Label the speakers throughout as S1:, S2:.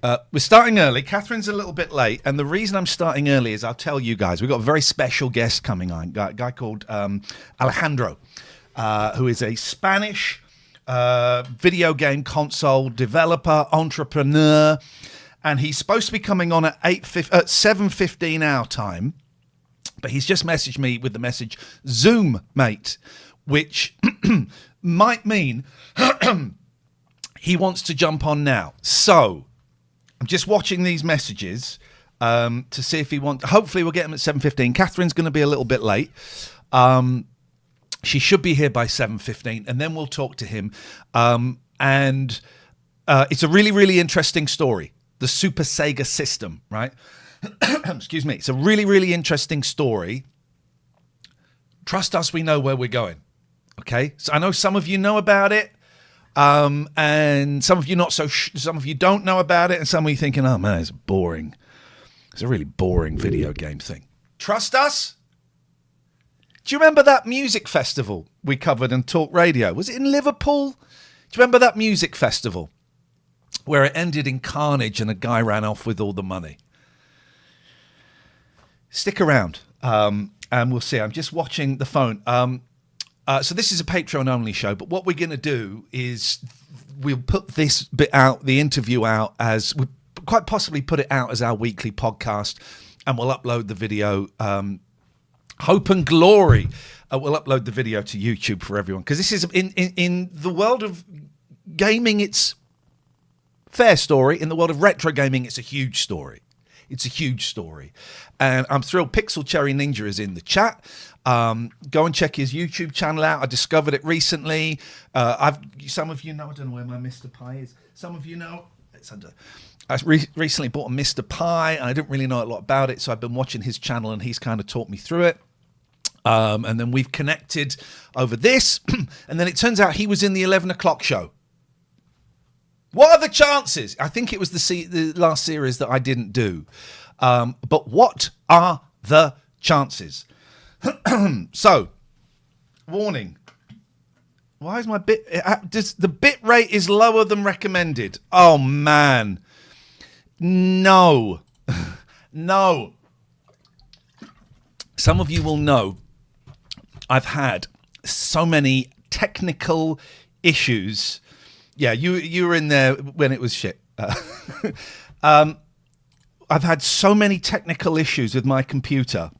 S1: We're starting early. Catherine's a little bit late, and the reason I'm starting early is I'll tell you guys. We've got a very special guest coming on, a guy called Alejandro, who is a Spanish video game console developer, entrepreneur, and he's supposed to be coming on at 7:15 our time, but he's just messaged me with the message, Zoom, mate, which might mean he wants to jump on now. So I'm just watching these messages to see if he wants. Hopefully, we'll get him at 7:15. Catherine's going to be a little bit late. She should be here by 7:15, and then we'll talk to him. And it's a really, really interesting story. The Super Sega system, right? Excuse me. It's a really, really interesting story. Trust us, we know where we're going. Okay, so I know some of you know about it. And some of you not so. Some of you don't know about it, and some of you thinking, "Oh man, it's boring. It's a really boring video game thing." Trust us. Do you remember that music festival we covered on Talk Radio? Was it in Liverpool? Do you remember that music festival where it ended in carnage and a guy ran off with all the money? Stick around, and we'll see. I'm just watching the phone. So this is a Patreon-only show, but what we're going to do is we'll put this bit out, the interview out, as we quite possibly put it out as our weekly podcast, and we'll upload the video. Hope and glory. We'll upload the video to YouTube for everyone, because this is in the world of gaming, it's a fair story. In the world of retro gaming, it's a huge story. It's a huge story. And I'm thrilled Pixel Cherry Ninja is in the chat. Go and check his YouTube channel out. I discovered it recently. Some of you know, I don't know where my Mr. Pie is. Some of you know, it's under. I recently bought a Mr. Pie, and I didn't really know a lot about it, so I've been watching his channel, and he's kind of taught me through it. And then we've connected over this, and then it turns out he was in the 11 o'clock show. What are the chances? I think it was the last series that I didn't do. But what are the chances? So, warning. Why is my bit... the bit rate is lower than recommended. Oh, man. No. No. Some of you will know I've had so many technical issues. Yeah, you were in there when it was shit. I've had so many technical issues with my computer.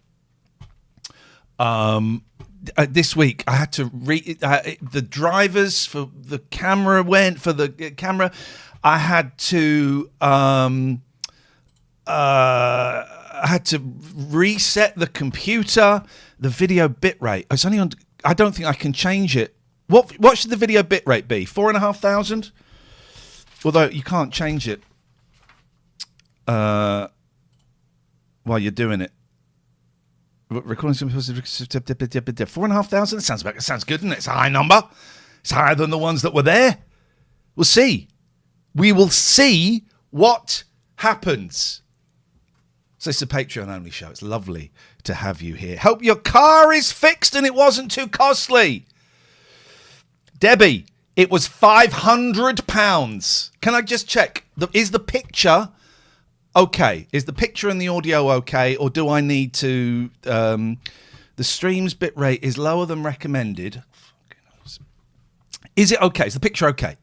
S1: This week I had to the drivers for the camera went for the camera. I had to reset the computer. The video bitrate. It's only on. I don't think I can change it. What should the video bitrate be? 4,500. Although you can't change it while you're doing it. Recording 4,500. Sounds good, isn't it? It's a high number. It's higher than the ones that were there. We'll see. We will see what happens. So it's a Patreon-only show. It's lovely to have you here. Hope your car is fixed and it wasn't too costly. Debbie, it was £500. Can I just check? Is the picture okay? Is the picture and the audio okay? Or do I need to... the stream's bitrate is lower than recommended. Is it okay? Is the picture okay?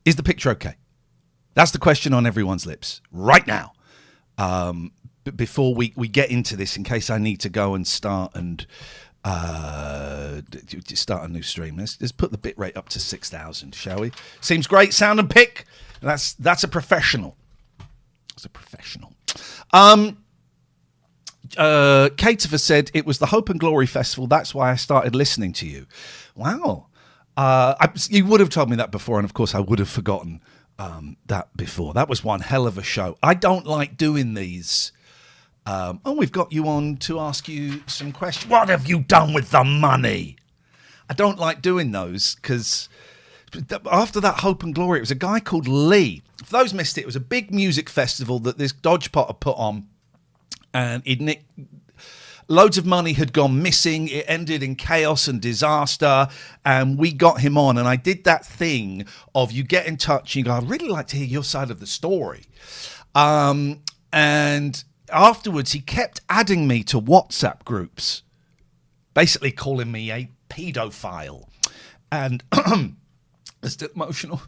S1: Is the picture okay? That's the question on everyone's lips right now. Before we get into this, in case I need to go and start and start a new stream. Let's put the bitrate up to 6,000, shall we? Seems great. Sound and pick. That's a professional. It's a professional. Catever said it was the Hope and Glory Festival. That's why I started listening to you. Wow. You would have told me that before, and of course I would have forgotten that before. That was one hell of a show. I don't like doing these. We've got you on to ask you some questions. What have you done with the money? I don't like doing those because after that Hope and Glory, it was a guy called Lee. For those missed it, it was a big music festival that this Dodgepot had put on, and loads of money had gone missing. It ended in chaos and disaster, and we got him on. And I did that thing of you get in touch and you go, I'd really like to hear your side of the story. And afterwards, he kept adding me to WhatsApp groups, basically calling me a pedophile. And it's emotional.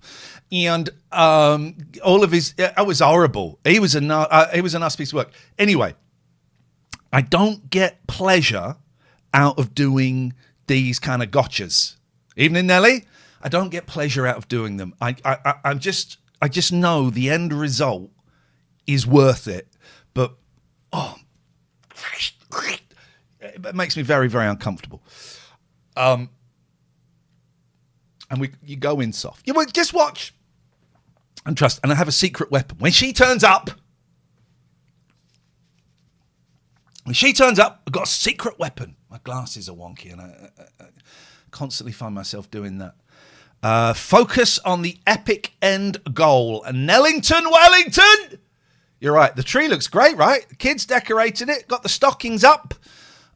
S1: And all of his, it was horrible. He was a nice piece of work. Anyway, I don't get pleasure out of doing these kind of gotchas. Evening, Nelly. I don't get pleasure out of doing them. I just know the end result is worth it. But it makes me very, very uncomfortable. And you go in soft. You just watch and trust. And I have a secret weapon. When she turns up, I've got a secret weapon. My glasses are wonky, and I constantly find myself doing that. Focus on the epic end goal. Nellington, Wellington! You're right. The tree looks great, right? The kids decorated it, got the stockings up.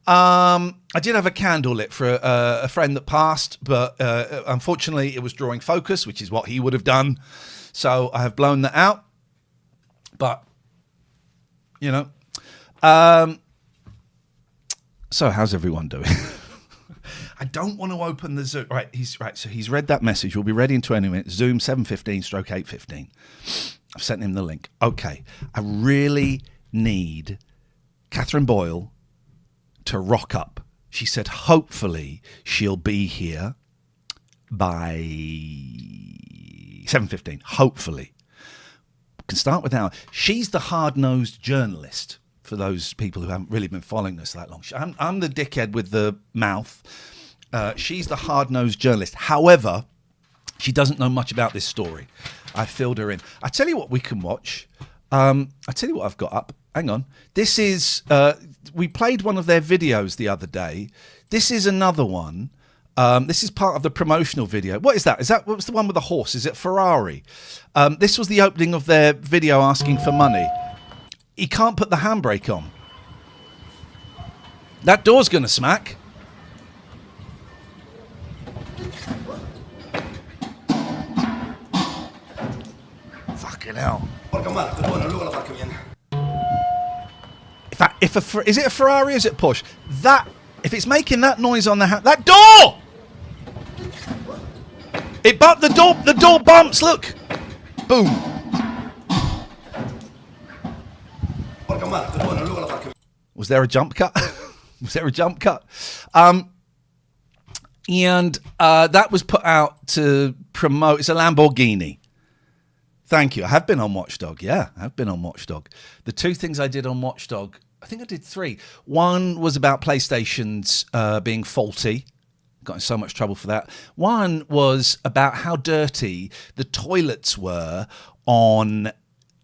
S1: I did have a candle lit for a friend that passed, but unfortunately it was drawing focus, which is what he would have done. So I have blown that out. But, you know. So how's everyone doing? I don't want to open the Zoom. Right, so he's read that message. We'll be ready in 20 minutes. Zoom 7:15/8:15. I've sent him the link. Okay, I really need Catherine Boyle to rock up. She said hopefully she'll be here by 7:15. Hopefully. Can start with how she's the hard-nosed journalist. For those people who haven't really been following us that long, I'm the dickhead with the mouth. She's the hard-nosed journalist. However, she doesn't know much about this story. I filled her in. I tell you what we can watch. I tell you what I've got up. Hang on. This is, we played one of their videos the other day. This is another one. This is part of the promotional video. What is that? What was the one with the horse? Is it Ferrari? This was the opening of their video asking for money. He can't put the handbrake on. That door's going to smack. Fucking hell. Is it a Ferrari or is it a Porsche? If it's making that noise on that door! The door bumps, look! Boom. Was there a jump cut? And that was put out to promote. It's a Lamborghini. Thank you. I have been on Watchdog. Yeah, I have been on Watchdog. The two things I did on Watchdog, I think I did three. One was about PlayStations being faulty. Got in so much trouble for that. One was about how dirty the toilets were on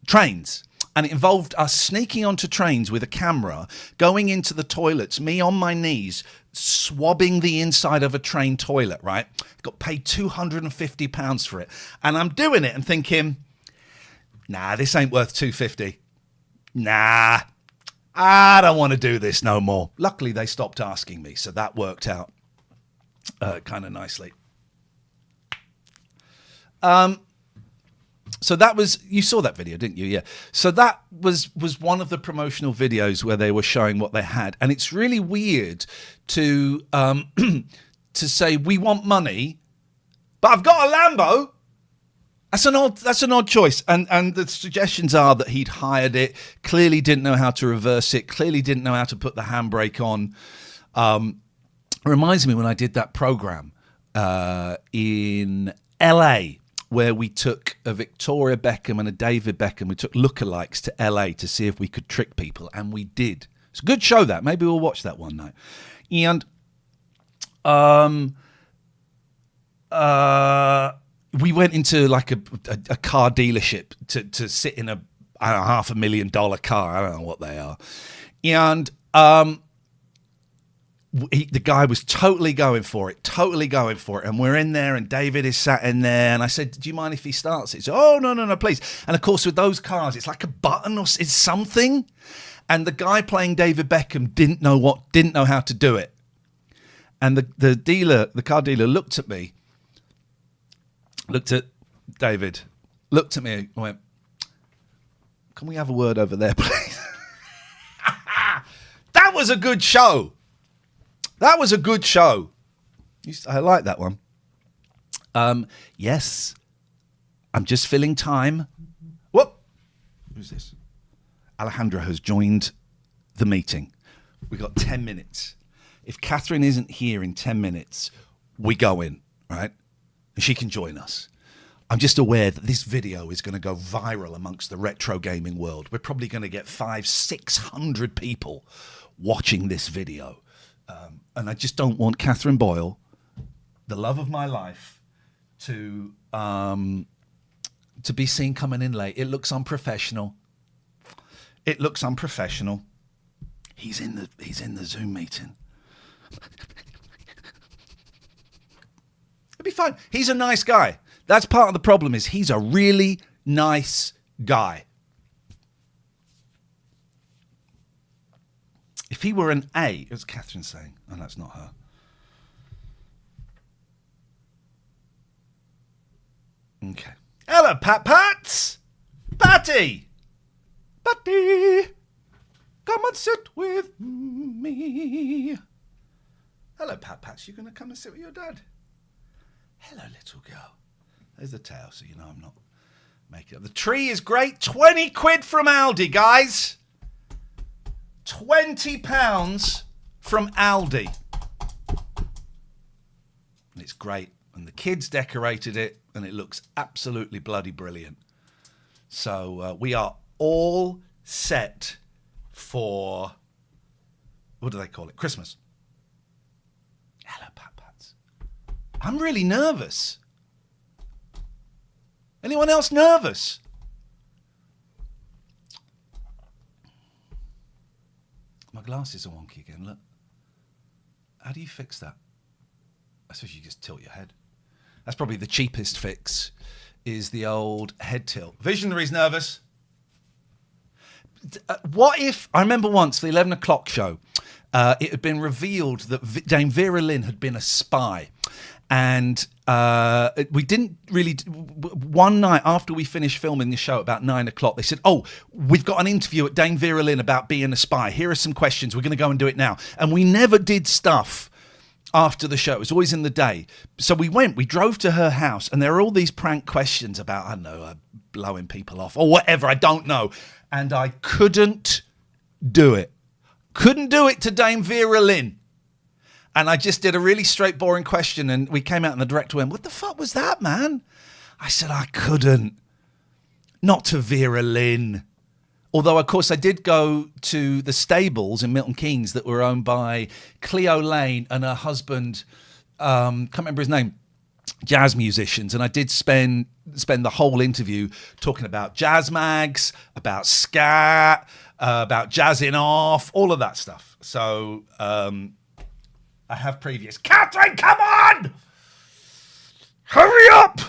S1: trains. And it involved us sneaking onto trains with a camera, going into the toilets, me on my knees, swabbing the inside of a train toilet, right? Got paid £250 for it. And I'm doing it and thinking, nah, this ain't worth $250. Nah, I don't want to do this no more. Luckily, they stopped asking me, so that worked out kind of nicely. So that was, you saw that video, didn't you? Yeah. So that was one of the promotional videos where they were showing what they had. And it's really weird to to say, we want money, but I've got a Lambo. That's an odd choice. And the suggestions are that he'd hired it, clearly didn't know how to reverse it, clearly didn't know how to put the handbrake on. It reminds me when I did that program in LA, where we took a Victoria Beckham and a David Beckham. We took lookalikes to LA to see if we could trick people, and we did. It's a good show, that. Maybe we'll watch that one night. And we went into like a car dealership to sit in a $500,000 car. I don't know what they are. And the guy was totally going for it. And we're in there, and David is sat in there. And I said, do you mind if he starts it? He said, oh, no, please. And of course, with those cars, it's like a button or it's something. And the guy playing David Beckham didn't know how to do it. And the car dealer looked at me, looked at David, looked at me, and went, can we have a word over there, please? That was a good show. I like that one. Yes. I'm just filling time. Whoop. Who's this? Alejandro has joined the meeting. We've got 10 minutes. If Catherine isn't here in 10 minutes, we go in, right? And she can join us. I'm just aware that this video is going to go viral amongst the retro gaming world. We're probably going to get 500-600 people watching this video. And I just don't want Catherine Boyle, the love of my life, to be seen coming in late. It looks unprofessional. He's in the Zoom meeting. It'll be fine. He's a nice guy. That's part of the problem, is he's a really nice guy. If he were an A, as Catherine's saying, and that's not her. Okay. Hello, Pats. Patty. Come and sit with me. Hello, Pats. You going to come and sit with your dad? Hello, little girl. There's the tail, so you know I'm not making it up. The tree is great. 20 quid from Aldi, guys. £20 from Aldi. And it's great. And the kids decorated it, and it looks absolutely bloody brilliant. So we are all set for, what do they call it? Christmas. Hello, Pats. I'm really nervous. Anyone else nervous? My glasses are wonky again, look. How do you fix that? I suppose you just tilt your head. That's probably the cheapest fix, is the old head tilt. Visionary's nervous. What if, I remember once, the 11 o'clock show, it had been revealed that Dame Vera Lynn had been a spy. And we didn't really, one night after we finished filming the show, about 9 o'clock, they said, oh, we've got an interview at Dame Vera Lynn about being a spy. Here are some questions. We're going to go and do it now. And we never did stuff after the show. It was always in the day. So we drove to her house, and there are all these prank questions about, I don't know, blowing people off or whatever, I don't know. And I couldn't do it. Couldn't do it to Dame Vera Lynn. And I just did a really straight, boring question, and we came out and the director went, what the fuck was that, man? I said, I couldn't. Not to Vera Lynn. Although, of course, I did go to the stables in Milton Keynes that were owned by Cleo Lane and her husband, can't remember his name, jazz musicians. And I did spend the whole interview talking about jazz mags, about scat, about jazzing off, all of that stuff. So I have previous. Catherine, come on! Hurry up!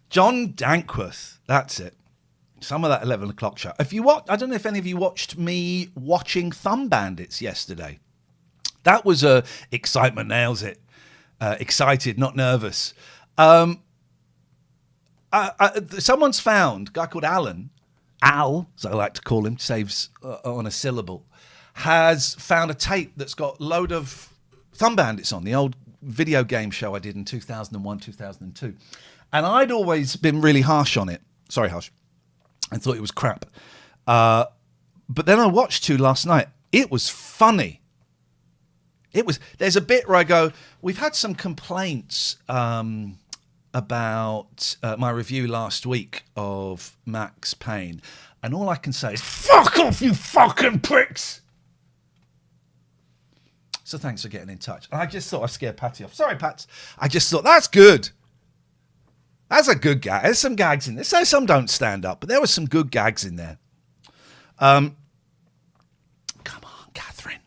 S1: John Dankworth, that's it. Some of that 11 o'clock show. If you watch, I don't know if any of you watched me watching Thumb Bandits yesterday. That was excitement nails it. Excited, not nervous. Someone's found, a guy called Alan, Al, as I like to call him, saves on a syllable, has found a tape that's got a load of Thumb Bandits on, the old video game show I did in 2001, 2002. And I'd always been really harsh on it. Sorry, harsh. I thought it was crap. But then I watched 2 last night. It was funny. There's a bit where I go, we've had some complaints about my review last week of Max Payne. And all I can say is, fuck off, you fucking pricks! So thanks for getting in touch. And I just thought I scared Patty off. Sorry, Pats. I just thought, that's good. That's a good gag. There's some gags in there. So some don't stand up, but there were some good gags in there. Come on, Catherine.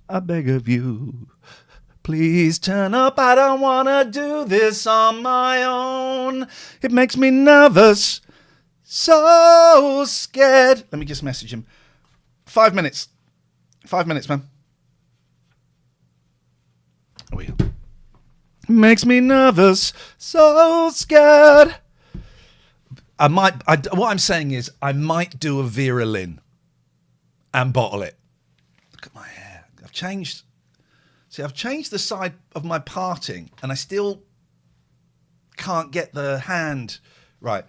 S1: I beg of you. Please turn up, I don't want to do this on my own. It makes me nervous, so scared. Let me just message him. 5 minutes. 5 minutes, man. Oh, yeah. Makes me nervous, so scared. What I'm saying is, I might do a Vera Lynn and bottle it. Look at my hair. I've changed the side of my parting, and I still can't get the hand right.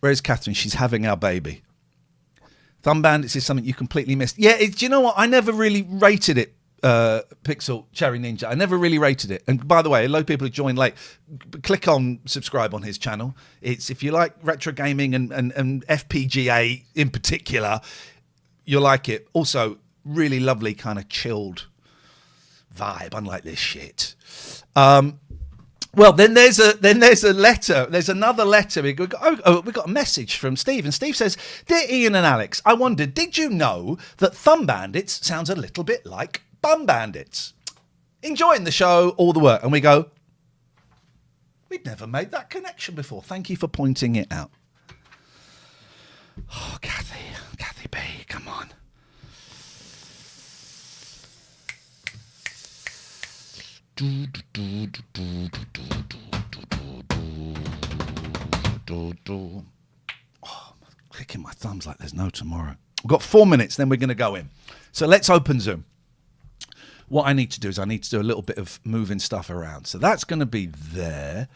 S1: Where's Catherine? She's having our baby. Thumb Bandits is something you completely missed. Yeah, do you know what? I never really rated it. Pixel Cherry Ninja. I never really rated it. And by the way, a lot of people who joined late, click on subscribe on his channel. It's if you like retro gaming and FPGA in particular, you'll like it. Also, really lovely kind of chilled vibe, unlike this shit. Well, then there's a letter. There's another letter. We got a message from Steve, and Steve says, "Dear Ian and Alex, I wondered, did you know that Thumb Bandits sounds a little bit like Bum Bandits? Enjoying the show, all the work." And we go, "We'd never made that connection before. Thank you for pointing it out." Oh, Kathy B, come on. Oh, I'm clicking my thumbs like there's no tomorrow. We've got 4 minutes, then we're going to go in. So let's open Zoom. What I need to do is I need to do a little bit of moving stuff around. So that's going to be there.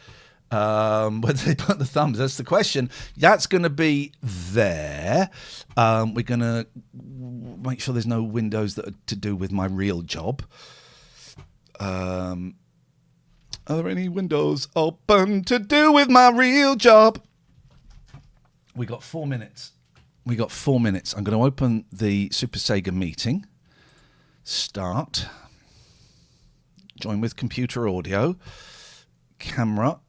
S1: Where do they put the thumbs? That's the question. That's going to be there. We're going to make sure there's no windows that are to do with my real job. Are there any windows open to do with my real job? We got 4 minutes. I'm going to open the Super Sega meeting. Start. Join with computer audio. Camera.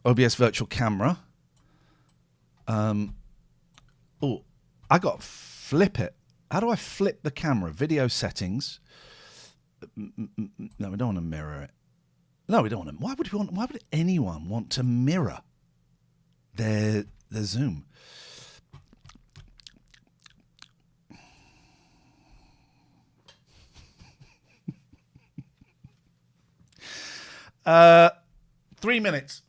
S1: OBS virtual camera. I got flip it. How do I flip the camera? Video settings. No, we don't want to mirror it. No, we don't want to. Why would anyone want to mirror their Zoom? Uh, 3 minutes.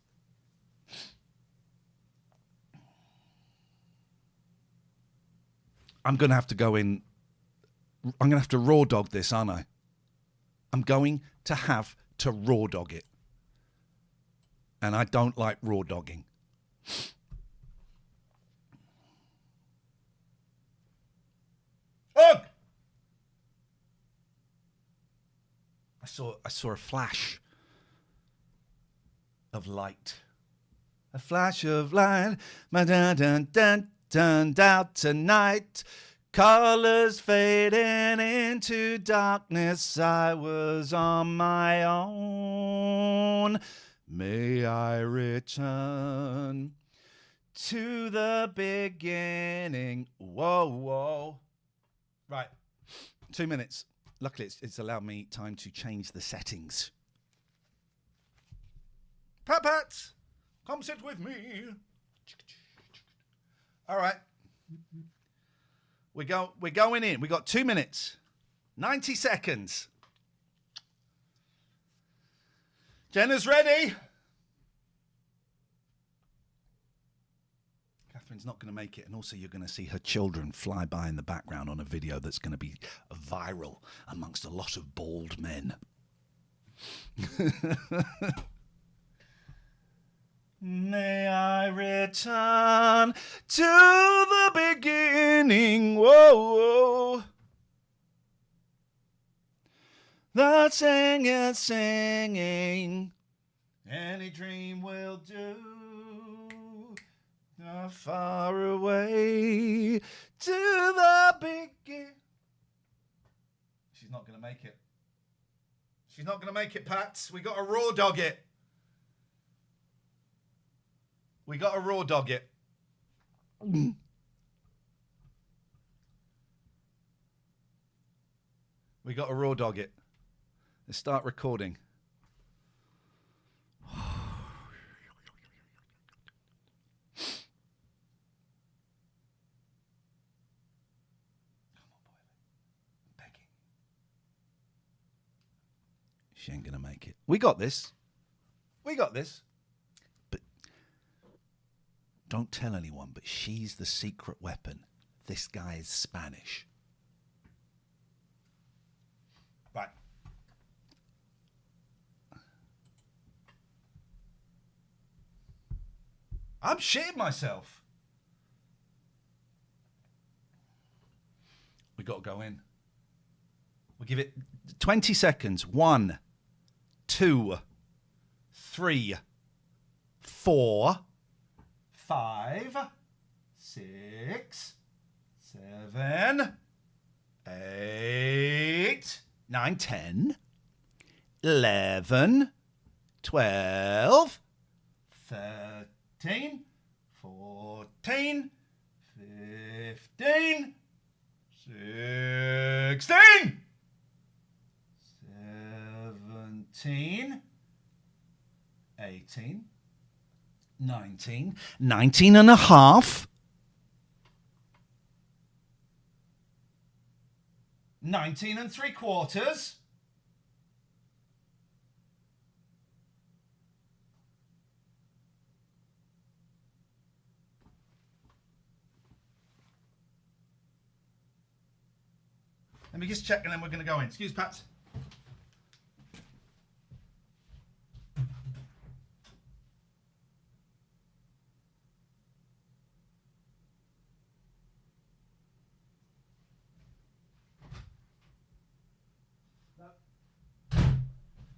S1: I'm going to have to go in. I'm going to have to raw dog this, aren't I? I'm going to have to raw dog it. And I don't like raw dogging. Ugh! I saw a flash of light. A flash of light. Turned out tonight. Colors fading into darkness. I was on my own. May I return to the beginning. Whoa. Right. 2 minutes. Luckily, it's allowed me time to change the settings. Pat, come sit with me. All right. We're going in. We got 2 minutes. 90 seconds. Jenna's ready. Catherine's not going to make it. And also you're going to see her children fly by in the background on a video that's going to be viral amongst a lot of bald men. May I return to the beginning. Whoa. The singing. Any dream will do. Not far away to the beginning. She's not going to make it. She's not going to make it, Pats. We got to raw dog it. We got to raw dog it. We got to raw dog it. Let's start recording. She ain't gonna make it. We got this. We got this. But don't tell anyone, but she's the secret weapon. This guy is Spanish. Right. I'm shitting myself. We got to go in. We'll give it 20 seconds. 1, 2, 3, 4, 5, 6, 7, 8, 9, 10, 11, 12, 13, 14, 15, 16, 17, 18, 19, 19 and a half, 19 and 3/4, 'Let me just check and then we're going to go in. Excuse Pat.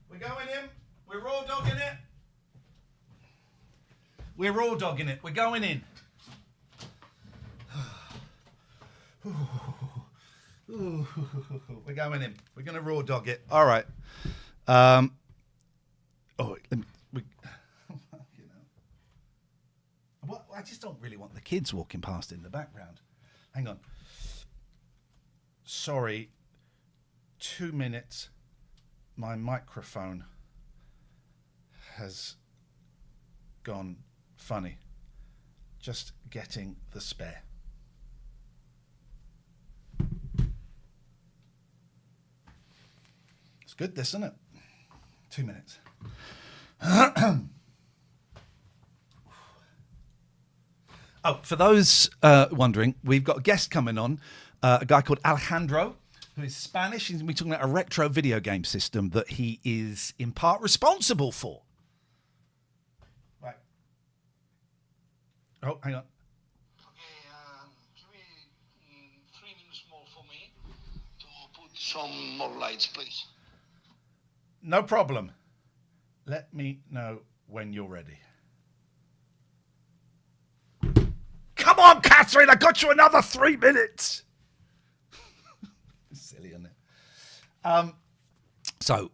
S1: We're going in. We're raw dogging it. We're raw dogging it. We're going in. We're going in. We're going to raw dog it. All right. Let me. Well, I just don't really want the kids walking past in the background. Hang on. Sorry. 2 minutes. My microphone has gone funny. Just getting the spare. It's good, this, isn't it? 2 minutes. Oh, for those wondering, we've got a guest coming on, a guy called Alejandro, who is Spanish. He's going to be talking about a retro video game system that he is in part responsible for. Right. Oh, hang on.
S2: Okay, give me 3 minutes more for me to put some more lights, please.
S1: No problem. Let me know when you're ready. Come on, Catherine, I got you another 3 minutes. Silly, isn't it? So,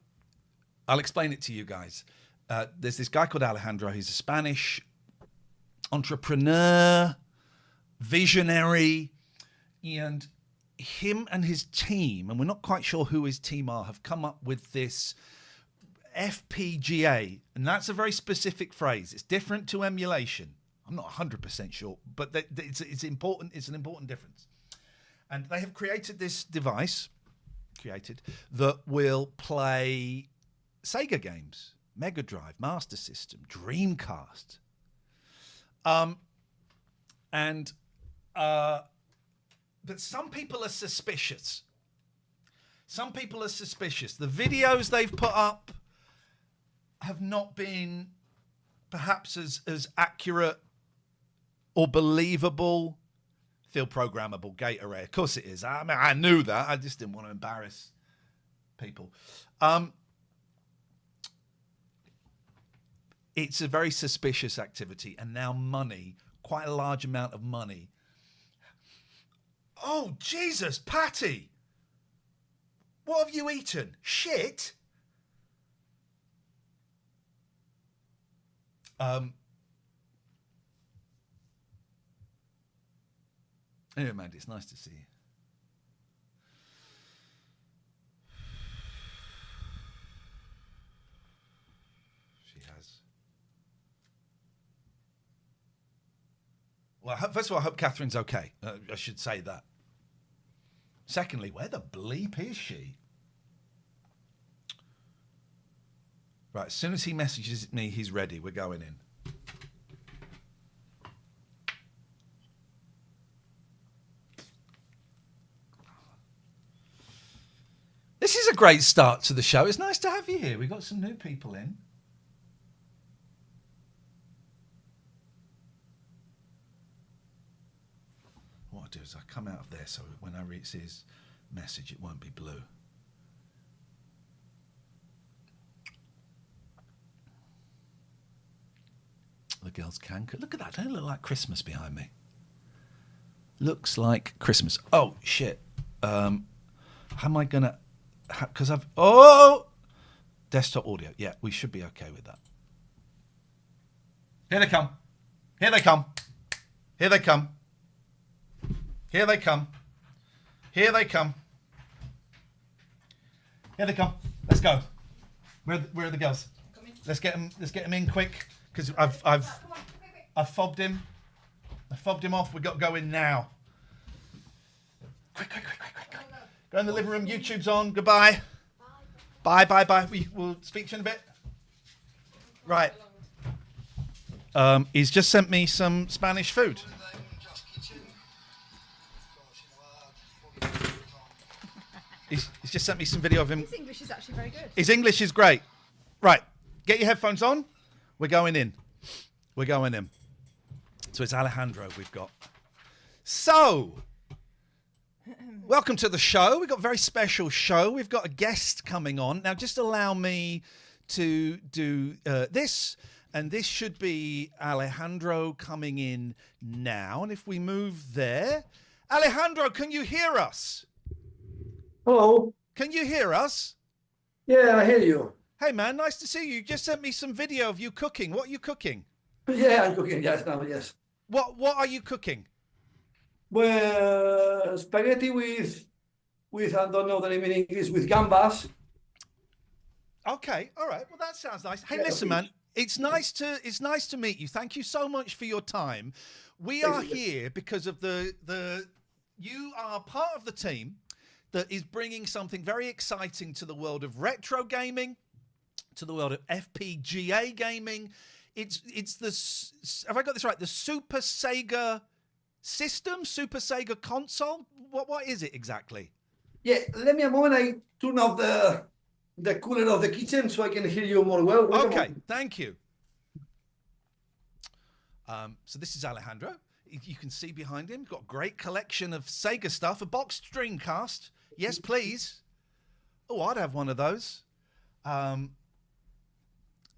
S1: I'll explain it to you guys. There's this guy called Alejandro. He's a Spanish entrepreneur, visionary, and him and his team, and we're not quite sure who his team are, have come up with this FPGA, and that's a very specific phrase. It's different to emulation. I'm not 100% sure, but it's important. It's an important difference. And they have created this device, that will play Sega games, Mega Drive, Master System, Dreamcast. But some people are suspicious. The videos they've put up have not been perhaps as accurate or believable. Feel programmable, gate array. Of course it is. I mean, I knew that. I just didn't want to embarrass people. It's a very suspicious activity, and now money, quite a large amount of money. Oh, Jesus, Patty! What have you eaten? Shit? Anyway, Mandy, it's nice to see you. Well, first of all, I hope Catherine's okay. I should say that. Secondly, where the bleep is she? Right, as soon as he messages me, he's ready. We're going in. This is a great start to the show. It's nice to have you here. We've got some new people in. What I'll do is I come out of there so when I read his message, it won't be blue. The girls can cook. Look at that. Don't it look like Christmas behind me? Looks like Christmas. Oh, shit. How am I going to... Because I've... Oh! Desktop audio. Yeah, we should be okay with that. Here they come. Here they come. Here they come. Here they come. Here they come. Here they come. Let's go. Where are the girls? Let's get them in quick. Because I've fobbed him. I fobbed him off. We've got to go in now. Quick. Go in the living room. YouTube's on. Goodbye. Bye. We'll speak to you in a bit. Right. He's just sent me some Spanish food. He's just sent me some video of him.
S3: His English is actually very good.
S1: His English is great. Right. Get your headphones on. We're going in. So it's Alejandro we've got. So, welcome to the show. We've got a very special show. We've got a guest coming on. Now, just allow me to do this. And this should be Alejandro coming in now. And if we move there. Alejandro, can you hear us?
S4: Hello.
S1: Can you hear us?
S4: Yeah, I hear you.
S1: Hey, man, nice to see you. You just sent me some video of you cooking. What are you cooking?
S4: Yeah, I'm cooking just now, yes.
S1: What are you cooking?
S4: Well, spaghetti with I don't know the name in English, with gambas.
S1: Okay, all right. Well, that sounds nice. Hey,
S4: Yeah,
S1: listen, man. It's nice to meet you. Thank you so much for your time. We are here because of you are part of the team that is bringing something very exciting to the world of retro gaming, to the world of FPGA gaming. It's have I got this right? The Super Sega system, Super Sega console. What is it exactly?
S4: Yeah, let me a moment. I turn off the cooler of the kitchen so I can hear you more well. Wait
S1: Okay, thank you. So this is Alejandro. You can see behind him, got a great collection of Sega stuff, a boxed Dreamcast. Yes, please. Oh, I'd have one of those.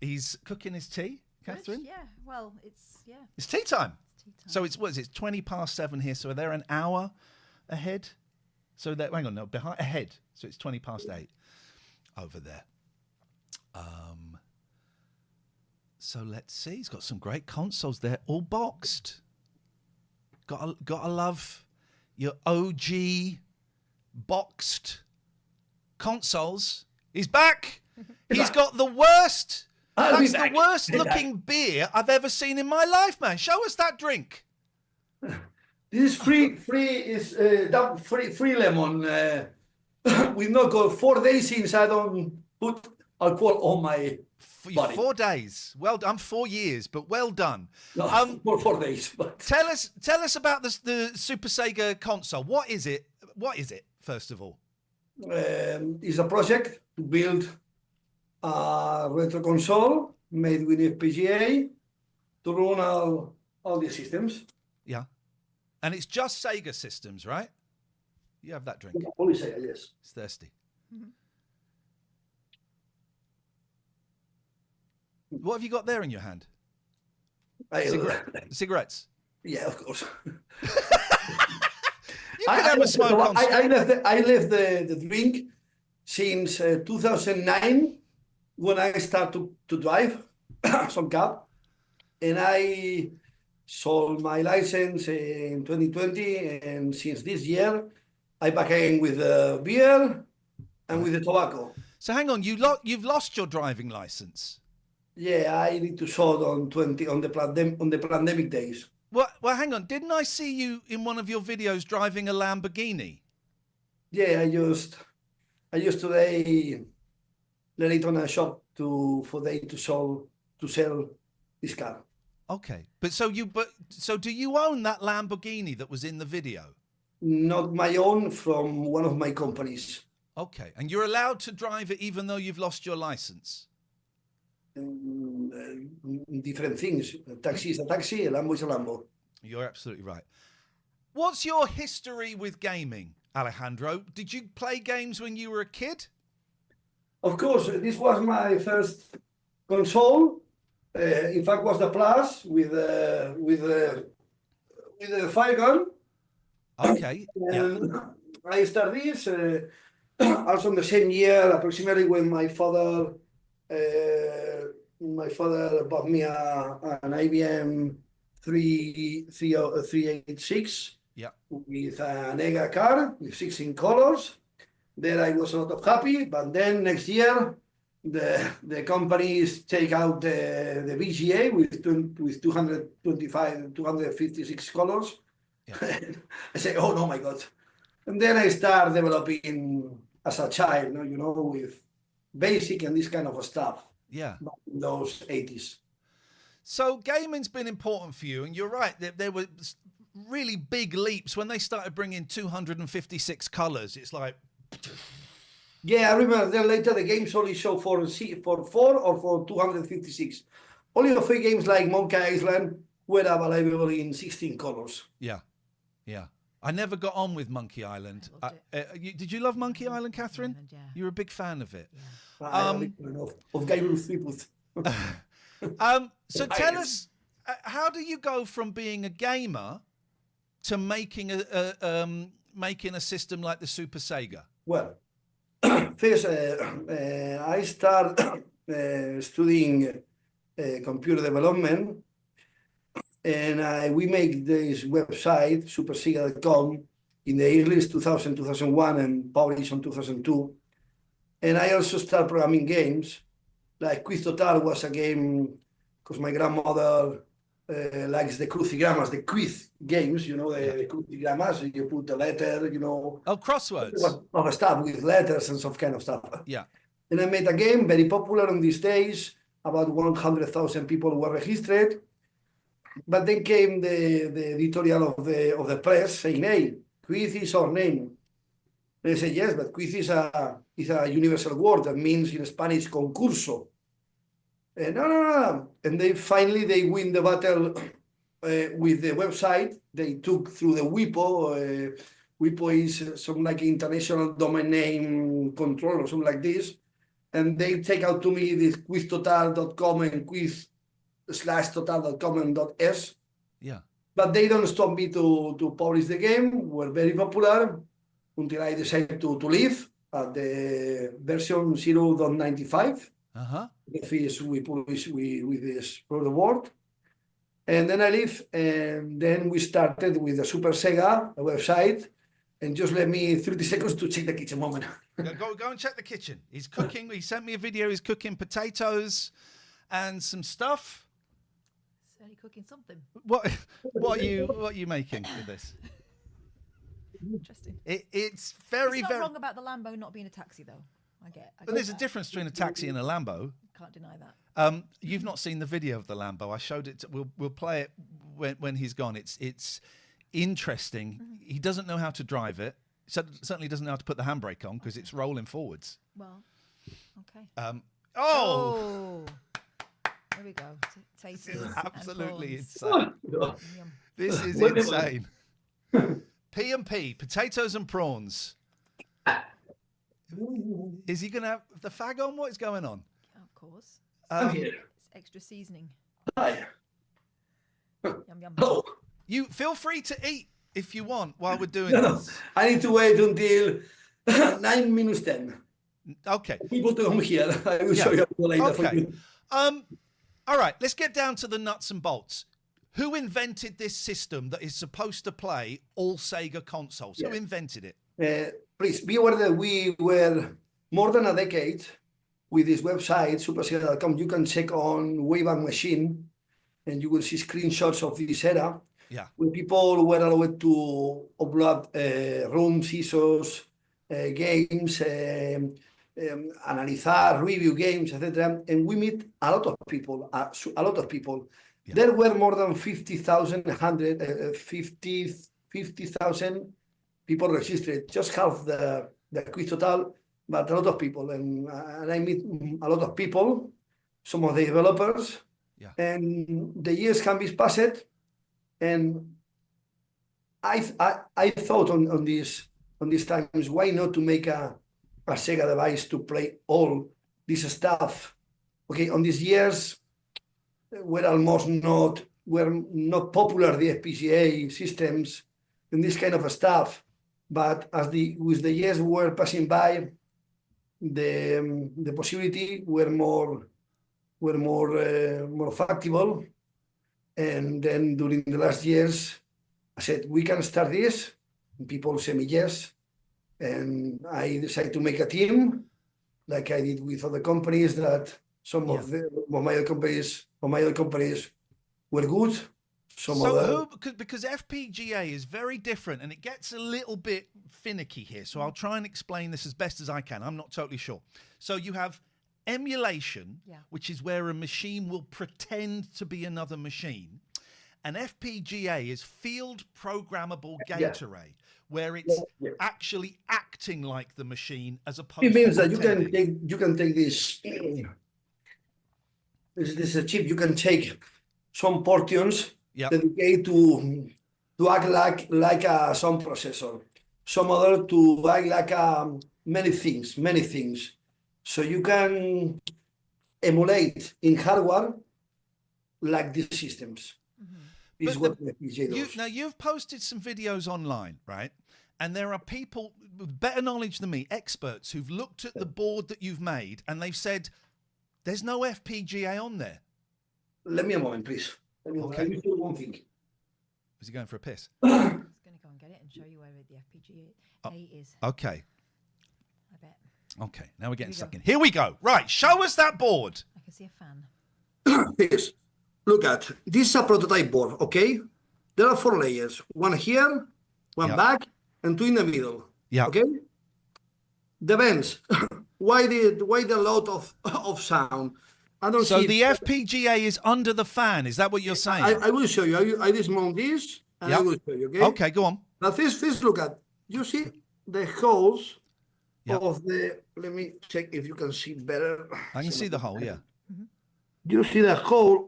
S1: He's cooking his tea, Catherine.
S3: Yeah, well, it's
S1: It's tea time.
S3: It's tea time.
S1: So it's 20 past 7 here. So they're an hour ahead. So they're ahead. So it's 20 past 8 over there. So let's see. He's got some great consoles there, all boxed. Gotta love your OG boxed consoles. He's back. He's got the worst. That's the worst looking beer I've ever seen in my life, man. Show us that drink.
S4: This is free lemon. We've not got 4 days since I don't put alcohol on my body.
S1: 4 days. Well done. 4 years, but well done.
S4: No, for 4 days. But
S1: Tell us about the Super Sega console. What is it? First of all?
S4: it's a project to build a retro console made with FPGA to run all the systems.
S1: Yeah. And it's just Sega systems, right? You have that drink.
S4: Only Sega, yes.
S1: It's thirsty.
S3: Mhm.
S1: What have you got there in your hand? Cigarettes.
S4: Yeah, of course.
S1: You can have a smoke on.
S4: I left the drink since 2009 when I started to drive some cab, and I sold my license in 2020, and since this year I back again with the beer and with the tobacco.
S1: So hang on, you've lost your driving license.
S4: Yeah, I need to sort on the pandemic days.
S1: Well, hang on. Didn't I see you in one of your videos driving a Lamborghini?
S4: Yeah, I used today let it on a shop for they to sell this car.
S1: Okay, so do you own that Lamborghini that was in the video?
S4: Not my own, from one of my companies.
S1: Okay, and you're allowed to drive it even though you've lost your license?
S4: Different things. A taxi is a taxi, a Lambo is a Lambo.
S1: You're absolutely right. What's your history with gaming, Alejandro? Did you play games when you were a kid?
S4: Of course, this was my first console. In fact, was the Plus with a fire gun.
S1: Okay.
S4: And I started this also in the same year, approximately, when my father bought me an IBM 386
S1: Yeah.
S4: with an EGA card with 16 colors. There I was not happy, but then next year the companies take out the VGA with 256 colors. Yeah. I say, oh no, my God. And then I start developing as a child, with basic and this kind of stuff.
S1: Yeah.
S4: In those 80s.
S1: So gaming's been important for you, and you're right. There were really big leaps when they started bringing 256 colors. It's like,
S4: yeah, I remember. Then later the games only show for 4 or for 256. Only a few games like Monkey Island were available in 16 colors.
S1: Yeah, yeah. I never got on with Monkey Island. Did you love Monkey Island, Catherine?
S3: Island, yeah.
S1: You were a big fan of it.
S4: Yeah. Of Game of Thrones.
S1: So tell us, how do you go from being a gamer to making a system like the Super Sega?
S4: Well, first I start studying computer development, and we make this website supersega.com in the early 2001 and published in 2002. And I also start programming games. Like Quiz Total was a game because my grandmother likes the crucigramas, the quiz games, the crucigramas. You put the letter,
S1: Oh, crosswords.
S4: Of stuff with letters and some kind of stuff.
S1: Yeah.
S4: And I made a game very popular in these days. About 100,000 people were registered. But then came the editorial of the press saying, "Hey, quiz is our name." And I said, "Yes, but quiz is a universal word that means in Spanish concurso." And no. And they win the battle with the website. They took through the WIPO. WIPO is some like international domain name control or something like this. And they take out to me this quiztotal.com and quiz/total.com and .s.
S1: Yeah.
S4: But they don't stop me to publish the game. We're very popular until I decided to leave at the version 0.95. The fees we publish with this for the world. And then I leave, and then we started with the Super Sega, a website. And just let me 30 seconds to check the kitchen moment.
S1: Go and check the kitchen. He's cooking. He sent me a video. He's cooking potatoes and some stuff.
S3: Certainly cooking something.
S1: What are you making with this?
S3: Interesting.
S1: It's very,
S3: it's not
S1: very
S3: wrong about the Lambo not being a taxi, though. I get
S1: But there's
S3: that.
S1: a difference between a taxi and a Lambo.
S3: Can't deny that.
S1: You've not seen the video of the Lambo. I showed it. We'll play it when he's gone. It's interesting. Mm-hmm. He doesn't know how to drive it. Certainly doesn't know how to put the handbrake on because it's rolling forwards.
S3: Well, okay.
S1: Oh!
S3: There we go. This
S1: is absolutely
S3: and
S1: insane.
S3: Yum.
S1: This is insane. P&P, potatoes and prawns. Is he going to have the fag on? What is going on?
S3: Yeah, of course.
S4: It's
S3: extra seasoning.
S4: Hi.
S3: Yum, yum.
S4: Oh.
S1: You feel free to eat if you want while we're doing
S4: No.
S1: this.
S4: I need to wait until 9 minutes 10.
S1: Okay.
S4: People to come here. I will show you later.
S1: Okay. All right, let's get down to the nuts and bolts. Who invented this system that is supposed to play all Sega consoles? Who invented it?
S4: Please be aware that we were more than a decade with this website, supersega.com. You can check on Wayback Machine and you will see screenshots of this era.
S1: Yeah.
S4: when people were allowed to upload rooms, ISOs, games, analizar, review games, etc. And we meet a lot of people, a lot of people.
S1: Yeah.
S4: There were more than 50,000 people registered, just half the quiz total, but a lot of people. And I meet a lot of people, some of the developers,
S1: Yeah.
S4: and the years can be passed. And I thought on these times, why not to make a Sega device to play all this stuff? Okay, on these years, were not popular, the FPGA systems and this kind of stuff. But with the years were passing by, the possibility were more factible. And then during the last years, I said, we can start this. And people say me yes. And I decided to make a team, like I did with other companies, that some of my other companies were good.
S1: Because FPGA is very different and it gets a little bit finicky here. So I'll try and explain this as best as I can. I'm not totally sure. So you have emulation, which is where a machine will pretend to be another machine. An FPGA is field programmable gate array, where it's actually acting like the machine as opposed to
S4: it means that
S1: pretending.
S4: you can take this. This is a chip. You can take some portions dedicated to act like a some processor, some other to act like many things. So you can emulate in hardware like these systems. Is what the FPGA does.
S1: Now you've posted some videos online, right? And there are people with better knowledge than me, experts, who've looked at the board that you've made and they've said, there's no FPGA on there.
S4: Let me a moment, please.
S1: Okay.
S4: I will do one thing.
S1: Is he going for a piss?
S3: I was going to go and get it and show you where the FPGA is.
S1: Okay.
S3: I bet.
S1: Okay, now we're getting stuck in. Here we go. Right, show us that board.
S3: I can see a fan.
S4: Yes. Look at, this is a prototype board, okay? There are 4 layers. One here, one back, and 2 in the middle.
S1: Yeah.
S4: Okay? Depends. Why the lot of sound? I don't
S1: So
S4: see
S1: the FPGA is under the fan. Is that what you're saying?
S4: I will show you. I dismount this, and I will show you, okay?
S1: Okay, go on.
S4: Now, first look at, you see the holes of the, let me check if you can see better.
S1: I can see the hole, yeah.
S4: You see the hole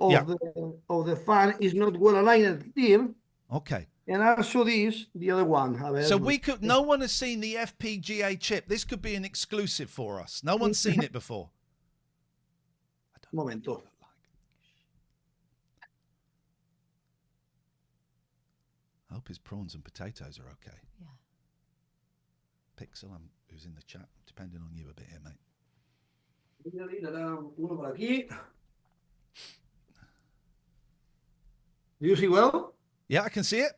S4: of the fan is not well aligned here.
S1: Okay.
S4: And also this, the other one.
S1: So no one has seen the FPGA chip. This could be an exclusive for us. No one's seen it before.
S4: Momento.
S1: I hope his prawns and potatoes are okay.
S3: Yeah.
S1: Pixel, who's in the chat, depending on you a bit here, mate.
S4: Uno por aquí. Do you see well?
S1: Yeah, I can see it.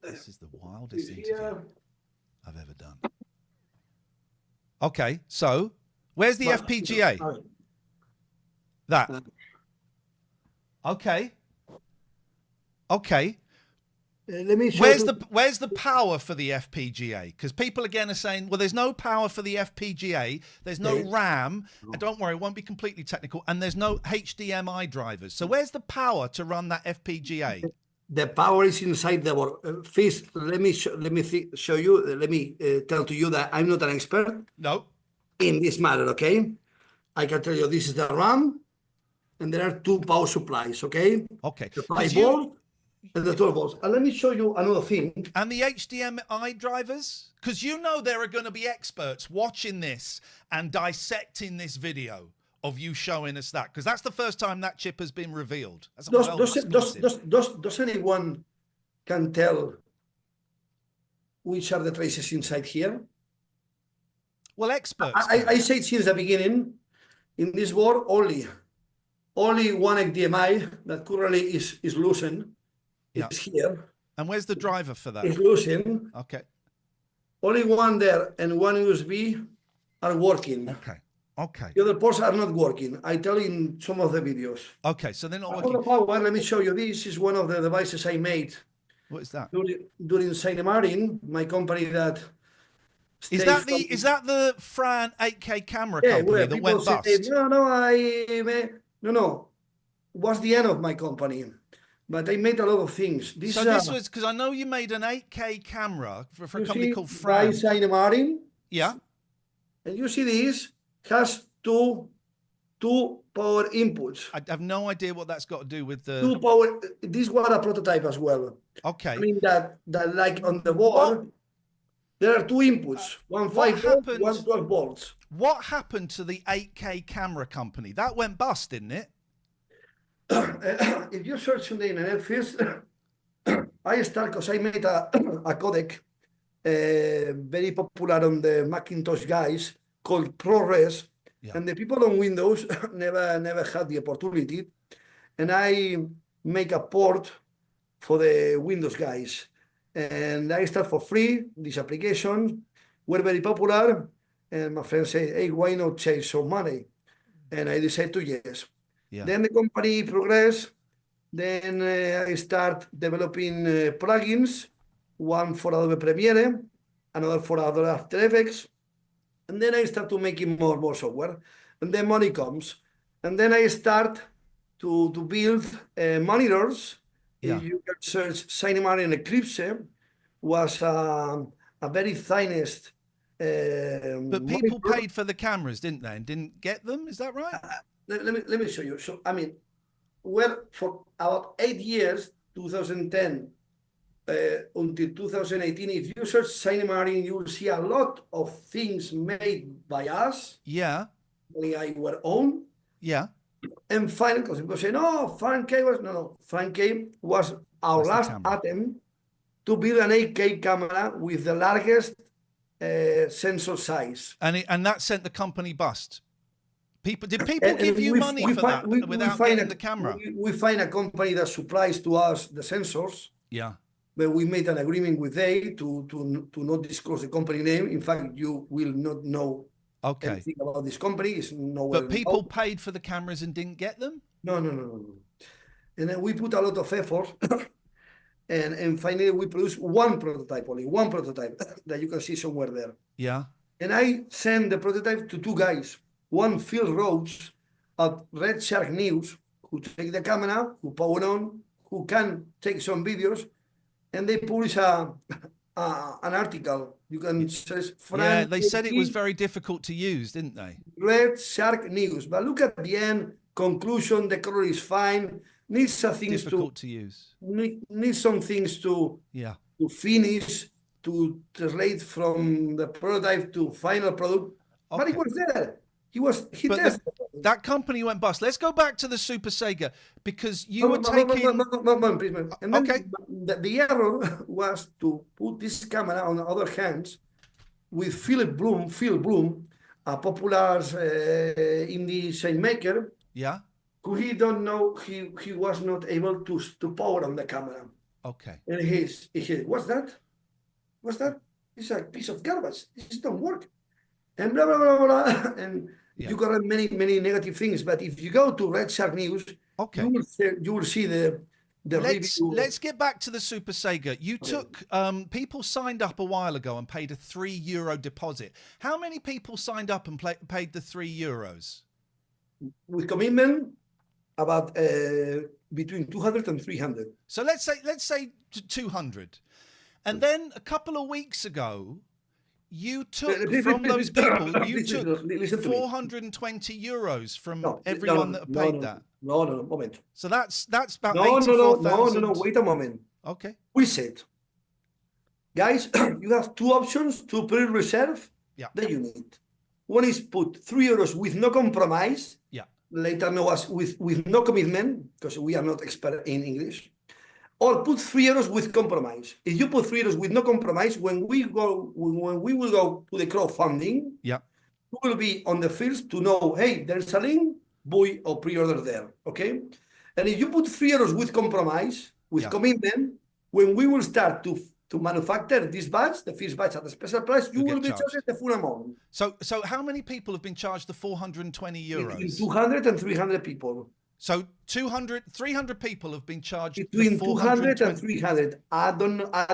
S1: This is the wildest interview I've ever done. Okay, so where's the FPGA? That. Okay. Okay.
S4: Let me show
S1: Where's the power for the FPGA? Because people again are saying, well, there's no power for the FPGA. There's no RAM. And don't worry, it won't be completely technical. And there's no HDMI drivers. So where's the power to run that FPGA?
S4: The power is inside the board. First, let me show you. Let me tell to you that I'm not an expert.
S1: No.
S4: In this matter, okay? I can tell you this is the RAM, and there are 2 power supplies, okay?
S1: Okay.
S4: The 5 volts and the 12 volts. And let me show you another thing.
S1: And the HDMI drivers? Because you know there are going to be experts watching this and dissecting this video of you showing us that. Because that's the first time that chip has been revealed.
S4: Does anyone can tell which are the traces inside here?
S1: Well, experts.
S4: I said since the beginning, in this board, only one HDMI that currently is loosened is here.
S1: And where's the driver for that?
S4: It's loosened.
S1: Okay.
S4: only one there and one USB are working.
S1: Okay.
S4: The other ports are not working. I tell you in some of the videos.
S1: Okay, so they're not
S4: For
S1: working.
S4: the power, let me show you. This is one of the devices I made
S1: What is that?
S4: during Saint Martin, my company that.
S1: Is that the Fran 8K camera
S4: Yeah,
S1: company
S4: where
S1: that
S4: people
S1: went
S4: say,
S1: bust?
S4: no. It was the end of my company, but I made a lot of things. This
S1: was because I know you made an 8K camera for a company called
S4: by
S1: Fran.
S4: Saint Martin.
S1: Yeah.
S4: And you see this has two power inputs.
S1: I have no idea what that's got to do with the.
S4: Two power. This was a prototype as well.
S1: Okay.
S4: I mean that like on the board, there are two inputs. One 5 volts, one 12 volts.
S1: What happened to the 8K camera company? That went bust, didn't it?
S4: If you search on the internet first, I start because I made a codec very popular on the Macintosh guys called ProRes, and the people on Windows never had the opportunity, and I make a port for the Windows guys, and I start for free. These applications were very popular, and my friend said, "Hey, why not chase some money?" And I decided to yes.
S1: Yeah.
S4: Then the company progressed. Then I start developing plugins, one for Adobe Premiere, another for Adobe After Effects. And then I start to making more software. And then money comes. And then I start to build monitors.
S1: Yeah.
S4: If you can search Cinema and Eclipse, was a very finest.
S1: But people
S4: monitor.
S1: paid for the cameras, didn't they? And didn't get them? Is that right?
S4: Let me show you. So, I mean, well, for about 8 years, 2010 until 2018, if you search Cinema, you will see a lot of things made by us.
S1: Yeah.
S4: Only our own.
S1: Yeah.
S4: And finally, because people say, no, Frank K was, no, Frank K was our last attempt to build an 8K camera with the largest sensor size.
S1: And that sent the company bust. Did people give you money for that without getting the camera?
S4: We find a company that supplies to us the sensors.
S1: Yeah.
S4: But we made an agreement with they to not disclose the company name. In fact, you will not know anything about this company. It's nowhere.
S1: But people paid for the cameras and didn't get them?
S4: No. And then we put a lot of effort. and finally, we produced one prototype that you can see somewhere there.
S1: Yeah.
S4: And I sent the prototype to two guys. One, Phil Rhodes at Red Shark News, who take the camera, who power on, who can take some videos, and they publish an article. You can search.
S1: Yeah, they said it was very difficult to use, didn't they?
S4: Red Shark News, but look at the end conclusion. The color is fine. Needs some things
S1: difficult to use.
S4: Needs some things to finish, to translate from the prototype to final product. Okay. But it was there. He tested.
S1: That company went bust. Let's go back to the Super Sega because you were taking.
S4: And then the error was to put this camera on the other hands with Phil Bloom, a popular indie sign maker.
S1: Yeah.
S4: Who he don't know, he was not able to power on the camera.
S1: Okay.
S4: And he said, what's that? It's a piece of garbage. It don't work. And blah, blah, blah, blah. And you got many negative things. But if you go to Red Shark News, you will see the review.
S1: Let's get back to the Super Sega. You took, people signed up a while ago and paid a €3 deposit. How many people signed up and paid the €3?
S4: With commitment, about between 200 and 300.
S1: So let's say 200. And then a couple of weeks ago, you took from those people, you took €420 from everyone that paid that.
S4: No, moment.
S1: So that's about
S4: No, wait a moment.
S1: Okay.
S4: We said, guys, you have two options to pre-reserve that you need. One is put €3 with no compromise.
S1: Yeah.
S4: Later know us with no commitment, because we are not expert in English. Or put €3 with compromise. If you put €3 with no compromise, when we will go to the crowdfunding, you will be on the first to know, hey, there's a link, buy or pre-order there. Okay. And if you put €3 with compromise, with commitment, when we will start to to manufacture this batch, the first batch at a special price, you
S1: You'll
S4: will
S1: get
S4: be
S1: charged.
S4: charged the full amount.
S1: So how many people have been charged the 420
S4: Between
S1: euros?
S4: 200 and 300 people.
S1: So 300 people have been charged
S4: Between
S1: the
S4: 200 and
S1: 420.
S4: 300. I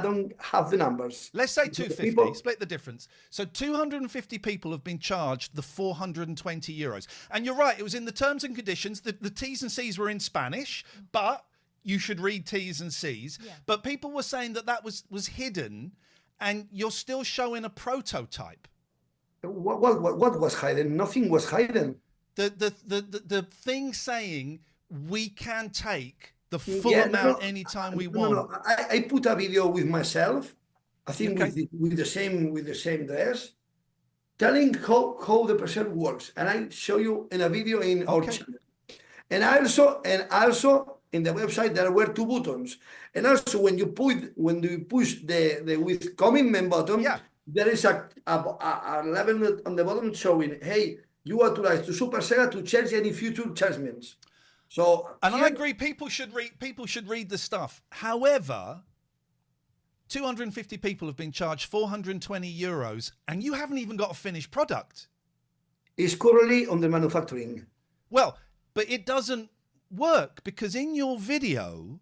S4: don't have the numbers.
S1: Let's say
S4: Because
S1: 250,
S4: people-
S1: split the difference. So 250 people have been charged the 420 euros. And you're right, it was in the terms and conditions. The T's and C's were in Spanish, but you should read T's and C's.
S3: Yeah.
S1: But people were saying that was hidden, and you're still showing a prototype.
S4: What was hidden? Nothing was hidden.
S1: The thing saying we can take the full
S4: Yeah,
S1: amount anytime we want.
S4: No. I put a video with myself. I think
S1: Okay.
S4: with the same dress, telling how the percent works, and I show you in a video in our
S1: Okay.
S4: channel. And also in the website there were 2 buttons, and also when you push the with commitment button,
S1: Yeah.
S4: there is a level on the bottom showing, hey, you authorize to Super Sega to change any future chargements. So
S1: And I
S4: here-
S1: agree, people should read the stuff. However, 250 people have been charged 420 euros, and you haven't even got a finished product.
S4: is currently on the manufacturing.
S1: Well, but it doesn't work because in your video,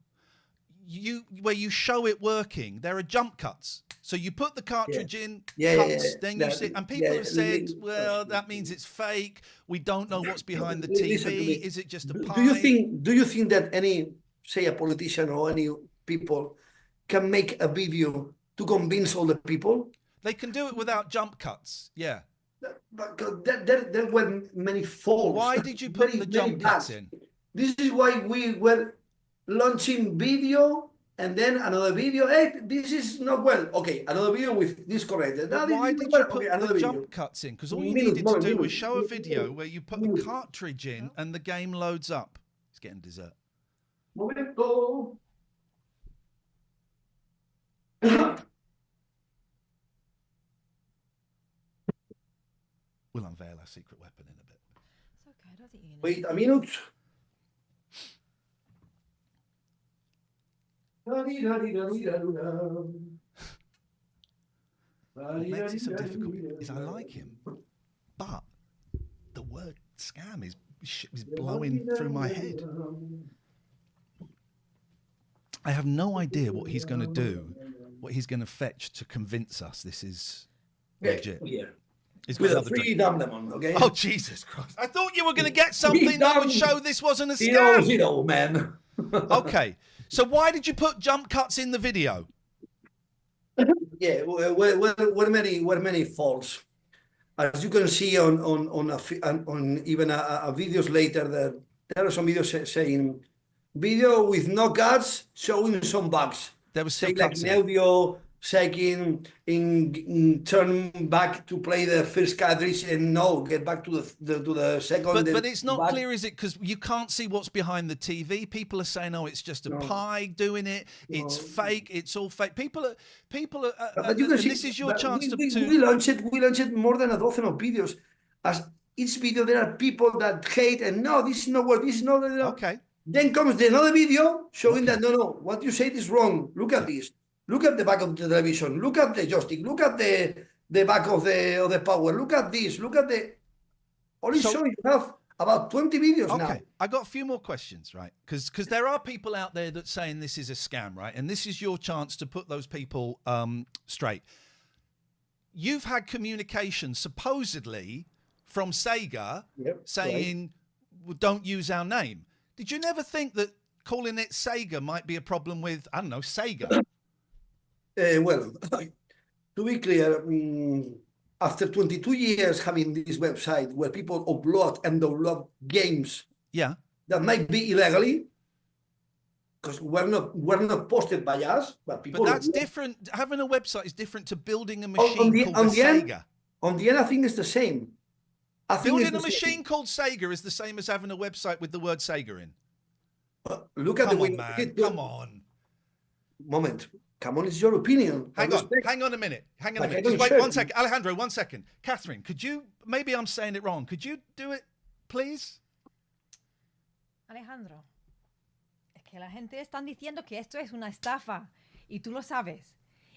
S1: where you show it working, there are jump cuts. So you put the cartridge in, cuts, then you see, and people have said, well, that means it's fake. We don't know what's behind the
S4: Listen to me.
S1: TV. Is it just a pie?
S4: Do you think that any, say, a politician or any people can make a video to convince all the people?
S1: They can do it without jump cuts. Yeah.
S4: But there were many faults.
S1: Why did you put the jump cuts
S4: bad.
S1: in?
S4: This is why we were launching video and then another video. Hey, this is not well. Okay, another video with this corrected.
S1: But why did you put the jump cuts in? Because all you needed to do was show a video where you put the cartridge in and the game loads up. It's getting dessert.
S4: Momento.
S1: We'll unveil our secret weapon in a bit.
S3: It's okay. I don't think you know.
S4: Wait a minute.
S1: What makes it so difficult is I like him, but the word scam is blowing through my head. I have no idea what he's going to do, what he's going to fetch to convince us this is legit.
S4: Yeah.
S1: He's got
S4: With a
S1: another
S4: free
S1: drink.
S4: damn lemon, okay?
S1: Oh, Jesus Christ. I thought you were going to get something that would show this wasn't a scam.
S4: Zero, man.
S1: Okay. So why did you put jump cuts in the video?
S4: Yeah, were many faults. As you can see on even videos later, there are some videos saying video with no cuts showing some bugs.
S1: There was still
S4: Say like
S1: cuts
S4: an
S1: in.
S4: audio second in turn back to play the first cartridge and no get back to the second.
S1: But it's not
S4: back.
S1: clear, is it? Because you can't see what's behind the TV. People are saying, "Oh, it's just a pie doing it. It's fake. It's all fake." People are.
S4: But you can see,
S1: this is your
S4: but
S1: chance
S4: we
S1: to.
S4: launched it more than a dozen of videos. As each video, there are people that hate and no, this is not what this is not.
S1: Okay.
S4: Then comes another video showing that no, what you said is wrong. Look at this. Look at the back of the television. Look at the joystick. Look at the back of the power. Look at this. Look at the. Only showing you have about 20 videos now.
S1: Okay, I got a few more questions, right? Because there are people out there that saying this is a scam, right? And this is your chance to put those people straight. You've had communication supposedly from Sega saying, well, don't use our name. Did you never think that calling it Sega might be a problem with, I don't know, Sega?
S4: Well, to be clear, after 22 years having this website where people upload and download games
S1: Yeah.
S4: that might be illegally, because we're not posted by us, but people.
S1: But that's different. Having a website is different to building a machine called
S4: on
S1: the
S4: the end,
S1: Sega.
S4: On the end, I think it's the same. I think
S1: Building
S4: it's
S1: a
S4: the
S1: machine
S4: same.
S1: called Sega is the same as having a website with the word Sega in.
S4: Look at
S1: Come
S4: the
S1: on,
S4: way.
S1: man. Come on.
S4: Moment. Come on, it's your opinion.
S1: Hang on a minute.
S4: Like, I
S1: Just
S4: don't
S1: wait
S4: share
S1: one
S4: it.
S1: second. Alejandro, 1 second. Catherine, could you, maybe I'm saying it wrong. Could you do it, please?
S3: Alejandro, es que la gente están diciendo que esto es una estafa y tú lo sabes.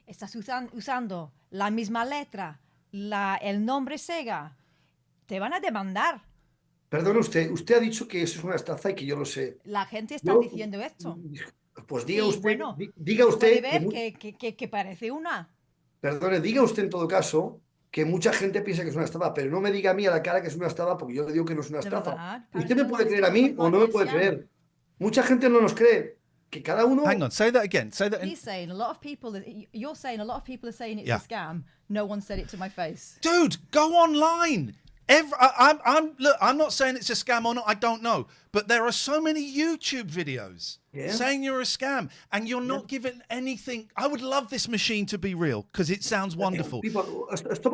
S3: estás usando la misma letra, el nombre Sega, te van a demandar.
S4: Perdone usted ha dicho que eso es una estafa y que yo lo sé.
S3: La gente está
S4: Yo,
S3: diciendo esto.
S4: pues diga
S3: Y
S4: usted,
S3: bueno,
S4: diga
S3: puede
S4: usted
S3: ver que parece una.
S4: perdone, diga usted en todo caso que mucha gente piensa que es una estafa, pero no me diga a mí a la cara que es una estafa porque yo le digo que no es una
S3: De
S4: estafa.
S3: verdad,
S4: Usted
S3: parece
S4: me
S3: una
S4: puede creer a
S3: estafa,
S4: mí o no me puede
S3: Iain.
S4: creer. Mucha gente no nos cree. Que cada uno...
S1: Hang on, say that again. Say that.
S3: He's saying a lot of people. You're saying a lot of people are saying it's
S1: Yeah.
S3: a scam. No one said it to my face.
S1: Dude, go online. Look, I'm not saying it's a scam or not. I don't know, but there are so many YouTube videos
S4: Yeah.
S1: saying you're a scam, and you're not given anything. I would love this machine to be real because it sounds wonderful.
S4: People, stop.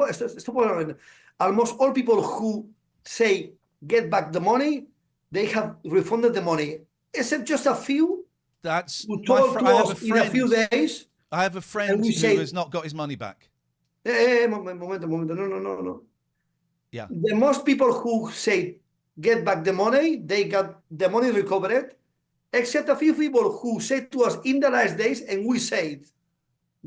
S4: Almost all people who say get back the money, they have refunded the money. Except just a few
S1: That's
S4: who
S1: my
S4: told to
S1: I have a
S4: us in a few
S1: friend.
S4: days.
S1: I have a friend
S4: And we
S1: who
S4: say-
S1: has not got his money back.
S4: Momento. No.
S1: Yeah.
S4: The most people who say get back the money, they got the money recovered. Except a few people who said to us in the last days, and we said,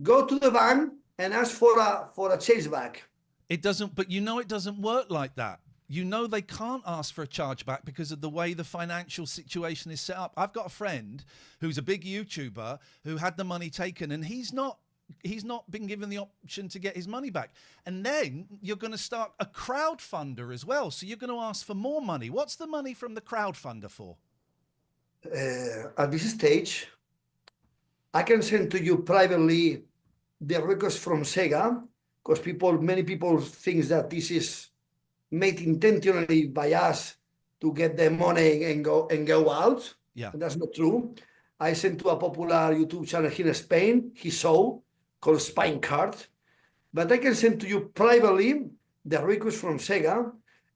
S4: go to the bank and ask for a chase back.
S1: It doesn't, but you know it doesn't work like that. You know they can't ask for a chargeback because of the way the financial situation is set up. I've got a friend who's a big YouTuber who had the money taken, and he's not been given the option to get his money back. And then you're going to start a crowdfunder as well. So you're going to ask for more money. What's the money from the crowdfunder for?
S4: At this stage, I can send to you privately the request from Sega, because many people think that this is made intentionally by us to get the money and go out.
S1: Yeah.
S4: And that's not true. I sent to a popular YouTube channel here in Spain, his show called Spine Card. But I can send to you privately the request from Sega.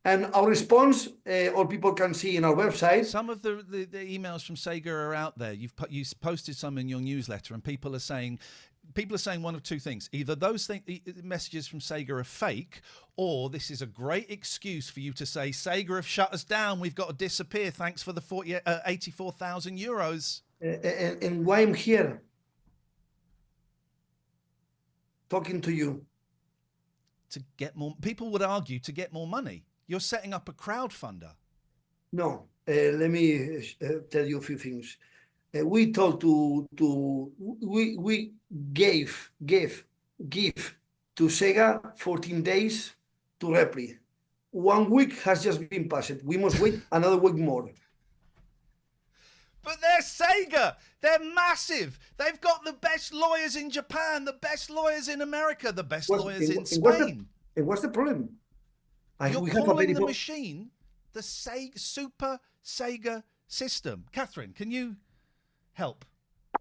S4: And our response, all people can see in our website.
S1: Some of the emails from Sega are out there. You've posted some in your newsletter, and people are saying one of two things: either those messages from Sega are fake, or this is a great excuse for you to say Sega have shut us down. We've got to disappear. Thanks for the 84,000 euros.
S4: And why I'm here talking to you.
S1: To get more, people would argue to get more money. You're setting up a crowdfunder.
S4: No, let me tell you a few things. We told we gave to Sega 14 days to reply. 1 week has just been passed. We must wait another week more.
S1: But they're Sega. They're massive. They've got the best lawyers in Japan, the best lawyers in America, the best lawyers in Spain.
S4: And what's the problem?
S1: You're calling the machine the Super Sega system. Catherine, can you help?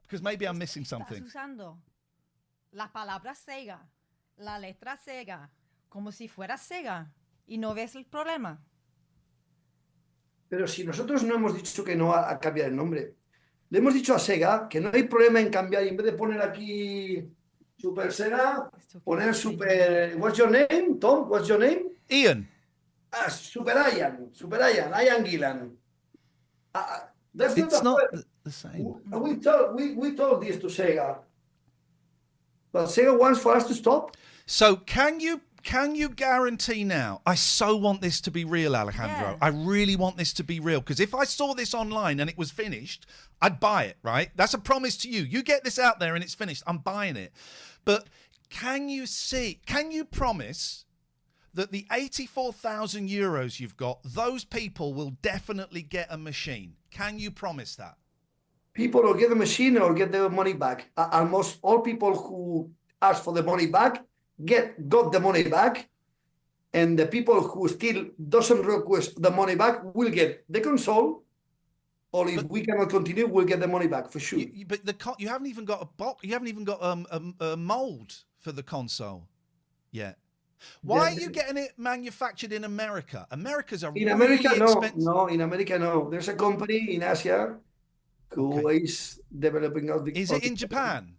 S1: Because maybe I'm missing something.
S3: Estás usando la palabra Sega, la letra Sega, como si fuera Sega, y no ves el problema.
S4: Pero si nosotros no hemos dicho que no a cambiar el nombre, le hemos dicho a Sega que no hay problema en cambiar, y en vez de poner aquí Super Sega, poner Super... What's your name, Tom? What's your name?
S1: Iain.
S4: Super Iain Gillan. That's
S1: It's not
S4: point.
S1: the same.
S4: We told this to Sega, but Sega wants for us to stop.
S1: So can you guarantee now? I so want this to be real, Alejandro.
S3: Yeah.
S1: I really want this to be real, because if I saw this online and it was finished, I'd buy it, right? That's a promise to you. You get this out there and it's finished, I'm buying it. But can you promise that the 84,000 euros you've got, those people will definitely get a machine? Can you promise that?
S4: People will get the machine or get their money back. Almost all people who ask for the money back got the money back, and the people who still doesn't request the money back will get the console, or if we cannot continue, we'll get the money back for sure.
S1: But you haven't even got a box. You haven't even got a mold for the console yet. Why are you getting it manufactured in America? America's a
S4: In America,
S1: really expensive...
S4: no. In America, no. There's a company in Asia who is developing out the.
S1: Is it in Japan?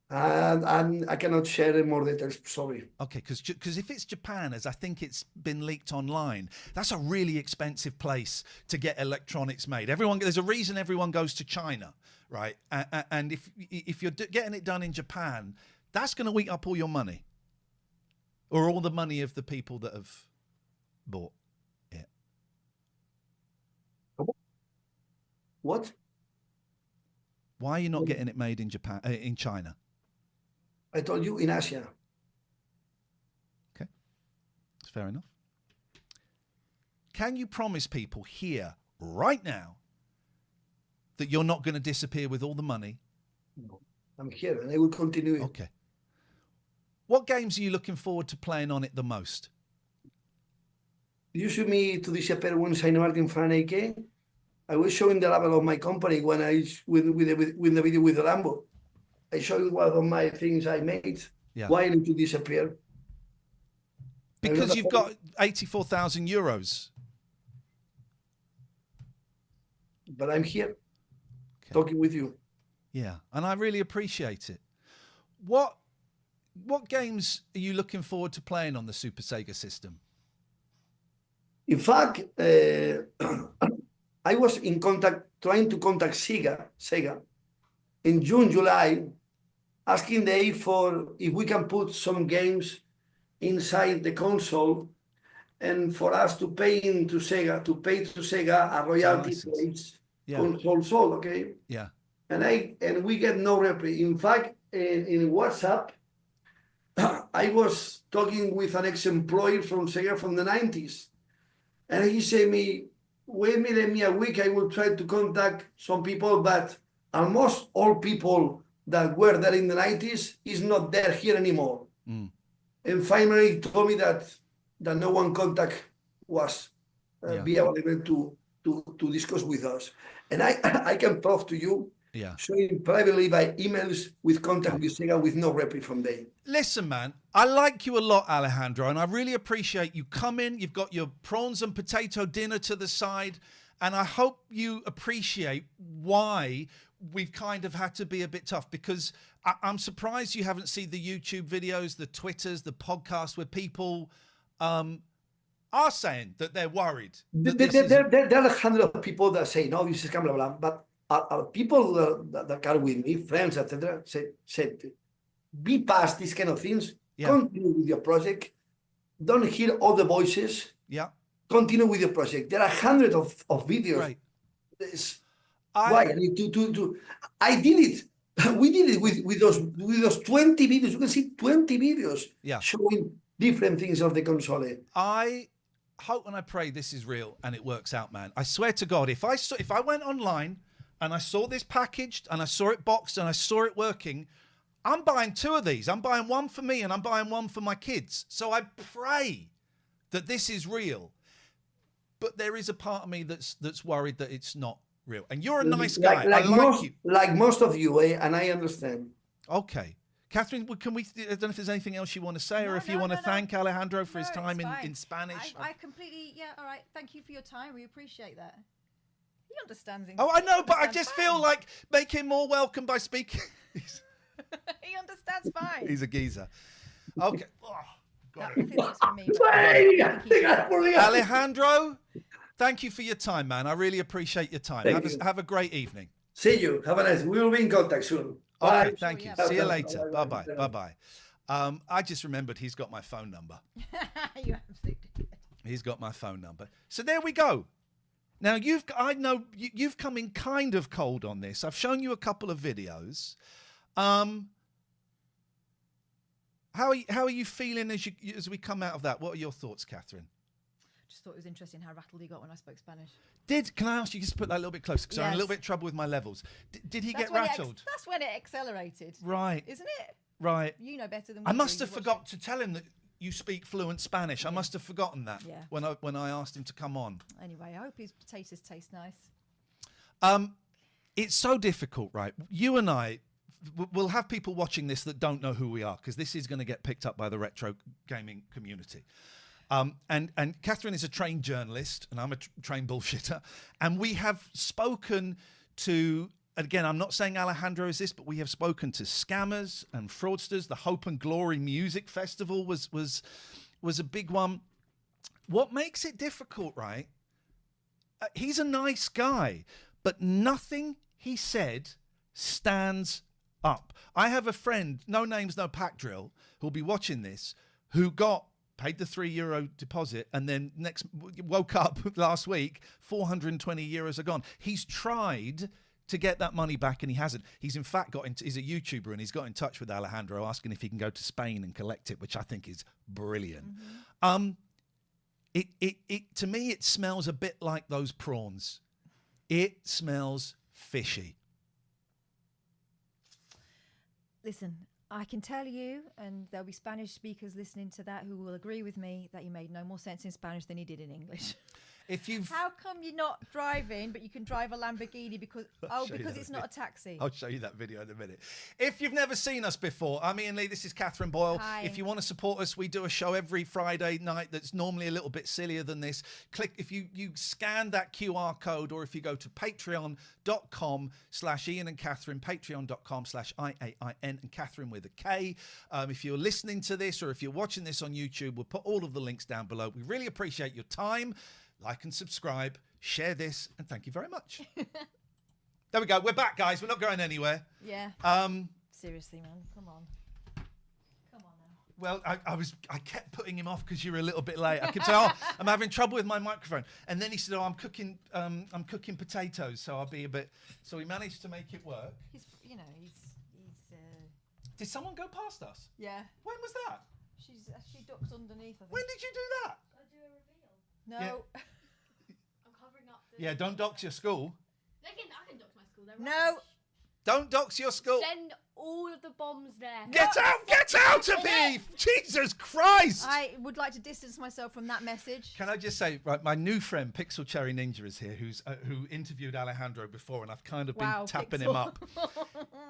S4: And I cannot share more details. Sorry.
S1: Okay, because if it's Japan, as I think it's been leaked online, that's a really expensive place to get electronics made. There's a reason everyone goes to China, right? And if you're getting it done in Japan, That's going to eat up all your money. Or all the money of the people that have bought it.
S4: What?
S1: Why are you not getting it made in Japan, in China?
S4: I told you in Asia.
S1: Okay. That's fair enough. Can you promise people here, right now, that you're not going to disappear with all the money?
S4: No, I'm here and I will continue.
S1: Okay. What games are you looking forward to playing on it the most?
S4: You show me to disappear when Saint Martin Fan AK. I was showing the level of my company when I with the video with the Lambo. I showed one of my things I made.
S1: Yeah.
S4: Why I need to disappear?
S1: Because you've got 84,000 euros.
S4: But I'm here talking with you.
S1: Yeah, and I really appreciate it. What games are you looking forward to playing on the Super Sega system?
S4: In fact, I was in contact, trying to contact Sega in June, July, asking them for if we can put some games inside the console and for us to pay to Sega a royalty for each console sold, okay?
S1: Yeah.
S4: And we get no reply. In fact, in WhatsApp, I was talking with an ex-employee from Sega from the 90s. And he said me, wait me a week, I will try to contact some people, but almost all people that were there in the 90s is not there here anymore.
S1: Mm.
S4: And finally he told me that no one contact was be available to discuss with us. And I can prove to you, showing privately by emails with contact with Sega with no reply from them.
S1: Listen, man, I like you a lot, Alejandro, and I really appreciate you coming. You've got your prawns and potato dinner to the side, and I hope you appreciate why we've kind of had to be a bit tough, because I'm surprised you haven't seen the YouTube videos, the Twitters, the podcasts where people are saying that they're worried.
S4: There are hundreds of people that say, no, this is blah, blah, blah, but are people that are with me, friends, etc., said, be past these kind of things, continue with your project, don't hear all the voices, continue with your project. There are hundreds of videos.
S1: Right.
S4: Why? I need to I did it. We did it with those 20 videos. You can see 20 videos showing different things of the console.
S1: I hope and I pray this is real and it works out, man. I swear to God, if I went online and I saw this packaged and I saw it boxed and I saw it working, I'm buying 2 of these. I'm buying one for me and I'm buying one for my kids. So I pray that this is real. But there is a part of me that's worried that it's not real. And you're a nice guy.
S4: Like most of you, and I understand.
S1: Okay. Catherine, I don't know if there's anything else you want to say, or if you want to thank Alejandro for his time in Spanish.
S3: I completely, all right. Thank you for your time. We appreciate that. He understands.
S1: Oh, I know, but I just feel like make him more welcome by speaking.
S3: He understands fine.
S1: He's a geezer. Okay. Oh, got it.
S3: I think that's for me.
S1: Alejandro, thank you for your time, man. I really appreciate your time. Have a great evening.
S4: See you. Have a nice. We will be in contact soon.
S1: Okay,
S4: Bye.
S1: thank you. See you later. Bye-bye. Bye-bye. I just remembered he's got my phone number.
S3: You absolutely did.
S1: He's got my phone number. So there we go. Now I know you've come in kind of cold on this. I've shown you a couple of videos. How are you feeling as we come out of that? What are your thoughts, Catherine?
S3: Just thought it was interesting how rattled he got when I spoke Spanish.
S1: Can I ask you just put that a little bit closer? Because I'm in a little bit of trouble with my levels. Did he get rattled?
S3: That's when it accelerated.
S1: Right.
S3: Isn't it?
S1: Right.
S3: You know better than we
S1: I must
S3: do.
S1: have forgot to tell him that you speak fluent Spanish. I must have forgotten that when I asked him to come on.
S3: Anyway, I hope his potatoes taste nice.
S1: It's so difficult, right? You and I will have people watching this that don't know who we are, because this is going to get picked up by the retro gaming community. And Catherine is a trained journalist and I'm a trained bullshitter. And we have spoken to, again, I'm not saying Alejandro is this, but we have spoken to scammers and fraudsters. The Hope and Glory Music Festival was a big one. What makes it difficult, right? He's a nice guy, but nothing he said stands up. I have a friend, no names, no pack drill, who'll be watching this, who paid the €3 deposit and then woke up last week, 420 euros are gone. He's tried to get that money back and he hasn't. He's in fact he's a YouTuber and he's got in touch with Alejandro asking if he can go to Spain and collect it, which I think is brilliant. It to me, it smells a bit like those prawns. It smells fishy.
S3: Listen, I can tell you, and there'll be Spanish speakers listening to that who will agree with me, that he made no more sense in Spanish than he did in English. How come you're not driving, but you can drive a Lamborghini because it's not a taxi?
S1: I'll show you that video in a minute. If you've never seen us before, I'm Iain Lee, this is Catherine Boyle.
S3: Hi.
S1: If you want to support us, we do a show every Friday night that's normally a little bit sillier than this. If you scan that QR code, or if you go to patreon.com/Iain and Catherine, patreon.com/IAIN and Catherine with a K. If you're listening to this or if you're watching this on YouTube, we'll put all of the links down below. We really appreciate your time. Like and subscribe, share this, and thank you very much. There we go. We're back, guys. We're not going anywhere.
S3: Yeah. Seriously, man. Come on. Come on now.
S1: Well, I kept putting him off because you were a little bit late. I could say, I'm having trouble with my microphone. And then he said, I'm cooking potatoes, so I'll be a bit. So we managed to make it work.
S3: He's.
S1: Did someone go past us?
S3: Yeah.
S1: When was that?
S3: She ducked underneath, I think.
S1: When did you do that?
S5: I do a reveal.
S3: No.
S1: Yeah.
S5: I'm covering up the...
S1: Yeah, don't dox your school.
S5: I can dox my school. They're
S3: No.
S5: rubbish.
S1: Don't dox your school.
S5: Send all of the bombs there.
S1: Get out of here! Jesus Christ!
S3: I would like to distance myself from that message.
S1: Can I just say, right, my new friend Pixel Cherry Ninja is here, who interviewed Alejandro before, and I've kind of been tapping him up.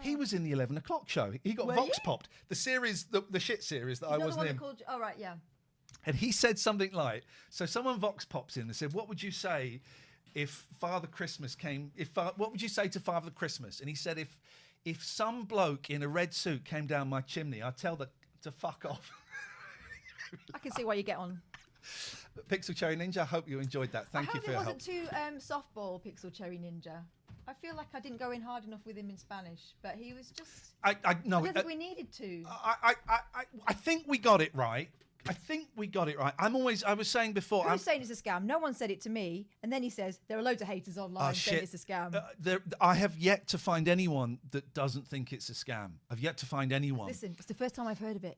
S1: He was in the 11 o'clock show. He got Vox popped. The series, the shit series that I wasn't in.
S3: Oh, right, yeah.
S1: And he said something like, so someone Vox pops in and said, what would you say if Father Christmas came, what would you say to Father Christmas? And he said, if some bloke in a red suit came down my chimney, I'd tell that to fuck off.
S3: I can see why you get on.
S1: Pixel Cherry Ninja, I hope you enjoyed that. Thank you for your help.
S3: I hope it wasn't too softball, Pixel Cherry Ninja. I feel like I didn't go in hard enough with him in Spanish, but he was just...
S1: I
S3: don't think we needed to.
S1: I think we got it right. I was saying before...
S3: Who's saying it's a scam? No one said it to me. And then he says, there are loads of haters online saying it's a scam.
S1: I have yet to find anyone that doesn't think it's a scam. I've yet to find anyone.
S3: Listen, it's the first time I've heard of it.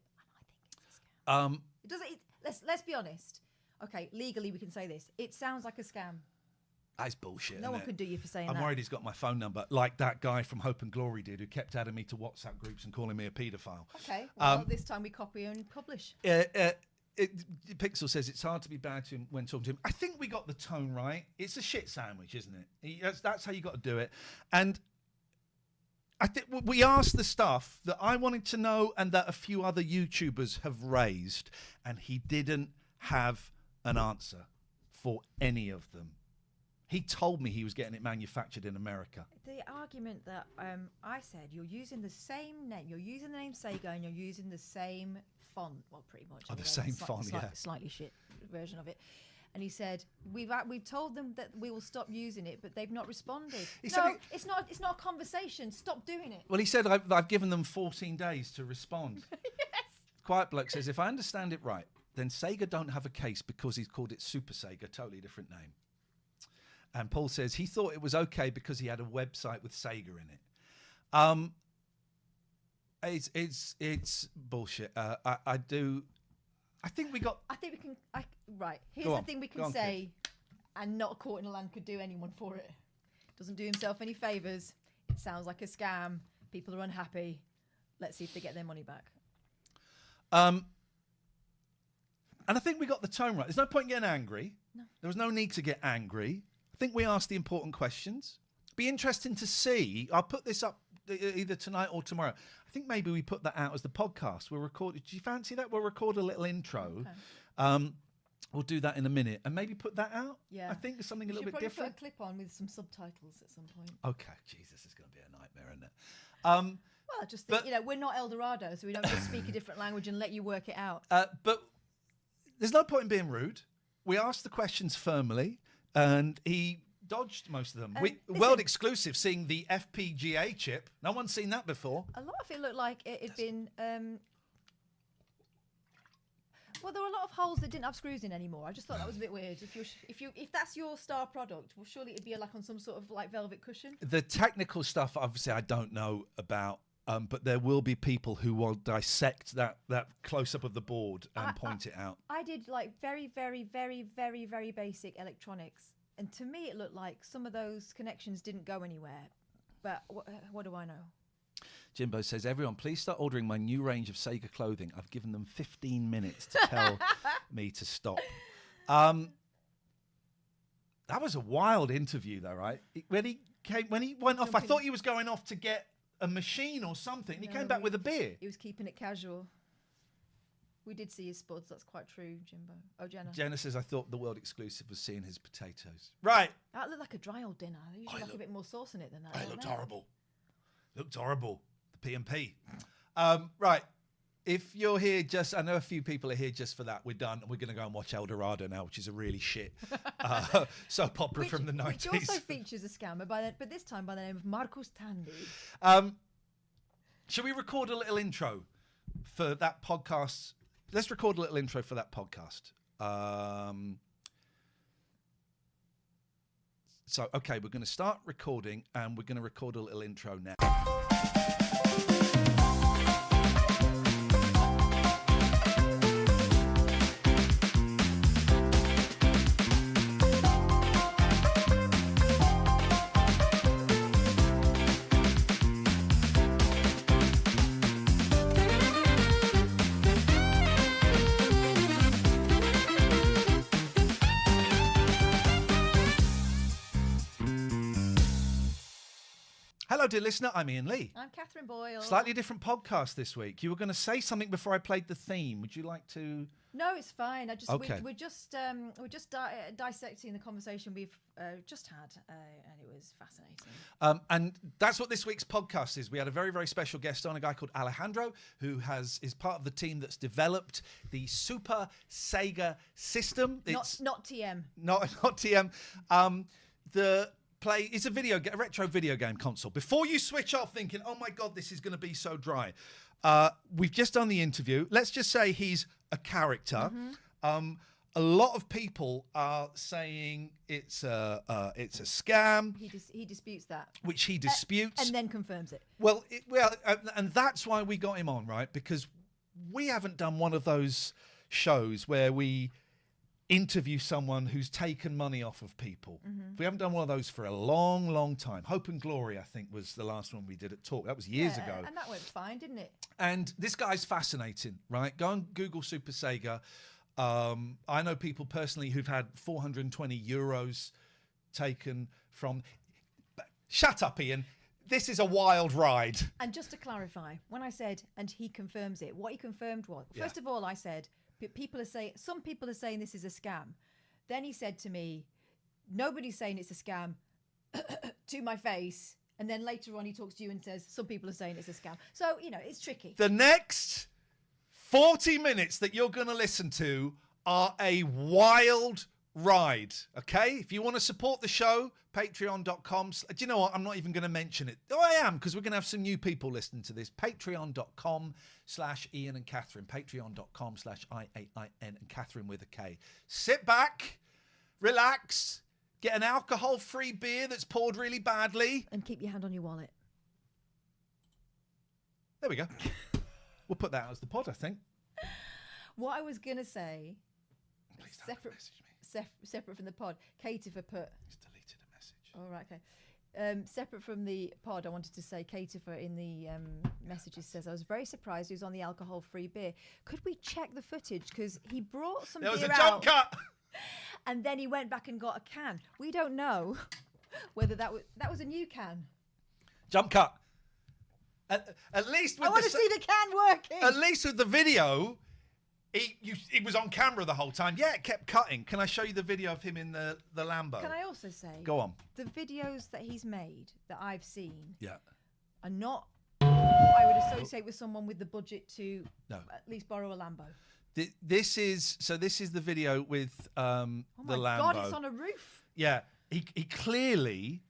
S3: And I think it's a scam. Let's be honest. Okay, legally we can say this. It sounds like a scam.
S1: That's bullshit.
S3: No one could do you for saying that.
S1: I'm worried he's got my phone number, like that guy from Hope and Glory did, who kept adding me to WhatsApp groups and calling me a paedophile.
S3: Okay, well, this time we copy and publish.
S1: Pixel says it's hard to be bad to him when talking to him. I think we got the tone right. It's a shit sandwich, isn't it? That's how you got to do it. And I think we asked the stuff that I wanted to know and that a few other YouTubers have raised, and he didn't have an answer for any of them. He told me he was getting it manufactured in America.
S3: The argument that I said, you're using the same name, you're using the name Sega, and you're using the same font, well, pretty much.
S1: Oh, the same font, yeah.
S3: Slightly shit version of it. And he said, we've told them that we will stop using it, but they've not responded. It's not a conversation. Stop doing it.
S1: Well, he said, I've given them 14 days to respond.
S3: Yes.
S1: Quiet Bloke says, if I understand it right, then Sega don't have a case because he's called it Super Sega, totally different name. And Paul says he thought it was okay because he had a website with Sega in it. It's bullshit. I think we got.
S3: I think we can. Right. Here's the thing we can say, and not a court in the land could do anyone for it. Doesn't do himself any favors. It sounds like a scam. People are unhappy. Let's see if they get their money back.
S1: And I think we got the tone right. There's no point getting angry.
S3: No.
S1: There was no need to get angry. I think we asked the important questions. Be interesting to see. I'll put this up either tonight or tomorrow. I think maybe we put that out as the podcast. We'll record. Do you fancy that? We'll record a little intro. Okay. We'll do that in a minute and maybe put that out.
S3: Yeah.
S1: I think there's something a little bit different.
S3: Put a clip on with some subtitles at some point.
S1: Okay. Jesus, it's going to be a nightmare, isn't it?
S3: Well, I just think, we're not Eldorado, so we don't just speak a different language and let you work it out.
S1: But there's no point in being rude. We asked the questions firmly, and he dodged most of them.
S3: Listen,
S1: World exclusive, seeing the FPGA chip. No one's seen that before.
S3: A lot of it looked like it had been. Well, there were a lot of holes that didn't have screws in anymore. I just thought that was a bit weird. If that's your star product, well, surely it'd be like on some sort of like velvet cushion.
S1: The technical stuff, obviously, I don't know about. But there will be people who will dissect that close up of the board and point it out.
S3: I did like very, very, very, very, very basic electronics, and to me it looked like some of those connections didn't go anywhere. But what do I know?
S1: Jimbo says, everyone, please start ordering my new range of Sega clothing. I've given them 15 minutes to tell me to stop. That was a wild interview, though, right? When he went off, I thought he was going off to get a machine or something. He came back with a beer.
S3: He was keeping it casual. We did see his spuds. That's quite true, Jimbo. Oh, Jenna.
S1: Jenna says, I thought the world exclusive was seeing his potatoes. Right.
S3: That looked like a dry old dinner. They usually like a bit more sauce in it than that.
S1: It looked horrible. Looked horrible. The P&P. Right. If you're here I know a few people are here just for that. We're done. We're going to go and watch Eldorado now, which is a really shit soap opera from the 90s.
S3: Which also features a scammer, but this time by the name of Marcus Tandy.
S1: Shall we record a little intro for that podcast? Let's record a little intro for that podcast. Okay, we're going to start recording, and we're going to record a little intro now. Hello, dear listener. I'm Iain Lee.
S3: I'm Catherine Boyle.
S1: Slightly different podcast this week. You were going to say something before I played the theme. Would you like to?
S3: No, it's fine. We're just dissecting the conversation we've just had, and it was fascinating.
S1: And that's what this week's podcast is. We had a very, very special guest on, a guy called Alejandro, who is part of the team that's developed the Super Sega system.
S3: It's not TM.
S1: Not TM. It's a retro video game console. Before you switch off thinking, oh my God, this is going to be so dry. We've just done the interview. Let's just say he's a character. Mm-hmm. A lot of people are saying it's a scam.
S3: He disputes that.
S1: Which he disputes.
S3: And then confirms it.
S1: And that's why we got him on, right? Because we haven't done one of those shows where we interview someone who's taken money off of people. Mm-hmm. We haven't done one of those for a long, long time. Hope and Glory, I think, was the last one we did at Talk. That was years ago.
S3: And that went fine, didn't it? And
S1: this guy's fascinating, right? Go and Google Super Sega. I know people personally who've had 420 euros taken from... Shut up, Iain. This is a wild ride.
S3: And just to clarify, when I said, and he confirms it, what he confirmed was, first of all, I said... some people are saying this is a scam. Then he said to me, nobody's saying it's a scam to my face. And then later on he talks to you and says, some people are saying it's a scam. So, it's tricky.
S1: The next 40 minutes that you're going to listen to are a wild ride, okay? If you want to support the show, patreon.com. Do you know what? I'm not even going to mention it. Oh, I am, because we're going to have some new people listening to this. Patreon.com/Iain and Catherine. Patreon.com/IAIN and Catherine with a K. Sit back, relax, get an alcohol-free beer that's poured really badly.
S3: And keep your hand on your wallet.
S1: There we go. We'll put that out as the pod, I think.
S3: What I was going to say,
S1: please don't message me.
S3: Separate from the pod, Katie put...
S1: He's deleted a message.
S3: Oh, right, okay. Separate from the pod, I wanted to say, Katie in the messages says, I was very surprised he was on the alcohol-free beer. Could we check the footage? Because he brought some beer out.
S1: There was a jump cut!
S3: And then he went back and got a can. We don't know whether that was a new can.
S1: Jump cut. At least with
S3: I want to see the can working.
S1: At least with the video... He was on camera the whole time. Yeah, it kept cutting. Can I show you the video of him in the Lambo?
S3: Can I also say...
S1: Go on.
S3: The videos that he's made, that I've seen...
S1: Yeah.
S3: Are not what I would associate with someone with the budget to at least borrow a Lambo.
S1: This is the video with the Lambo.
S3: Oh my God, it's on a roof.
S1: Yeah. he clearly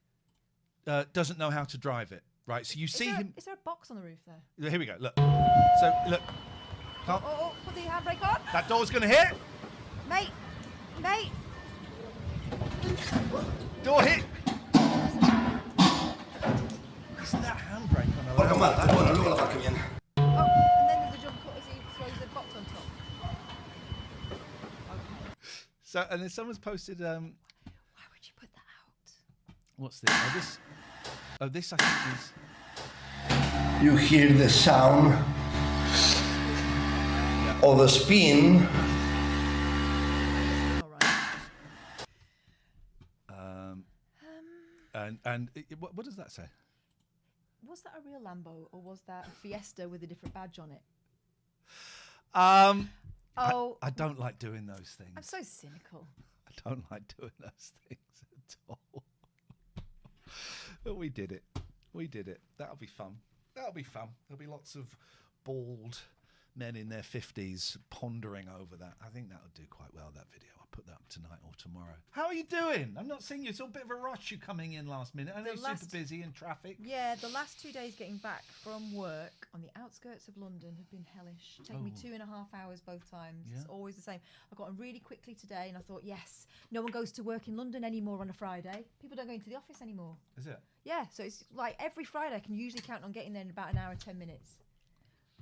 S1: doesn't know how to drive it, right? So you see him.
S3: Is there a box on the roof there?
S1: Here we go. Look. So look.
S3: Put the handbrake on.
S1: That door's going to hit.
S3: Mate.
S1: Door hit. Isn't that handbrake on a
S6: Porca male, buona, luego la faccio bien.
S3: Oh, and then there's a jump cut as he throws the box on top. Okay.
S1: So, and then someone's posted.
S3: Why would you put that out?
S1: What's this? This I think is.
S6: You hear the sound of the spin.
S3: All right.
S1: What does that say?
S3: Was that a real Lambo or was that a Fiesta with a different badge on it?
S1: I don't like doing those things.
S3: I'm so cynical.
S1: I don't like doing those things at all. But we did it. That'll be fun. There'll be lots of bald men in their 50s pondering over that. I think that'll do quite well, that video. I'll put that up tonight or tomorrow. How are you doing? I'm not seeing you. It's all a bit of a rush, you coming in last minute. I know you're super busy in traffic.
S3: Yeah, the last 2 days getting back from work on the outskirts of London have been hellish. Taken me 2.5 hours both times.
S1: Yeah.
S3: It's always the same. I got on really quickly today and I thought, yes, no one goes to work in London anymore on a Friday. People don't go into the office anymore.
S1: Is it?
S3: Yeah, so it's like every Friday I can usually count on getting there in about an hour and 10 minutes.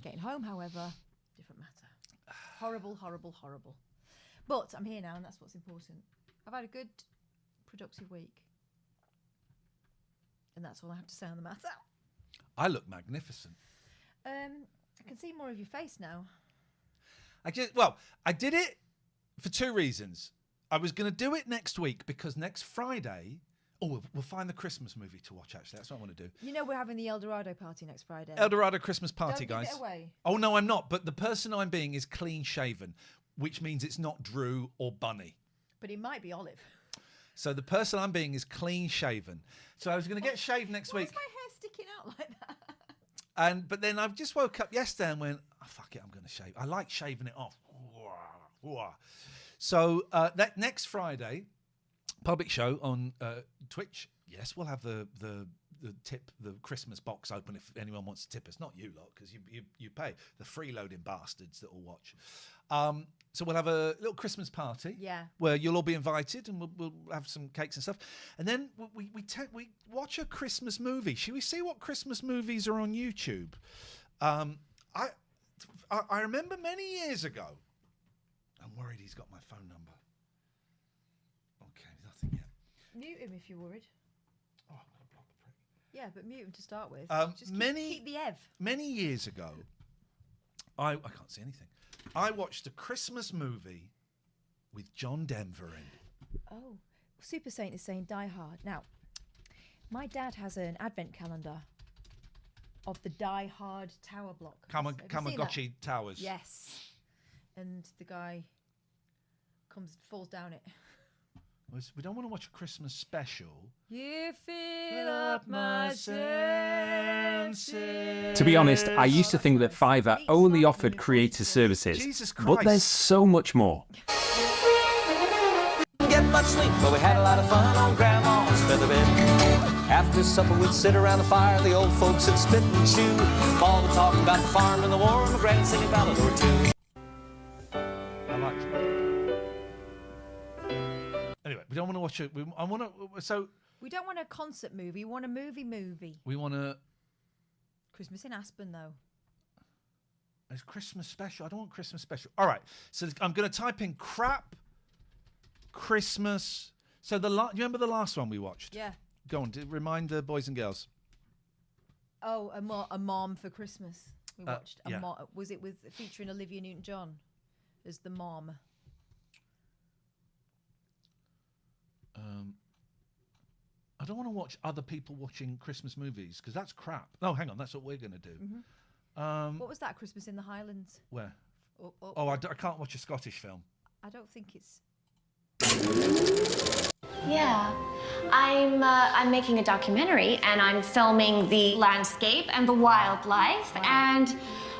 S3: Getting home, however, different matter. Horrible. But I'm here now and that's what's important. I've had a good, productive week. And that's all I have to say on the matter.
S1: I look magnificent.
S3: I can see more of your face now.
S1: I did it for two reasons. I was going to do it next week because next Friday... Oh, we'll find the Christmas movie to watch, actually. That's what I want to do.
S3: You know we're having the Eldorado party next Friday.
S1: Eldorado Christmas party,
S3: Don't
S1: guys.
S3: give it away.
S1: Oh, no, I'm not. But the person I'm being is clean shaven, which means it's not Drew or Bunny.
S3: But it might be Olive.
S1: So the person I'm being is clean shaven. So I was going to get shaved next week.
S3: Why is my hair sticking out like that?
S1: But then I just woke up yesterday and went, oh, fuck it, I'm going to shave. I like shaving it off. So that next Friday, public show on Twitch. Yes, we'll have the Christmas box open if anyone wants to tip us. Not you lot, because you pay. The freeloading bastards that will watch. So we'll have a little Christmas party.
S3: Yeah. Where
S1: you'll all be invited, and we'll have some cakes and stuff. And then we watch a Christmas movie. Should we see what Christmas movies are on YouTube? I remember many years ago. I'm worried he's got my phone number. Okay, nothing yet.
S3: Mute him if you're worried.
S1: Oh, I'm going to block the prick.
S3: Yeah, but mute him to start with. Just keep the Ev.
S1: Many years ago, I can't see anything. I watched a Christmas movie with John Denver in.
S3: Oh, Super Saint is saying Die Hard. Now, my dad has an advent calendar of the Die Hard tower block.
S1: Kamagotchi Towers.
S3: Yes. And the guy falls down it.
S1: We don't want to watch a Christmas special.
S3: You fill up my senses.
S7: To be honest, I used to think that Fiverr only offered creator services,
S1: Jesus Christ.
S7: but there's so much more.
S8: Get much sleep, but we had a lot of fun on Grandma's feather bed. After supper, we'd sit around the fire, the old folks would spit and chew. All would talk about the farm and the war, and my granny sing a ballad or two.
S1: I like it. Anyway, we don't want to watch it. We don't want
S3: a concert movie. We want a movie.
S1: We want a
S3: Christmas in Aspen, though.
S1: It's Christmas special. I don't want Christmas special. All right. So I'm going to type in crap Christmas. So do you remember the last one we watched?
S3: Yeah.
S1: Go on. Remind the boys and girls.
S3: Oh, a mom for Christmas. We watched.
S1: Yeah.
S3: Was it featuring Olivia Newton-John as the mom?
S1: I don't want to watch other people watching Christmas movies because that's crap. No, hang on, that's what we're going to do.
S3: Mm-hmm. What was that, Christmas in the Highlands?
S1: Where? I can't watch a Scottish film.
S3: I don't think it's...
S9: Yeah, I'm making a documentary and I'm filming the landscape and the wildlife and...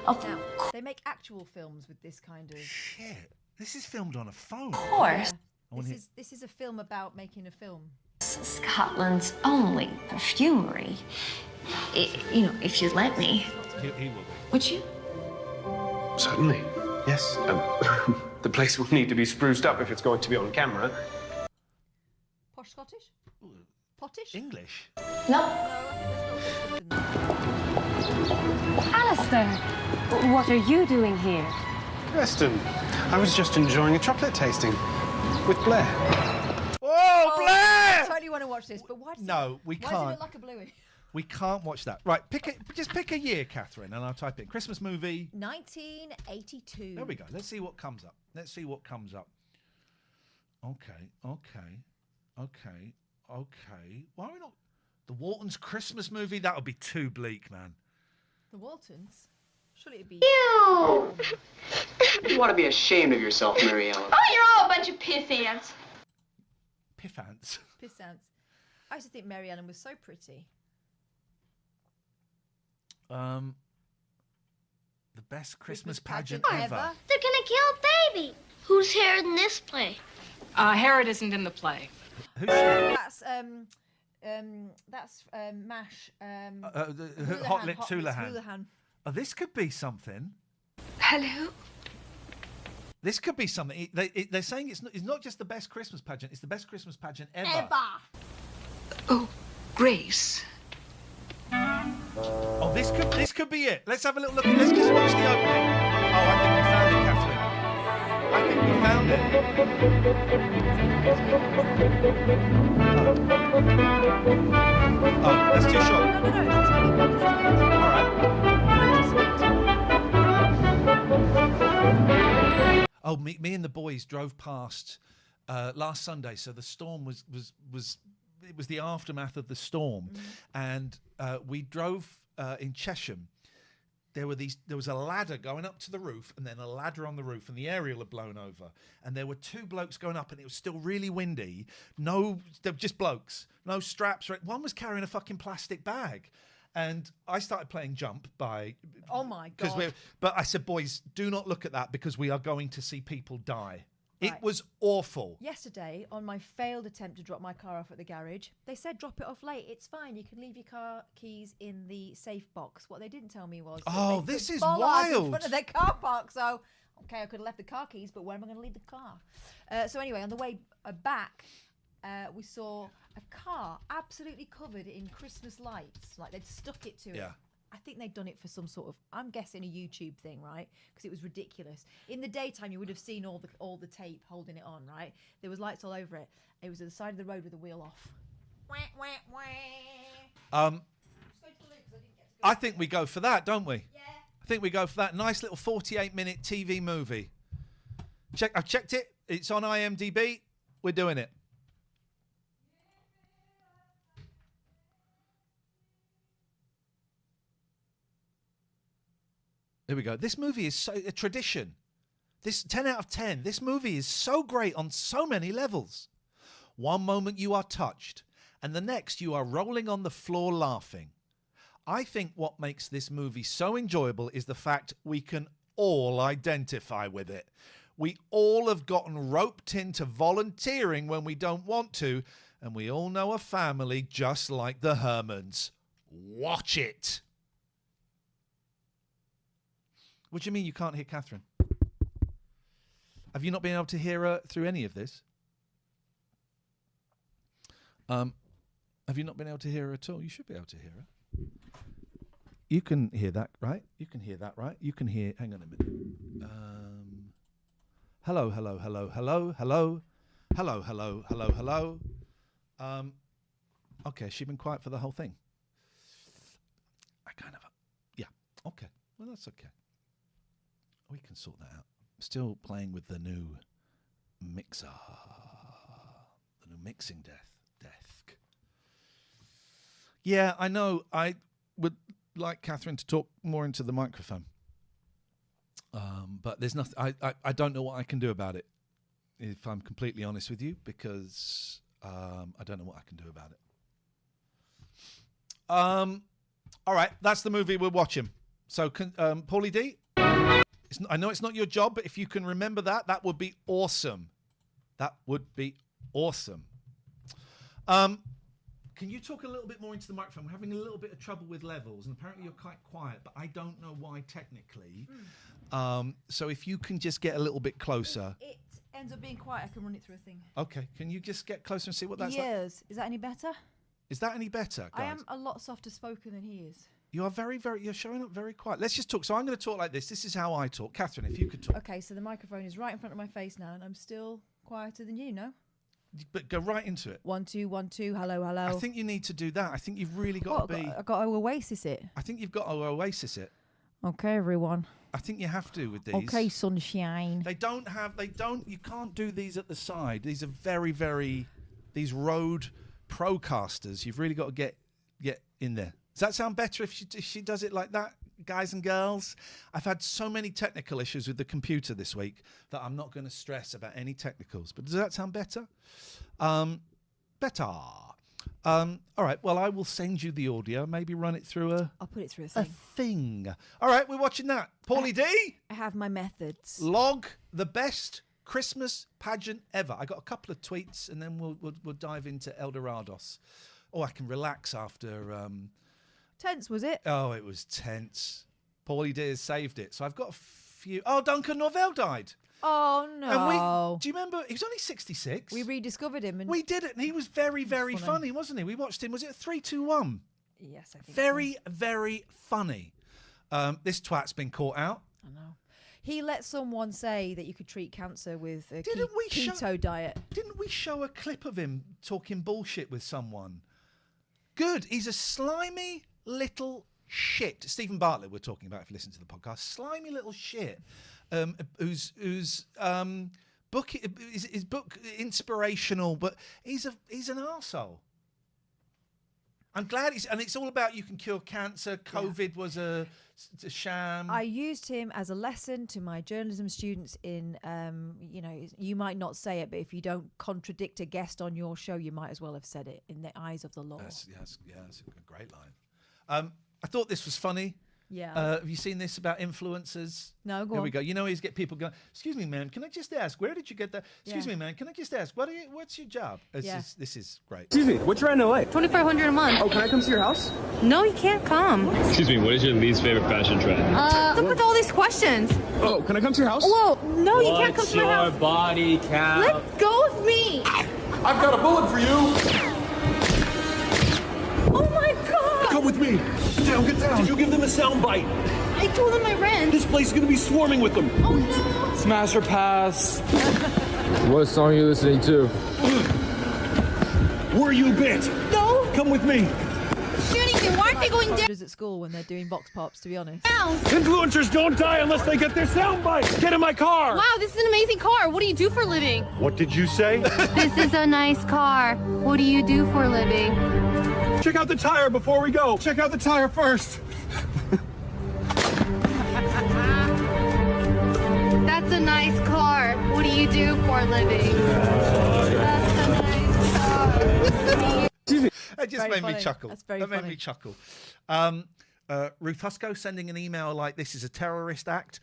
S3: Now, they make actual films with this kind of...
S1: Shit, this is filmed on a phone.
S9: Of course.
S3: Yeah. This is a film about making a film.
S9: Scotland's only perfumery. If you'd let me.
S1: He will be.
S9: Would you?
S10: Certainly. Yes. The place will need to be spruced up if it's going to be on camera.
S3: Posh Scottish? Pottish?
S1: English?
S9: No.
S5: Alistair, what are you doing here?
S10: Preston, I was just enjoying a chocolate tasting with Blair.
S1: Oh, Blair!
S3: I totally want to watch this, but why does
S1: No, we
S3: why
S1: can't.
S3: does it look like a bluey?
S1: We can't watch that. Right, just pick a year, Catherine, and I'll type in Christmas movie.
S3: 1982.
S1: There we go. Let's see what comes up. Okay. Why are we not? The Waltons Christmas movie? That would be too bleak, man.
S3: The Waltons? Surely it'd be...
S11: You ought to be ashamed of yourself, Mary Ellen.
S5: Oh, you're all a bunch of piss ants.
S1: Piff ants.
S3: Piss ants. I used to think Mary Ellen was so pretty.
S1: The best Christmas pageant
S3: pageant
S1: ever.
S5: They're gonna kill baby. Who's Herod in this play?
S12: Herod isn't in the play.
S1: Who's she?
S3: That's MASH.
S1: Hot Lips Houlihan. Oh, this could be something.
S12: Hello?
S1: This could be something. They're saying it's not just the best Christmas pageant, it's the best Christmas pageant ever.
S12: Oh, Grace.
S1: Oh, this could be it. Let's have a little look. Let's just watch the opening. Oh, I think we found it, Catherine. I think we found it. Oh, that's too short. All right. Oh, me and the boys drove past last Sunday. So the storm was it was the aftermath of the storm, and we drove in Chesham. There was a ladder going up to the roof, and then a ladder on the roof, and the aerial had blown over. And there were two blokes going up, and it was still really windy. They were just blokes, no straps. One was carrying a fucking plastic bag. And I started playing Jump by...
S3: Oh, my God.
S1: But I said, boys, do not look at that because we are going to see people die. It
S3: Right.
S1: was awful.
S3: Yesterday, on my failed attempt to drop my car off at the garage, they said drop it off late. It's fine. You can leave your car keys in the safe box. What they didn't tell me was...
S1: Oh,
S3: that they
S1: this
S3: put
S1: is
S3: bollards in
S1: wild.
S3: front of their car park. So, okay, I could have left the car keys, but where am I going to leave the car? So anyway, on the way back, we saw a car absolutely covered in Christmas lights. Like they'd stuck it to it. I think they'd done it for some sort of, I'm guessing, a YouTube thing, right? Because it was ridiculous. In the daytime, you would have seen all the tape holding it on, right? There was lights all over it. It was at the side of the road with the wheel off.
S1: I think we go for that, don't we? Yeah. I think we go for that. Nice little 48-minute TV movie. I've checked it. It's on IMDb. We're doing it. Here we go. This movie is a tradition. This 10 out of 10. This movie is so great on so many levels. One moment you are touched, and the next you are rolling on the floor laughing. I think what makes this movie so enjoyable is the fact we can all identify with it. We all have gotten roped into volunteering when we don't want to, and we all know a family just like the Hermans. Watch it. What do you mean you can't hear Catherine? Have you not been able to hear her through any of this? Have you not been able to hear her at all? You should be able to hear her. You can hear that, right? You can hear that, right? You can hear... Hang on a minute. Hello, hello, hello, hello, hello. Hello, hello, hello, hello. Okay, she's been quiet for the whole thing. Yeah, okay. Well, that's okay. We can sort that out. Still playing with the new mixer. The new mixing desk. Yeah, I know. I would like Catherine to talk more into the microphone. But there's nothing. I don't know what I can do about it, if I'm completely honest with you, because I don't know what I can do about it. All right, that's the movie we're watching. So, Paulie D, I know it's not your job, but if you can remember that would be awesome. That would be awesome. Can you talk a little bit more into the microphone? We're having a little bit of trouble with levels, and apparently you're quite quiet, but I don't know why technically. So if you can just get a little bit closer.
S3: It ends up being quiet. I can run it through a thing.
S1: Okay, can you just get closer and see what that's like?
S3: Yes. Is that any better?
S1: Is that any better, guys?
S3: I am a lot softer spoken than he is.
S1: You are you're showing up very quiet. Let's just talk. So I'm going to talk like this. This is how I talk. Catherine, if you could talk.
S3: Okay, so the microphone is right in front of my face now, and I'm still quieter than you, no?
S1: But go right into it.
S3: 1 2 1 2. Hello, hello.
S1: I think you need to do that. I think you've really got to be.
S3: I've got to oasis it.
S1: I think you've got to oasis it.
S3: Okay, everyone.
S1: I think you have to with these.
S3: Okay, sunshine.
S1: You can't do these at the side. These are these Rode Procasters. You've really got to get in there. Does that sound better if she does it like that, guys and girls? I've had so many technical issues with the computer this week that I'm not going to stress about any technicals. But does that sound better? Better. All right. Well, I will send you the audio. Maybe run it through
S3: I'll put it through
S1: a thing. All right. We're watching that. Paulie D.
S3: I have my methods.
S1: Log the best Christmas pageant ever. I got a couple of tweets, and then we'll dive into Eldorados. Oh, I can relax after.
S3: Tense, was it?
S1: Oh, it was tense. Paulie D has saved it. So I've got a few. Oh, Duncan Norvell died.
S3: Oh, no.
S1: Do you remember? He was only 66.
S3: We rediscovered him. And
S1: we did it, and he was very, very funny, wasn't he? We watched him. Was it 3, 2, 1?
S3: Yes, I think
S1: very, very funny. This twat's been caught out.
S3: I know. He let someone say that you could treat cancer with a keto diet.
S1: Didn't we show a clip of him talking bullshit with someone? Good. He's a slimy little shit. Stephen Bartlett we're talking about if you listen to the podcast. Slimy little shit. Whose book his book inspirational, but he's an arsehole. I'm glad and it's all about you can cure cancer. COVID was a sham.
S3: I used him as a lesson to my journalism students in, you might not say it, but if you don't contradict a guest on your show, you might as well have said it in the eyes of the law.
S1: That's a great line. I thought this was funny.
S3: Yeah.
S1: Have you seen this about influencers?
S3: No, go
S1: Here
S3: on.
S1: we go. You know, he's get people going, excuse me, man, can I just ask, where did you get that? Excuse me, man, can I just ask, what's your job? This is great.
S13: Excuse me, what's your rent in LA?
S5: $2,500 a month.
S13: Oh, can I come to your house?
S5: No, you can't come.
S14: Excuse me, what is your least favorite fashion trend?
S5: Look at all these questions.
S13: Oh, can I come to your house?
S5: Whoa, no, you can't come to my house.
S14: What's your body count?
S5: Let go of me.
S13: I've got a bullet for you.
S5: Oh my God.
S13: Come with me. Get down. Did you give them a sound bite?
S5: I told them my rent.
S13: This place is going to be swarming with them.
S5: Oh no.
S14: Smash or pass? What song are you listening to?
S13: Were you bit?
S5: No.
S13: Come with me.
S5: Shooting me. Why aren't they going down?
S3: At school when they're doing vox pops, to be honest.
S13: Influencers don't die unless they get their sound bite. Get in my car.
S5: Wow, this is an amazing car. What do you do for a living?
S13: What did you say?
S5: This is a nice car. What do you do for a living?
S13: Check out the tire before we go. Check out the tire first.
S5: That's a nice car. What do you do for a living? That's a nice car.
S1: That just made me chuckle.
S3: That's very
S1: funny.
S3: funny.
S1: Made me chuckle. Ruth Husko sending an email like, this is a terrorist act.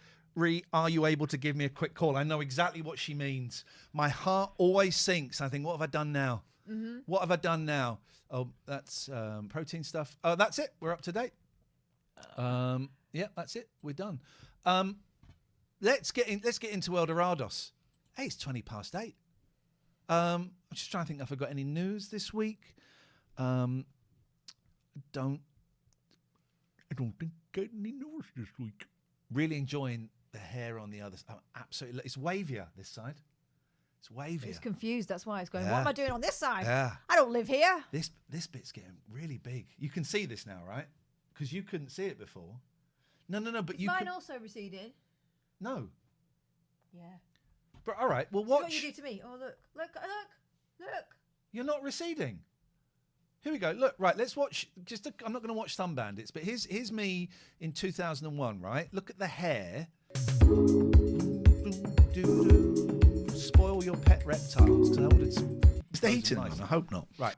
S1: Are you able to give me a quick call? I know exactly what she means. My heart always sinks. I think, what have I done now? Mm-hmm. What have I done now? Oh, that's protein stuff. Oh, that's it. We're up to date. Yeah, that's it. We're done. Let's get into Eldorados. Hey, it's 8:20. I'm just trying to think if I've got any news this week. I don't think I get any news this week. Really enjoying the hair on the other side. Oh, absolutely. It's wavier this side. It's wavier.
S3: It's confused. That's why it's going,
S1: Yeah.
S3: what am I doing on this side?
S1: Yeah.
S3: I don't live here.
S1: This bit's getting really big. You can see this now, right? Because you couldn't see it before. No, but
S3: Is
S1: you
S3: mine
S1: could...
S3: also receded?
S1: No.
S3: Yeah.
S1: But all right, well,
S3: See what
S1: watch.
S3: you do to me. Oh, look.
S1: You're not receding. Here we go. Look, right, let's watch. I'm not going to watch Thumb Bandits, but here's me in 2001, right? Look at the hair. Spoil your pet reptiles. Is the heating on? I hope not. Right.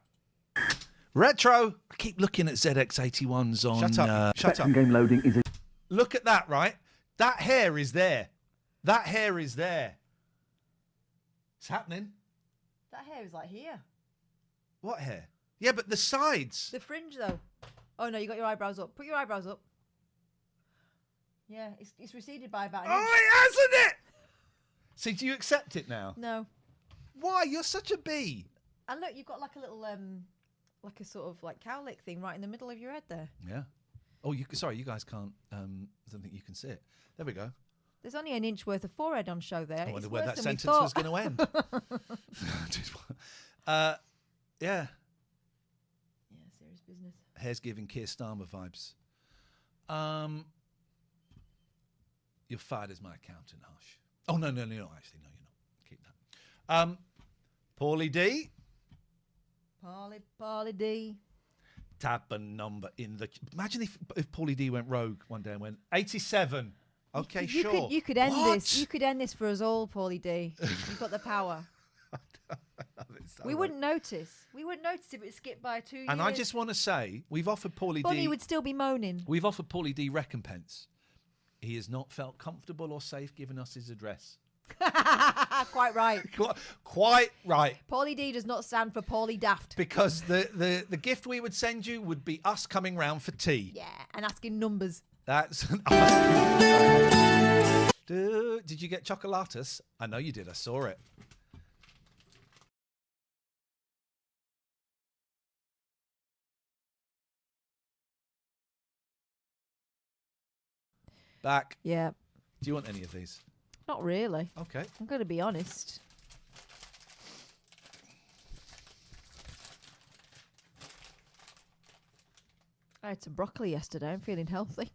S1: Retro. I keep looking at ZX81s on... Shut up. Shut up.
S15: Game loading is a...
S1: Look at that, right? That hair is there. That hair is there. It's happening.
S3: That hair is like here.
S1: What hair? Yeah, but the sides.
S3: The fringe, though. Oh, no, you got your eyebrows up. Put your eyebrows up. Yeah, it's receded by about an inch.
S1: it hasn't it? So do you accept it now?
S3: No.
S1: Why? You're such a bee.
S3: And look, you've got like a little, like a sort of like cowlick thing right in the middle of your head there.
S1: Yeah. Oh, sorry, you guys can't. I don't think you can see it. There we go.
S3: There's only an inch worth of forehead on show there.
S1: I wonder
S3: It's
S1: where
S3: worse
S1: that
S3: than we
S1: sentence was
S3: thought.
S1: going to end. Yeah.
S3: Yeah, serious business.
S1: Hair's giving Keir Starmer vibes. You're fired as my accountant, Hush. Oh, no, actually, no, you're not. Keep that. Paulie D.
S3: Paulie D.
S1: Tap a number in the... Imagine if Paulie D went rogue one day and went, 87. Okay, sure.
S3: You could end this. You could end this for us all, Paulie D. You've got the power. We wouldn't notice. We wouldn't notice if it skipped by 2 years.
S1: And I just want to say, we've offered Paulie
S3: Bonnie
S1: D...
S3: would still be moaning.
S1: We've offered Paulie D recompense. He has not felt comfortable or safe giving us his address.
S3: Quite right.
S1: Quite right.
S3: Paulie D does not stand for Paulie Daft.
S1: Because the gift we would send you would be us coming round for tea.
S3: Yeah, and asking numbers.
S1: That's Did you get chocolates? I know you did. I saw it. Back.
S3: Yeah.
S1: Do you want any of these?
S3: Not really.
S1: Okay.
S3: I'm going to be honest. I had some broccoli yesterday. I'm feeling healthy.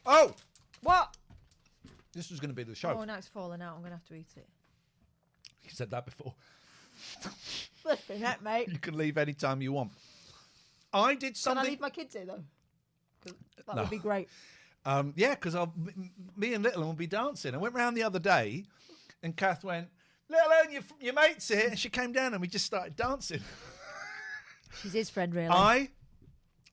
S1: Oh!
S3: What?
S1: This was going to be the show.
S3: Oh, now it's falling out. I'm going to have to eat it.
S1: You said that before.
S3: Flipping that, mate.
S1: You can leave any time you want. I did something...
S3: Can I leave my kids here, though? 'Cause that
S1: No.
S3: would be great.
S1: Yeah, because me and Little will be dancing. I went round the other day, and Kath went, Little, your mate's here. And she came down, and we just started dancing.
S3: She's his friend, really.
S1: I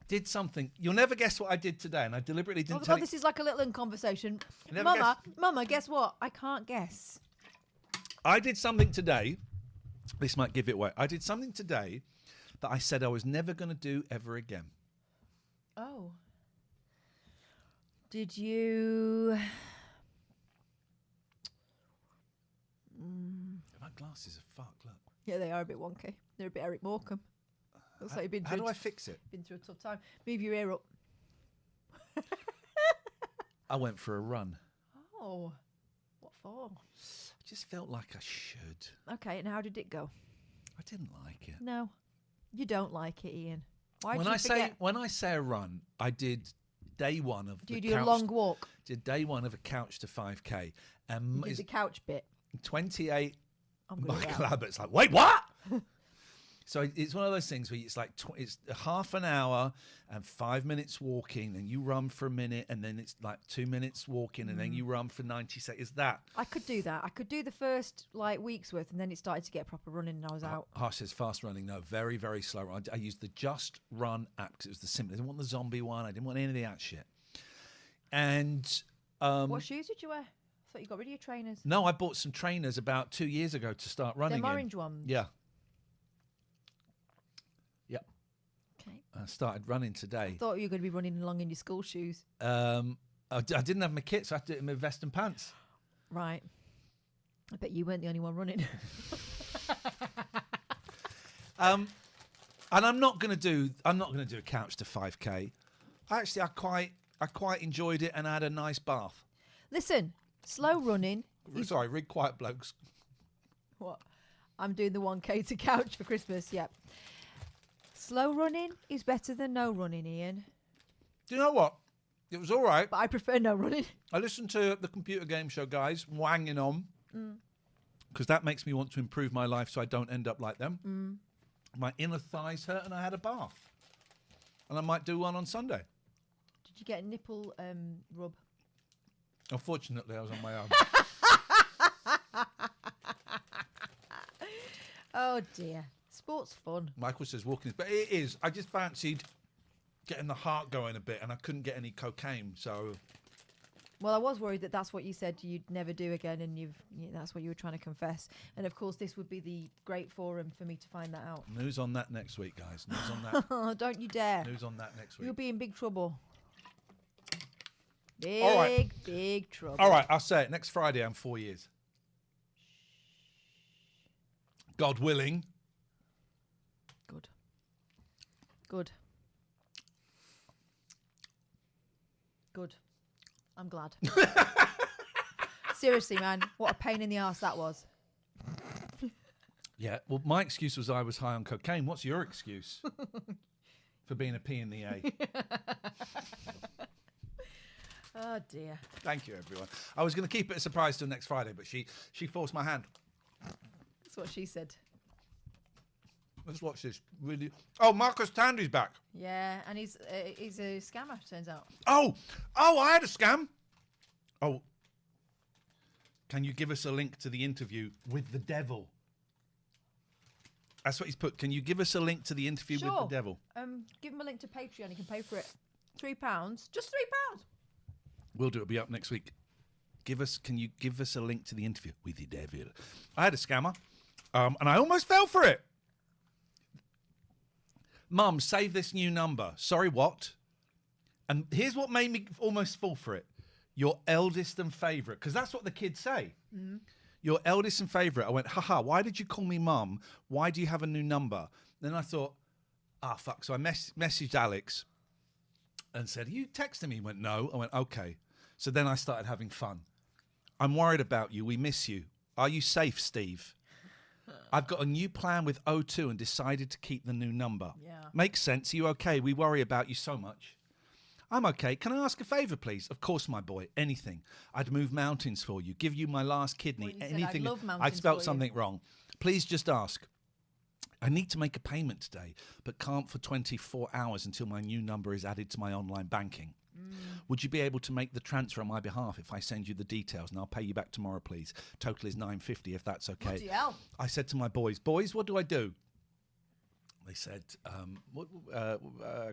S1: did something. You'll never guess what I did today, and I deliberately didn't tell
S3: God, this is like a little conversation.
S1: never
S3: Mama, guess what? I can't guess.
S1: I did something today. This might give it away. I did something today that I said I was never going to do ever again.
S3: Oh. Did you...
S1: My glasses are fucked, look.
S3: Yeah, they are a bit wonky. They're a bit Eric Morecambe. Looks like you've been
S1: How
S3: through
S1: do I fix it?
S3: Been through a tough time. Move your ear up.
S1: I went for a run.
S3: Oh. What for?
S1: I just felt like I should.
S3: Okay, and how did it go?
S1: I didn't like it.
S3: No. You don't like it, Ian. Why
S1: when
S3: did you
S1: I
S3: forget?
S1: when I say a run, I did day one of
S3: Do
S1: the
S3: you do a
S1: couch,
S3: long walk?
S1: Did day one of a couch to 5K, and
S3: You did the couch bit.
S1: 28.
S3: I'm good at
S1: Michael
S3: that.
S1: Abbott's like, wait, what? So it's one of those things where it's like it's half an hour and 5 minutes walking, and you run for a minute, and then it's like 2 minutes walking, and then you run for 90 seconds. Is that?
S3: I could do that. I could do the first like week's worth, and then it started to get proper running, and I was out.
S1: Harsh says fast running. No, very, very slow. I used the Just Run app because it was the simple. I didn't want the zombie one. I didn't want any of that shit. And
S3: What shoes did you wear? I thought you got rid of your trainers.
S1: no, I bought some trainers about 2 years ago to start running.
S3: Them
S1: in.
S3: orange ones?
S1: Yeah. Yep.
S3: Okay.
S1: I started running today.
S3: I thought you were going to be running along in your school shoes.
S1: I didn't have my kit, so I had to do it in my vest and pants.
S3: Right. I bet you weren't the only one running.
S1: And I'm not going to do a couch to 5K. Actually, I quite enjoyed it, and I had a nice bath.
S3: Listen, slow running.
S1: Sorry, read Quiet Blokes.
S3: What? I'm doing the 1K to couch for Christmas. Yep. Slow running is better than no running, Ian.
S1: Do you know what? It was all right.
S3: But I prefer no running.
S1: I listened to the computer game show guys wanging on because that makes me want to improve my life so I don't end up like them. My inner thighs hurt, and I had a bath. And I might do one on Sunday.
S3: Did you get a nipple rub?
S1: Unfortunately, I was on my own.
S3: Oh dear. Sport's fun.
S1: Michael says walking, but it is. I just fancied getting the heart going a bit, and I couldn't get any cocaine, so
S3: Well, I was worried that that's what you said you'd never do again, and that's what you were trying to confess. And of course, this would be the great forum for me to find that out.
S1: News on that next week, guys. News on that.
S3: Don't you dare.
S1: News on that next week.
S3: You'll be in big trouble. Big trouble.
S1: All right, I'll say it. Next Friday, I'm 4 years. God willing.
S3: Good. I'm glad. Seriously, man, what a pain in the arse that was.
S1: Yeah, well, my excuse was I was high on cocaine. What's your excuse for being a P in the A?
S3: Oh, dear.
S1: Thank you, everyone. I was going to keep it a surprise till next Friday, but she forced my hand.
S3: That's what she said.
S1: Let's watch this. Really. Oh, Marcus Tandy's back.
S3: Yeah, and he's a scammer, turns out.
S1: Oh, I had a scam. Oh, can you give us a link to the interview with the devil? That's what he's put. Can you give us a link to the interview with the devil?
S3: Give him a link to Patreon. He can pay for it. £3. Just £3.
S1: We'll do it. It'll be up next week. Can you give us a link to the interview with the devil? I had a scammer, and I almost fell for it. Mum, save this new number. Sorry, what? And here's what made me almost fall for it. Your eldest and favourite. Because that's what the kids say. Mm. Your eldest and favourite. I went, haha, why did you call me Mum? Why do you have a new number? Then I thought, fuck. So I messaged Alex and said, are you texting me? He went, no. I went, okay. So then I started having fun. I'm worried about you. We miss you. Are you safe, Steve? I've got a new plan with O2 and decided to keep the new number.
S3: Yeah.
S1: Makes sense. Are you okay? We worry about you so much. I'm okay. Can I ask a favour, please? Of course, my boy. Anything. I'd move mountains for you. Give you my last kidney.
S3: Well,
S1: anything.
S3: I'd love mountains
S1: I spelt
S3: for
S1: something wrong. Please just ask. I need to make a payment today, but can't for 24 hours until my new number is added to my online banking. Would you be able to make the transfer on my behalf if I send you the details, and I'll pay you back tomorrow, please? Total is $9.50 if that's okay.
S3: Bloody hell.
S1: I said to my boys, what do I do? They said, I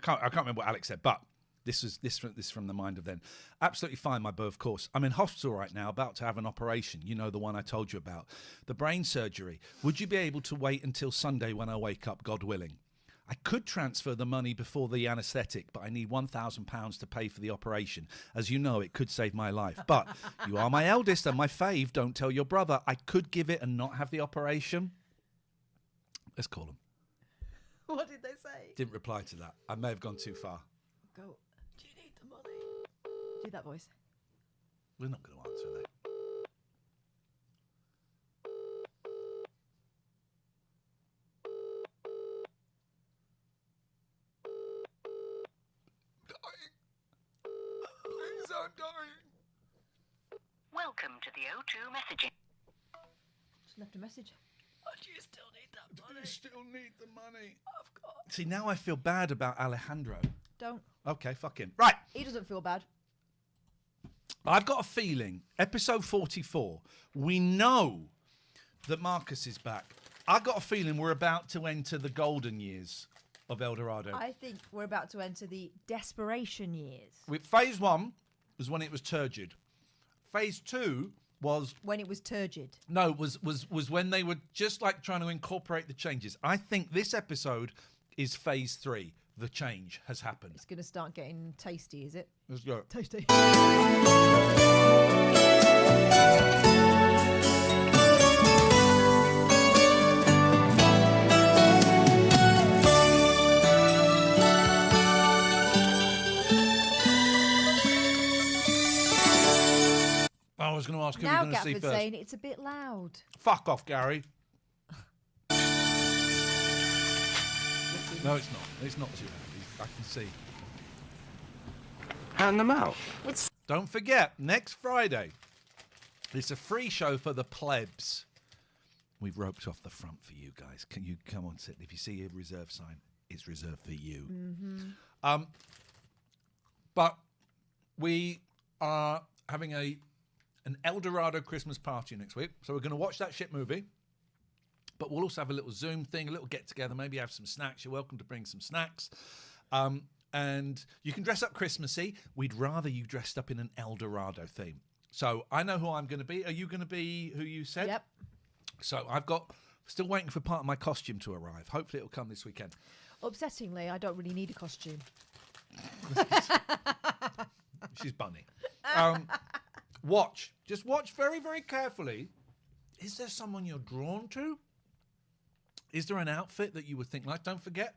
S1: can't remember what Alex said, but this from the mind of then. Absolutely fine, my boy, of course. I'm in hospital right now, about to have an operation. You know, the one I told you about. The brain surgery. Would you be able to wait until Sunday when I wake up, God willing? I could transfer the money before the anaesthetic, but I need £1,000 to pay for the operation. As you know, it could save my life. But you are my eldest and my fave. Don't tell your brother. I could give it and not have the operation. Let's call him.
S3: What did they say?
S1: Didn't reply to that. I may have gone too far.
S3: Go. Do you need the money? Do that voice.
S1: We're not going to answer that. Please, I'm dying.
S15: Welcome to the O2 messaging.
S3: Just left a message. Oh, do you still need that money?
S1: Do you still need the money? Of course. See, now I feel bad about Alejandro.
S3: Don't.
S1: Okay, fuck him. Right.
S3: He doesn't feel bad.
S1: I've got a feeling, episode 44, we know that Marcus is back. I've got a feeling we're about to enter the golden years of Eldorado.
S3: I think we're about to enter the desperation years.
S1: Phase 1 was when it was turgid. Phase 2 was...
S3: when it was turgid.
S1: No, was when they were just like trying to incorporate the changes. I think this episode is phase 3. The change has happened.
S3: It's going to start getting tasty, is it?
S1: Let's go.
S3: Tasty.
S1: I was going to ask who
S3: now
S1: we're going to see
S3: Gatford's
S1: first.
S3: saying it's a bit loud.
S1: Fuck off, Gary. No, it's not. It's not too loud. I can see.
S10: Hand them out.
S1: Don't forget, next Friday, it's a free show for the plebs. We've roped off the front for you guys. Can you come on, sit? If you see a reserve sign, it's reserved for you.
S3: Mm-hmm.
S1: But we are having an Eldorado Christmas party next week. So we're going to watch that shit movie. But we'll also have a little Zoom thing, a little get-together, maybe have some snacks. You're welcome to bring some snacks. And And you can dress up Christmassy. We'd rather you dressed up in an Eldorado theme. So I know who I'm going to be. Are you going to be who you said?
S3: Yep.
S1: So still waiting for part of my costume to arrive. Hopefully it'll come this weekend.
S3: Upsettingly, I don't really need a costume.
S1: She's bunny. Just watch very, very carefully. Is there someone you're drawn to? Is there an outfit that you would think like? Don't forget,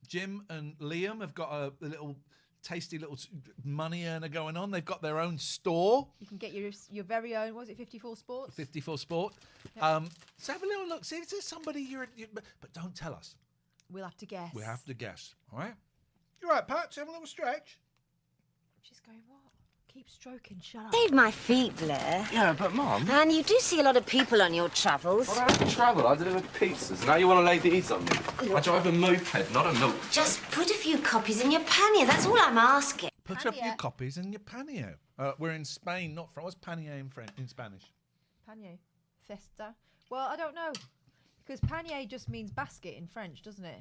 S1: Jim and Liam have got a little tasty little money earner going on. They've got their own store.
S3: You can get your very own, was it 54 Sports?
S1: 54 Sport. Yep. So have a little look. See if there's somebody but don't tell us.
S3: We'll have to guess.
S1: We have to guess. All right? You're right, Pat. Have a little stretch.
S3: She's going, what? Keep stroking, shut up.
S15: Saved my feet, Blair.
S10: Yeah, but Mum...
S15: And you do see a lot of people on your travels.
S10: Well, I don't travel. I deliver pizzas. Now you want to lay these on me? I drive a moped, not a milk.
S15: Just put a few copies in your pannier. That's all I'm asking.
S1: Put a few copies in your pannier. We're in Spain, not France. What's pannier in Spanish?
S3: Pannier. Cesta. Well, I don't know. Because pannier just means basket in French, doesn't it?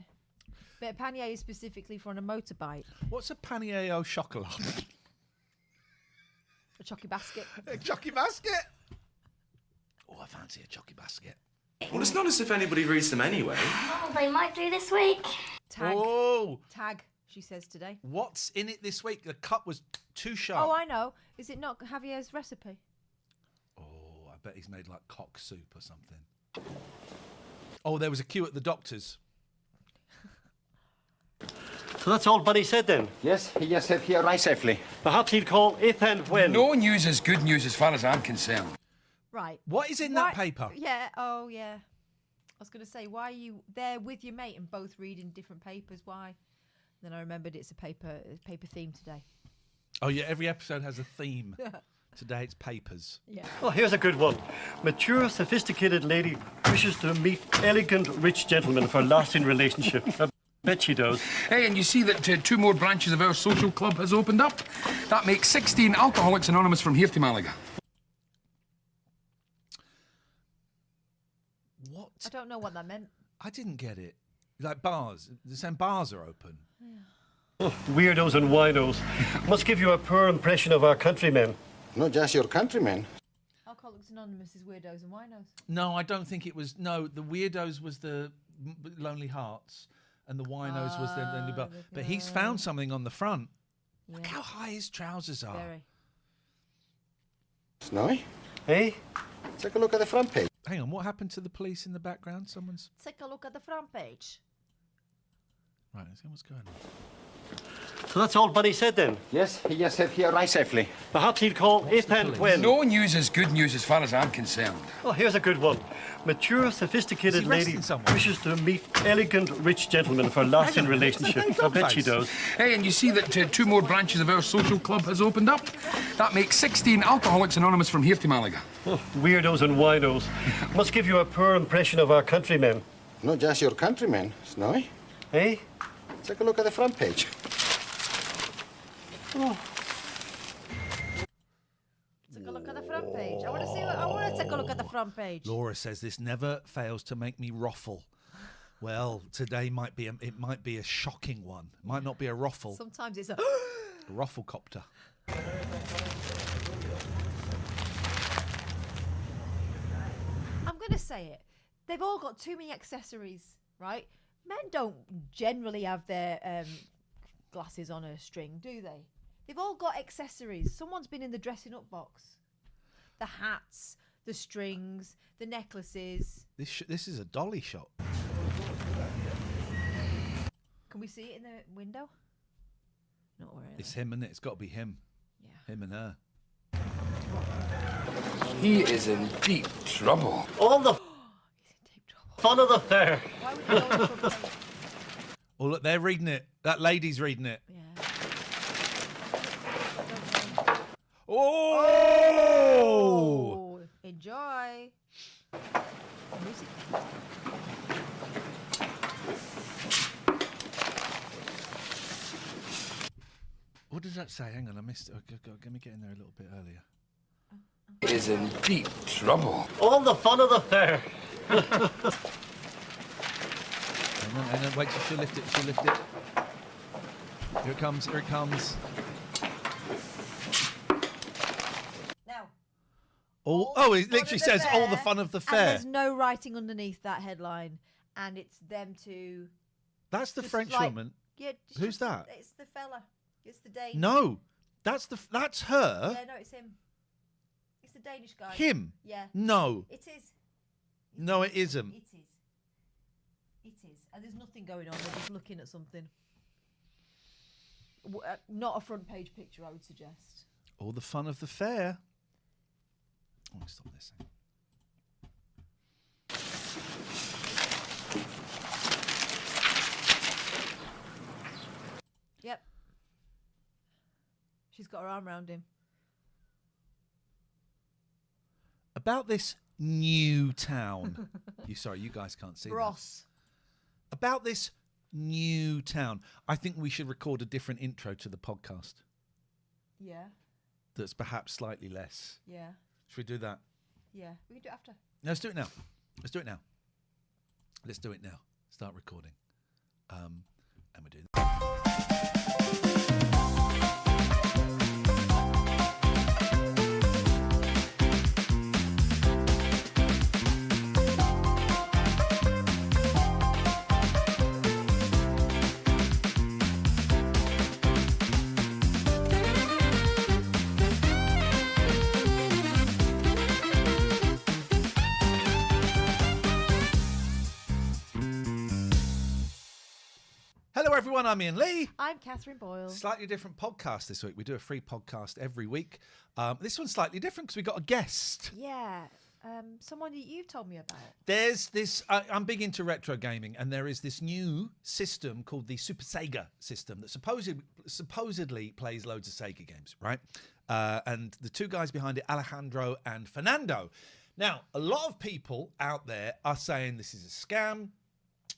S3: But pannier is specifically for on a motorbike.
S1: What's a panier au chocolat?
S3: A chocky basket.
S1: A chocky basket? Oh, I fancy a chocky basket.
S10: Well, it's not as if anybody reads them anyway.
S9: Oh, they might do this week.
S3: Tag.
S1: Oh!
S3: Tag, she says today.
S1: What's in it this week? The cut was too sharp.
S3: Oh, I know. Is it not Javier's recipe?
S1: Oh, I bet he's made like cock soup or something. Oh, there was a queue at the doctor's.
S13: So that's all Buddy said then?
S6: Yes, he just said he arrived safely.
S13: Perhaps he'd call if and when.
S14: No news is good news as far as I'm concerned.
S3: Right.
S1: What is in that paper?
S3: Yeah, oh yeah. I was going to say, why are you there with your mate and both reading different papers? Why? Then I remembered it's a paper theme today.
S1: Oh yeah, every episode has a theme. Today it's papers.
S3: Yeah.
S13: Oh, here's a good one. Mature, sophisticated lady wishes to meet elegant, rich gentleman for lasting relationship. I bet she does.
S14: Hey, and you see that 2 more branches of our social club has opened up? That makes 16 Alcoholics Anonymous from here to Malaga.
S1: What?
S3: I don't know what that meant.
S1: I didn't get it. Like bars. They're saying bars are open.
S13: Oh, weirdos and winos. Must give you a poor impression of our countrymen.
S6: Not just your countrymen.
S3: Alcoholics Anonymous is weirdos and winos.
S1: No, I don't think it was. No, the weirdos was the Lonely Hearts, and the winos was the. But he's found something on the front. Yeah. Look how high his trousers are.
S3: Very.
S6: Snowy?
S13: Hey?
S6: Take a look at the front page.
S1: Hang on, what happened to the police in the background? Someone's.
S3: Take a look at the front page.
S1: Right, let's see what's going on.
S13: So that's all Buddy said then?
S6: Yes, he just said he arrived safely.
S13: Perhaps he'd call if and when.
S14: No news is good news as far as I'm concerned.
S13: Oh, here's a good one. Mature, sophisticated lady wishes to meet elegant, rich gentleman for lasting relationship. I bet she does.
S14: Hey, and you see that 2 more branches of our social club has opened up? That makes 16 Alcoholics Anonymous from here to Malaga.
S13: Oh, weirdos and winos. Must give you a poor impression of our countrymen.
S6: Not just your countrymen, Snowy.
S13: Hey?
S6: Take a look at the front page.
S3: Oh. Take a look at the front page. I want to take a look at the front page.
S1: Laura says this never fails to make me ruffle. Well, today might be a shocking one. It might not be a ruffle.
S3: Sometimes it's a
S1: rufflecopter.
S3: I'm going to say it. They've all got too many accessories, right? Men don't generally have their glasses on a string, do they? They've all got accessories. Someone's been in the dressing up box. The hats, the strings, the necklaces.
S1: This is a dolly shot.
S3: Can we see it in the window? Not really.
S1: It's him, isn't it? It's got to be him. Yeah. Him and her.
S14: He is in deep trouble.
S13: All the fun of the fair.
S3: Why would you go into a place?
S1: Oh, look, they're reading it. That lady's reading it.
S3: Yeah.
S1: Oh!
S3: Enjoy. Music.
S1: What does that say? Hang on, I missed it. Let me get in there a little bit earlier.
S14: He is in deep trouble.
S13: All the fun of the fair.
S1: And then wait till she'll lift it. She'll lift it. Here it comes. Here it comes.
S3: Now.
S1: It literally says all the fun of the fair.
S3: And there's no writing underneath that headline, and it's them two.
S1: That's the French
S3: like,
S1: woman.
S3: Yeah.
S1: Who's that?
S3: It's the fella. It's the Dane.
S1: No, that's her.
S3: Yeah, no, it's him. It's the Danish guy.
S1: Him?
S3: Yeah.
S1: No.
S3: It is.
S1: No, it isn't.
S3: It is. It is. And there's nothing going on. They're just looking at something. Not a front page picture, I would suggest.
S1: All the fun of the fair. Oh, stop this.
S3: Yep. She's got her arm around him.
S1: About this new town. You guys can't see
S3: Ross.
S1: That. About this new town. I think we should record a different intro to the podcast.
S3: Yeah.
S1: That's perhaps slightly less.
S3: Yeah.
S1: Should we do that?
S3: Yeah. We can do it after.
S1: No, let's do it now. Let's do it now. Let's do it now. Start recording. And we're doing that. Hello everyone, I'm Iain Lee.
S3: I'm Catherine Boyle.
S1: Slightly different podcast this week. We do a free podcast every week. This one's slightly different because we got a guest.
S3: Yeah. Someone that you've told me about.
S1: There's this, I'm big into retro gaming, and there is this new system called the Super Sega system that supposedly plays loads of Sega games, right? And the two guys behind it, Alejandro and Fernando. Now, a lot of people out there are saying this is a scam.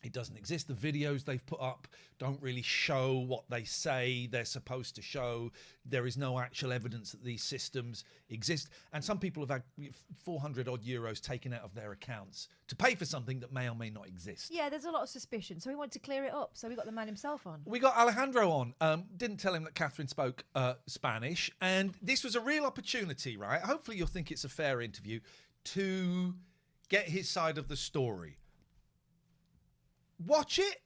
S1: It doesn't exist. The videos they've put up don't really show what they say they're supposed to show. There is no actual evidence that these systems exist. And some people have had 400 odd euros taken out of their accounts to pay for something that may or may not exist.
S3: Yeah, there's a lot of suspicion. So we wanted to clear it up. So we got the man himself on.
S1: We got Alejandro on. Didn't tell him that Catherine spoke Spanish. And this was a real opportunity, right? Hopefully you'll think it's a fair interview to get his side of the story. Watch it.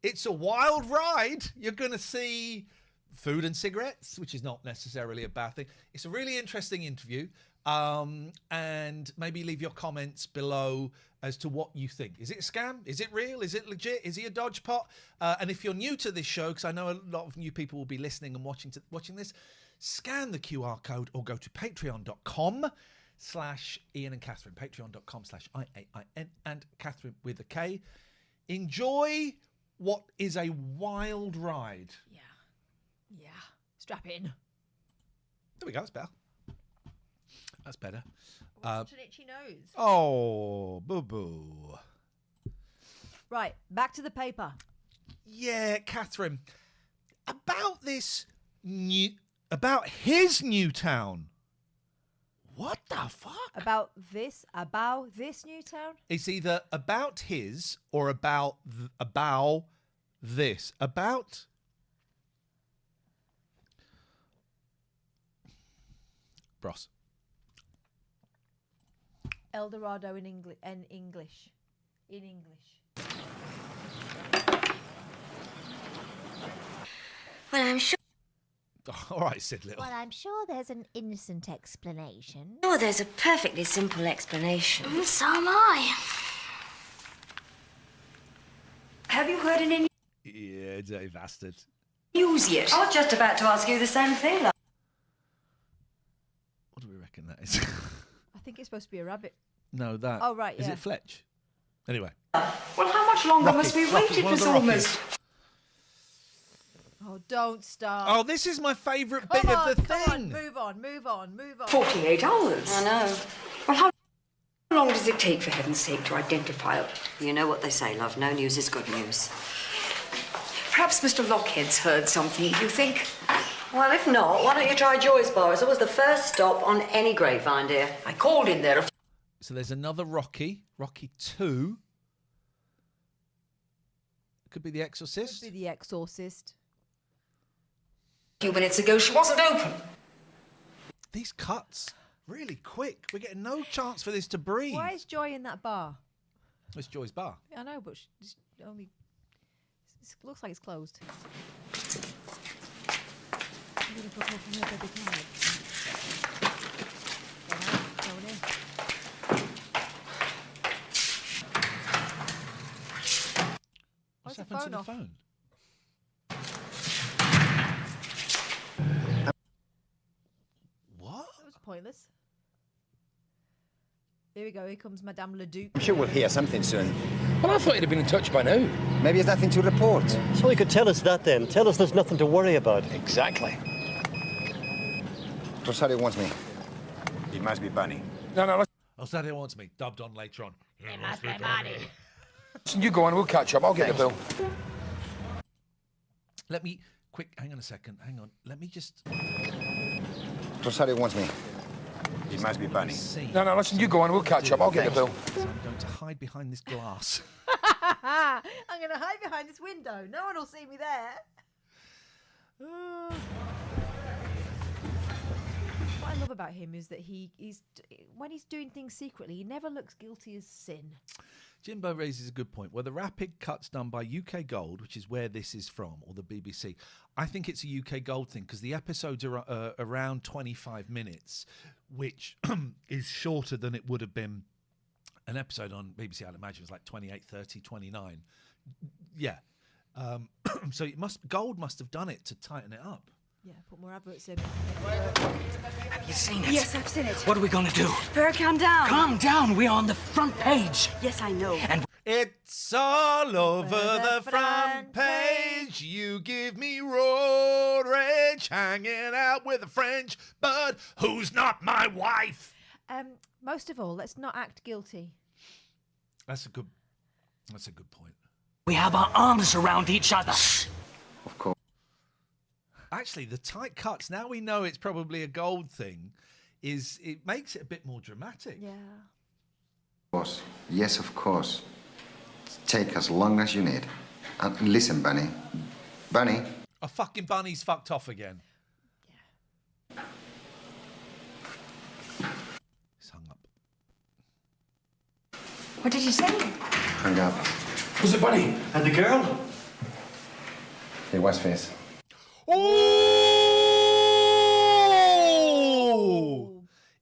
S1: It's a wild ride. You're going to see food and cigarettes, which is not necessarily a bad thing. It's a really interesting interview. And maybe leave your comments below as to what you think. Is it a scam? Is it real? Is it legit? Is he a dodge pot? And if you're new to this show, because I know a lot of new people will be listening and watching this, scan the QR code or go to patreon.com/Iain and Catherine. Patreon.com/IAIN and Catherine with a K. Enjoy what is a wild ride.
S3: Yeah. Strap in.
S1: There we go. That's better. That's better.
S3: Such an itchy nose.
S1: Oh, boo-boo.
S3: Right, back to the paper.
S1: Yeah, Catherine. About his new town. What the fuck?
S3: About this new town?
S1: It's either about his or about this. About Bros.
S3: Eldorado in English. In English.
S15: Well, I'm sure.
S1: All right, Sid Little.
S15: Well, I'm sure there's an innocent explanation. Oh, there's a perfectly simple explanation. So am I.
S12: Have you heard any
S1: Yeah, dirty bastard.
S12: news yet? I was just about to ask you the same thing.
S1: What do we reckon that is?
S3: I think it's supposed to be a rabbit.
S1: No, that.
S3: Oh, right,
S1: Is
S3: yeah.
S1: it Fletch? Anyway.
S12: Well, how much longer must we wait if it's almost...
S3: Oh, don't start.
S1: Oh, this is my favourite bit of the thing.
S3: Move on.
S12: 48 hours. I know. Well, how long does it take, for heaven's sake, to identify it?
S16: You know what they say, love. No news is good news.
S12: Perhaps Mr. Lockhead's heard something, you think?
S16: Well, if not, why don't you try Joy's Bar? It's always the first stop on any grapevine, dear.
S12: I called in there.
S1: So there's another Rocky 2. Could be The Exorcist.
S3: Could be The Exorcist.
S12: A few minutes ago, she wasn't open.
S1: These cuts, really quick. We're getting no chance for this to breathe.
S3: Why is Joy in that bar?
S1: It's Joy's bar.
S3: I know, but she's only... It looks like it's closed.
S1: What's happened to the phone? What?
S3: That was pointless. Here we go. Here comes Madame Leduc.
S6: I'm sure we'll hear something soon.
S14: Well, I thought you'd have been in touch by now.
S6: Maybe there's nothing to report.
S13: So you could tell us that then. Tell us there's nothing to worry about.
S14: Exactly.
S6: Rosario wants me. It must be Bunny.
S14: No.
S1: Rosario wants me. Dubbed on later on.
S3: It must be Bunny.
S14: Listen, you go on. We'll catch up. I'll get the bill.
S1: Let me... Quick, hang on a second. Hang on. Let me just...
S6: Rosario wants me. It must be Bunny.
S14: No, listen, you go on. We'll catch up. I'll get the bill.
S1: So I'm going to hide behind this glass.
S3: I'm going to hide behind this window. No one will see me there. What I love about him is that when he's doing things secretly, he never looks guilty as sin.
S1: Jimbo raises a good point. Were the rapid cuts done by UK Gold, which is where this is from, or the BBC? I think it's a UK Gold thing because the episodes are around 25 minutes, which is shorter than it would have been an episode on BBC. I'd imagine it was like 28, 30, 29. Yeah. So Gold must have done it to tighten it up.
S3: Yeah, put more adverts in.
S17: Have you seen it?
S12: Yes, I've seen it.
S17: What are we gonna do?
S12: Better calm down.
S17: Calm down. We're on the front page.
S12: Yes, I know.
S17: And
S1: it's all over the front page. You give me road rage, hanging out with a French bud who's not my wife.
S3: Most of all, let's not act guilty.
S1: That's a good point.
S17: we have our arms around each other.
S6: Of course.
S1: Actually, the tight cuts, now we know it's probably a Gold thing, it makes it a bit more dramatic.
S3: Yeah.
S6: Of course. Yes, of course. Take as long as you need. And listen, Bunny. Bunny.
S1: A fucking bunny's fucked off again.
S3: Yeah.
S1: He's hung up.
S12: What did you say?
S6: Hung up.
S14: Was it Bunny?
S13: And the girl?
S6: It was Fizz.
S1: Oh!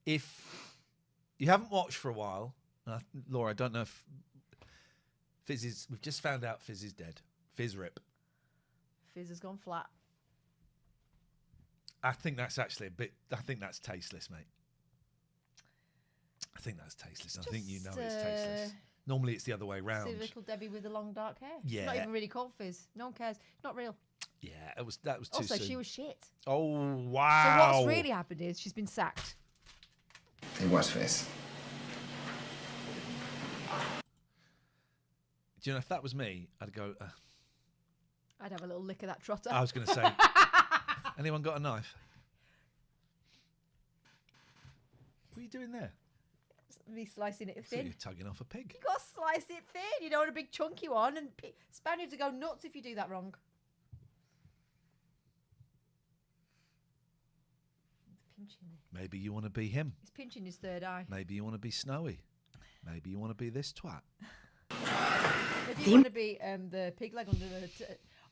S1: If you haven't watched for a while, Laura, I don't know if Fizz is... We've just found out Fizz is dead. Fizz rip.
S3: Fizz has gone flat.
S1: I think that's actually a bit... I think that's tasteless, mate. I think that's tasteless. I think you know it's tasteless. Normally it's the other way round.
S3: See little Debbie with the long dark hair.
S1: Yeah.
S3: It's not even really called Fizz. No one cares. Not real.
S1: Yeah, that was too
S3: also,
S1: soon.
S3: she was shit.
S1: Oh, wow.
S3: So what's really happened is she's been sacked.
S6: It was Fizz.
S1: Do you know, if that was me, I'd go...
S3: I'd have a little lick of that trotter.
S1: I was going to say, anyone got a knife? What are you doing there?
S3: Me slicing it
S1: So
S3: thin.
S1: you're tugging off a pig.
S3: You got to slice it thin. You don't want a big chunky one. And Spaniards will go nuts if you do that wrong. He's pinching me.
S1: Maybe you want to be him.
S3: He's pinching his third eye.
S1: Maybe you want to be Snowy. Maybe you want to be this twat.
S3: Maybe you want to be the pig leg under the...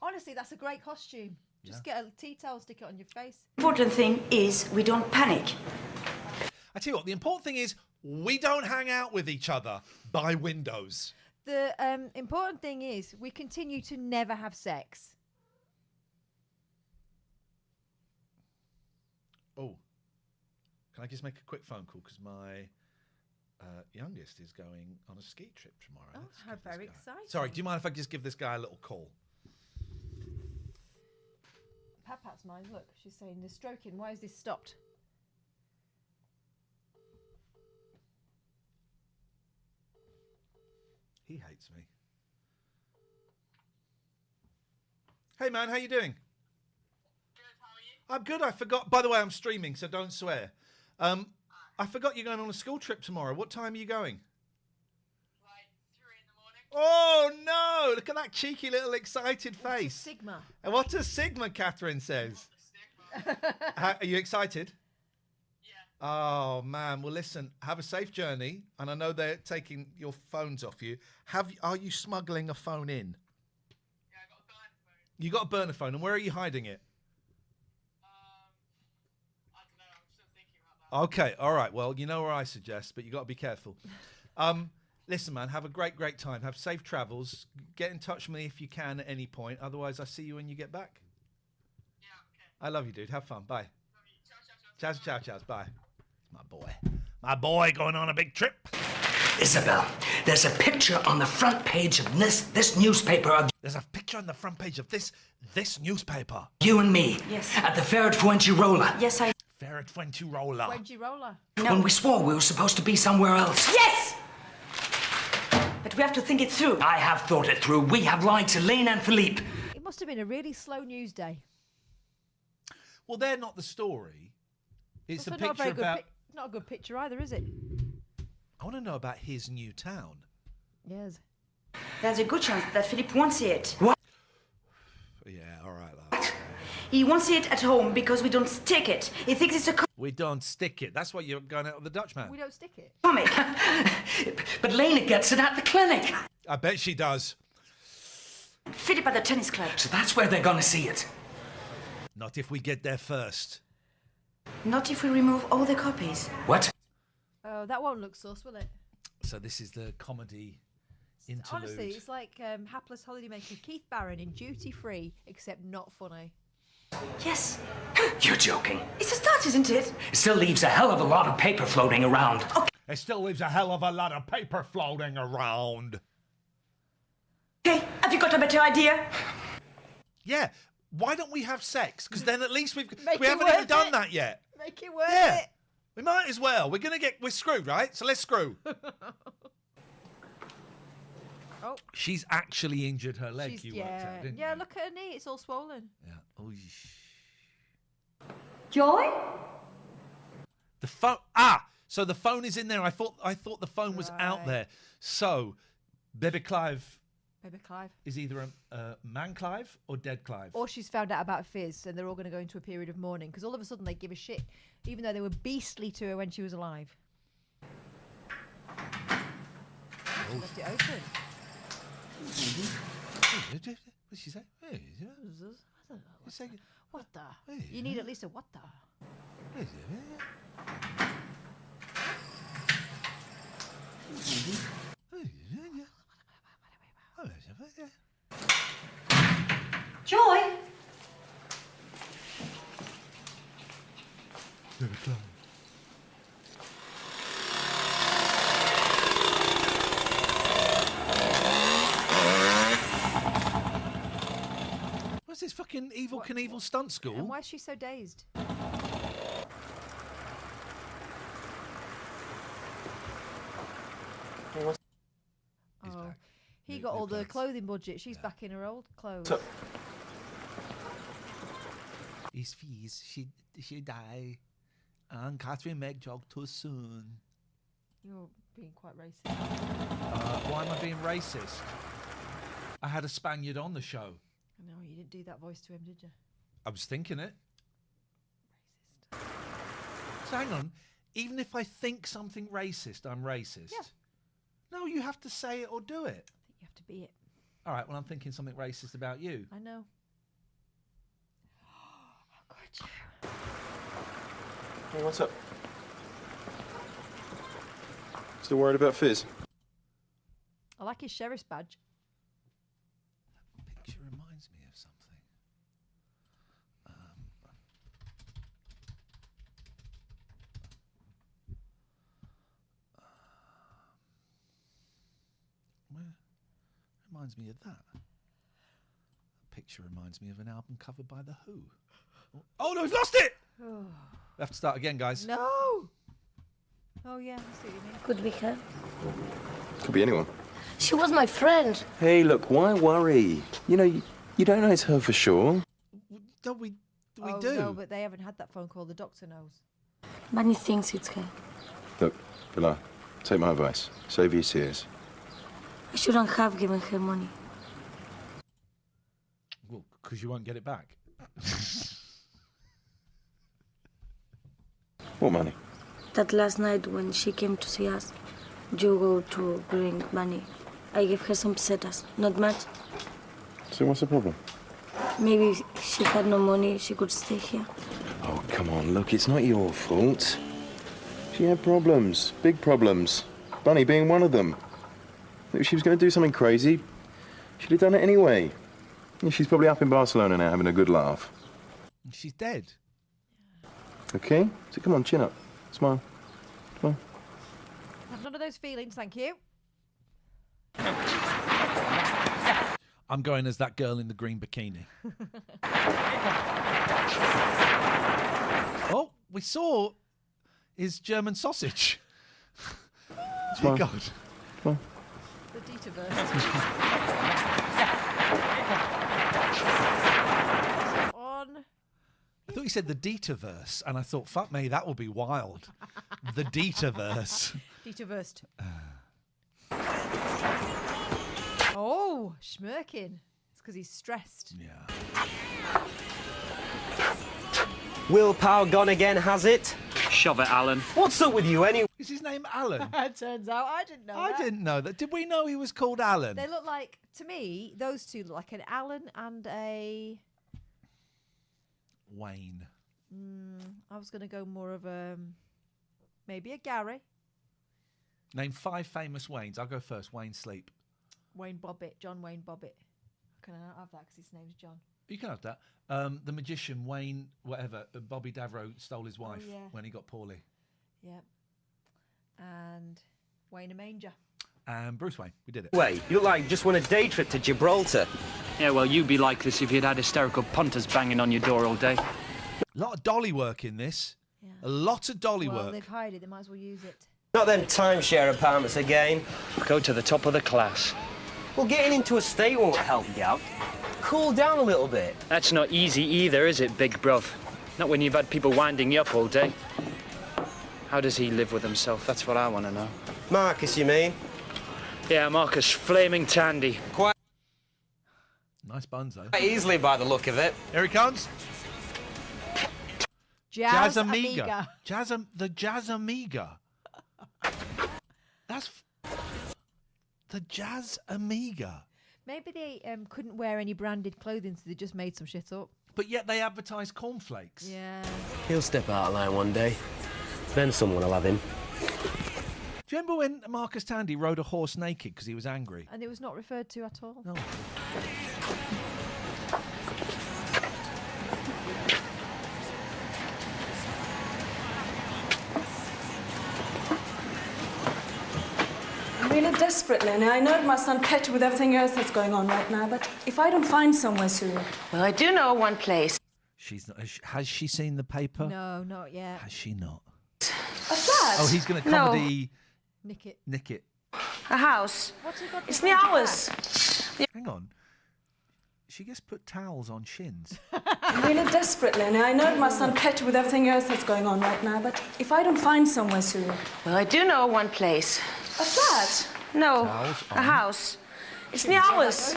S3: Honestly, that's a great costume. Just get a tea towel, stick it on your face.
S12: The important thing is we don't panic.
S1: I tell you what, the important thing is we don't hang out with each other by windows.
S3: The important thing is we continue to never have sex.
S1: Oh, can I just make a quick phone call? Because my youngest is going on a ski trip tomorrow.
S3: Oh, how very exciting.
S1: Sorry, do you mind if I just give this guy a little call?
S3: Pat-Pat's mine. Look, she's saying the stroking. Why is this stopped?
S1: He hates me. Hey man, how you doing?
S2: Good, how are you?
S1: I'm good. I forgot. By the way, I'm streaming, so don't swear. I forgot you're going on a school trip tomorrow. What time are you going?
S2: Like 3 in the morning.
S1: Oh no! Look at that cheeky little excited
S3: What's
S1: face.
S3: Sigma?
S1: And what does Sigma? Catherine says. Are you excited? Yeah. Oh man, well listen, have a safe journey, and I know they're taking your phones off you. Are you smuggling a phone in? Yeah, I got a burner phone. You got a burner phone, and where are you hiding it? I don't know. I'm still thinking about that. Okay, all right. Well, you know where I suggest, but you got to be careful. Listen, man, have a great time. Have safe travels. Get in touch with me if you can at any point. Otherwise, I'll see you when you get back. Yeah, okay. I love you, dude. Have fun. Bye. Ciao, ciao, ciao. Bye. My boy going on a big trip.
S17: Isabel, there's a picture on the front page of this newspaper of...
S1: There's a picture on the front page of this newspaper.
S17: You and me.
S12: Yes.
S17: At the fair at Fuengirola.
S12: Yes, I...
S1: Fair at Fuengirola.
S3: Fuengirola.
S12: No.
S17: When we swore we were supposed to be somewhere else.
S12: Yes! But we have to think it through.
S17: I have thought it through. We have lied to Lane and Philippe.
S3: It must have been a really slow news day.
S1: Well, they're not the story. It's
S3: Also
S1: a picture about...
S3: not a good picture either, is it?
S1: I want to know about his new town.
S3: Yes.
S12: There's a good chance that Philippe won't see it.
S17: What?
S1: Yeah, all right, love.
S12: He won't see it at home because we don't stick it. He thinks it's a
S1: We don't stick it. That's why you're going out with the Dutchman.
S3: We don't stick it.
S12: comic.
S17: But Lena gets it at the clinic.
S1: I bet she does.
S12: Philippe at the tennis club.
S17: So that's where they're going to see it.
S1: Not if we get there first.
S12: Not if we remove all the copies.
S17: What?
S3: Oh, that won't look sus, will it?
S1: So this is the comedy interlude.
S3: Honestly, it's like Hapless Holidaymaker Keith Barron in Duty Free, except not funny.
S12: Yes.
S17: You're joking.
S12: It's a start, isn't it?
S17: It still leaves a hell of a lot of paper floating around.
S12: Okay.
S1: It still leaves a hell of a lot of paper floating around.
S12: Okay, have you got a better idea?
S1: Yeah. Why don't we have sex? Because then at least we
S3: Make
S1: haven't
S3: it
S1: even
S3: worth
S1: done
S3: it.
S1: that yet.
S3: Make it worth
S1: Yeah.
S3: it.
S1: We might as well. We're screwed, right? So let's screw.
S3: Oh.
S1: She's actually injured her leg.
S3: She's,
S1: You worked out, didn't
S3: yeah,
S1: you?
S3: look at her knee. It's all swollen.
S1: Yeah. Oh,
S12: Joy?
S1: the phone. So the phone is in there. I thought the phone was out there. So, Baby Clive
S3: Baby Clive.
S1: is either a man Clive or dead Clive.
S3: Or she's found out about Fizz and they're all going to go into a period of mourning because all of a sudden they give a shit, even though they were beastly to her when she was alive. Left it open.
S1: What did she say?
S3: What the? You need at least a what the?
S12: Joy?
S1: What's this fucking Evil Knievel stunt school?
S3: And why is she so dazed? Oh, he got all the clothing budget. She's back in her old clothes.
S1: His fees, she die, and Catherine Meg jogged too soon.
S3: You're being quite racist.
S1: Why am I being racist? I had a Spaniard on the show.
S3: No, you didn't do that voice to him, did you?
S1: I was thinking it. Racist. So hang on. Even if I think something racist, I'm racist.
S3: Yeah.
S1: No, you have to say it or do it.
S3: I think you have to be it.
S1: All right, well, I'm thinking something racist about you.
S3: I know. Oh, God.
S10: Hey, what's up? Still worried about Fizz?
S3: I like his sheriff's badge.
S1: Picture reminds me of something. Reminds me of that. The picture reminds me of an album cover by The Who. Oh no, we've lost it! We have to start again, guys.
S3: No! Oh, yeah, I see what you mean.
S15: Could be her.
S10: Could be anyone.
S15: She was my friend.
S10: Hey, look, why worry? You know, you don't know it's her for sure.
S1: No, we
S3: Oh,
S1: do.
S3: no, but they haven't had that phone call. The doctor knows.
S15: Bunny thinks it's her.
S10: Look, Pilar, take my advice. Save your tears.
S15: I shouldn't have given her money.
S1: Well, because you won't get it back.
S18: What money?
S19: That last night when she came to see us, you go to bring money. I gave her some pesetas, not much.
S18: So what's the problem?
S19: Maybe she had no money, she could stay here.
S18: Oh, come on, look, it's not your fault. She had problems, big problems. Bunny being one of them. If she was going to do something crazy, she'd have done it anyway. Yeah, she's probably up in Barcelona now having a good laugh.
S1: She's dead.
S18: Okay? So come on, chin up. Smile. Smile.
S3: Have none of those feelings, thank you.
S1: I'm going as that girl in the green bikini. Oh, we saw his German sausage.
S18: Smile.
S1: Dear God.
S18: Smile.
S3: The Dieterverse. On.
S1: I thought you said the Dieterverse, and I thought, fuck me, that will be wild. The Dieterverse.
S3: Dieterverse. Oh, smirking. It's because he's stressed.
S1: Yeah.
S20: Willpower gone again, has it? Shove it, Alan. What's up with you anyway?
S1: Is his name Alan?
S3: Turns out I didn't know that.
S1: I didn't know that. Did we know he was called Alan?
S3: They look like, to me, those two look like an Alan and a...
S1: Wayne.
S3: I was going to go more of a... maybe a Gary.
S1: Name 5 famous Waynes. I'll go first. Wayne Sleep.
S3: Wayne Bobbitt. John Wayne Bobbitt. Can I not have that because his name's John?
S1: You can have that. The magician, Wayne, whatever, Bobby Davro stole his wife when he got poorly.
S3: Yep. And Wayne a Manger.
S1: And Bruce Wayne. We did it.
S20: Wait, you look like you just won a day trip to Gibraltar.
S21: Yeah, well, you'd be like this if you'd had hysterical punters banging on your door all day.
S1: A lot of dolly work in this. Yeah. A lot of dolly
S3: well,
S1: work.
S3: They've hired it. They might as well use it.
S20: Not them timeshare apartments again.
S21: Go to the top of the class.
S20: Well, getting into a state won't help, Gav. Cool down a little bit.
S21: That's not easy either, is it, big bruv? Not when you've had people winding you up all day. How does he live with himself? That's what I want to know.
S20: Marcus, you mean?
S21: Yeah, Marcus, flaming Tandy.
S20: Quite
S1: nice buns, though.
S20: Quite easily by the look of it.
S1: Here he comes.
S3: Jazz Amiga.
S1: The Jazz Amiga. That's... The Jazz Amiga.
S3: Maybe they couldn't wear any branded clothing, so they just made some shit up.
S1: But yet they advertise cornflakes.
S3: Yeah.
S20: He'll step out of line one day. Then someone will have him.
S1: Do you remember when Marcus Tandy rode a horse naked because he was angry?
S3: And it was not referred to at all?
S1: No.
S22: Really desperate, Lenny. I know it must sound petty with everything else that's going on right now, but if I don't find somewhere soon...
S23: Well, I do know one place.
S1: She's not, has she seen the paper?
S3: No, not yet.
S1: Has she not?
S22: A flat?
S1: Oh, he's going to comedy...
S3: Nick it.
S1: Nick it.
S23: A house.
S3: What's it got?
S23: It's the hours.
S1: Hang on. She just put towels on shins.
S22: Really desperate, Lenny. I know it must sound petty with everything else that's going on right now, but if I don't find somewhere soon...
S23: Well, I do know one place.
S22: A flat?
S23: No,
S1: Towels
S23: a
S1: on.
S23: house. It's the hours.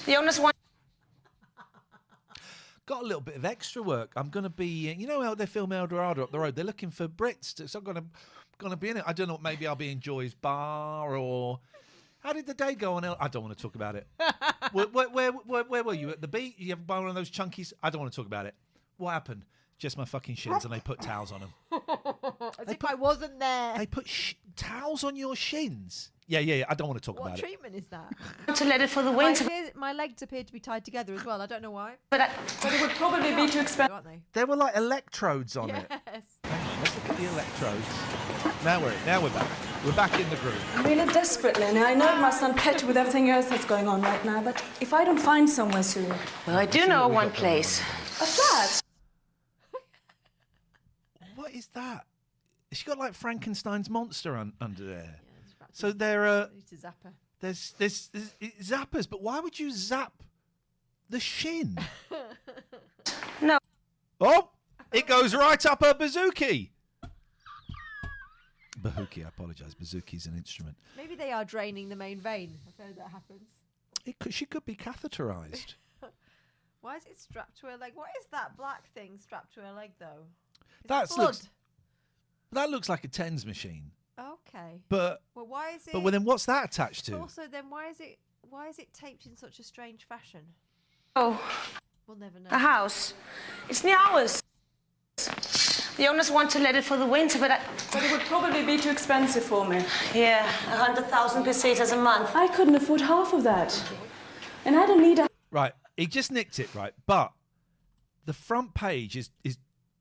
S23: The owners want...
S1: Got a little bit of extra work. I'm going to be... You know how they film Eldorado up the road? They're looking for Brits. So I'm going to be in it. I don't know. Maybe I'll be in Joy's bar or... How did the day go on? I don't want to talk about it. Where were you? At the beach? You have one of those chunkies? I don't want to talk about it. What happened? Just my fucking shins, and they put towels on them.
S3: As if I wasn't there.
S1: They put towels on your shins? Yeah. I don't want to talk about it.
S3: What treatment is that?
S23: to let it for the winter.
S3: My legs appear to be tied together as well. I don't know why.
S23: But
S22: it would probably be too expensive.
S3: Aren't they?
S1: There were like electrodes on it.
S3: Yes.
S1: Hang on, let's look at the electrodes. Now we're back. We're back in the groove.
S22: I'm really desperate, Lenny. I know it must sound petty with everything else that's going on right now, but if I don't find somewhere soon...
S23: Well, I do know one place.
S22: A flat?
S1: What is that? She got like Frankenstein's monster under there. Yeah, so there
S3: It's a zapper.
S1: There's zappers, but why would you zap the shin?
S23: No.
S1: Oh, it goes right up her bazooki. Bahooki, I apologise. Bazooki's an instrument.
S3: Maybe they are draining the main vein. I've heard that happens.
S1: She could be catheterised.
S3: Why is it strapped to her leg? What is that black thing strapped to her leg, though?
S1: That's looks. That looks like a tens machine.
S3: Okay.
S1: But
S3: well, why is it?
S1: But then what's that attached to?
S4: Also, then why is it taped in such a strange fashion?
S23: Oh.
S4: We'll never know.
S23: A house. It's near ours. The owners want to let it for the winter, but
S22: it would probably be too expensive for me.
S23: Yeah, 100,000 pesetas a month.
S22: I couldn't afford half of that. And I don't need a...
S1: Right, he just nicked it, right? But the front page is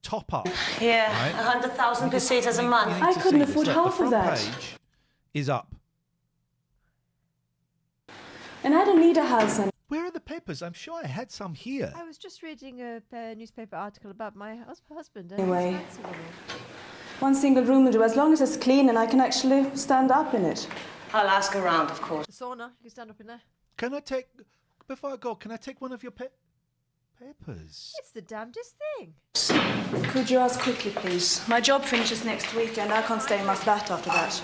S1: top up.
S23: Yeah,
S1: right?
S23: 100,000 pesetas a month.
S22: I couldn't afford
S1: Look,
S22: half
S1: the
S22: of
S1: front
S22: that.
S1: page is up.
S22: And I don't need a house anymore.
S1: Where are the papers? I'm sure I had some here.
S4: I was just reading a newspaper article about my husband. And
S22: Anyway.
S4: his fancy woman.
S22: One single room will do, as long as it's clean and I can actually stand up in it.
S23: I'll ask around, of course.
S4: The sauna. You can stand up in there.
S1: Can I take, before I go, can I take one of your papers?
S4: It's the damnedest thing.
S22: Could you ask quickly, please? My job finishes next week and I can't stay in my flat after that.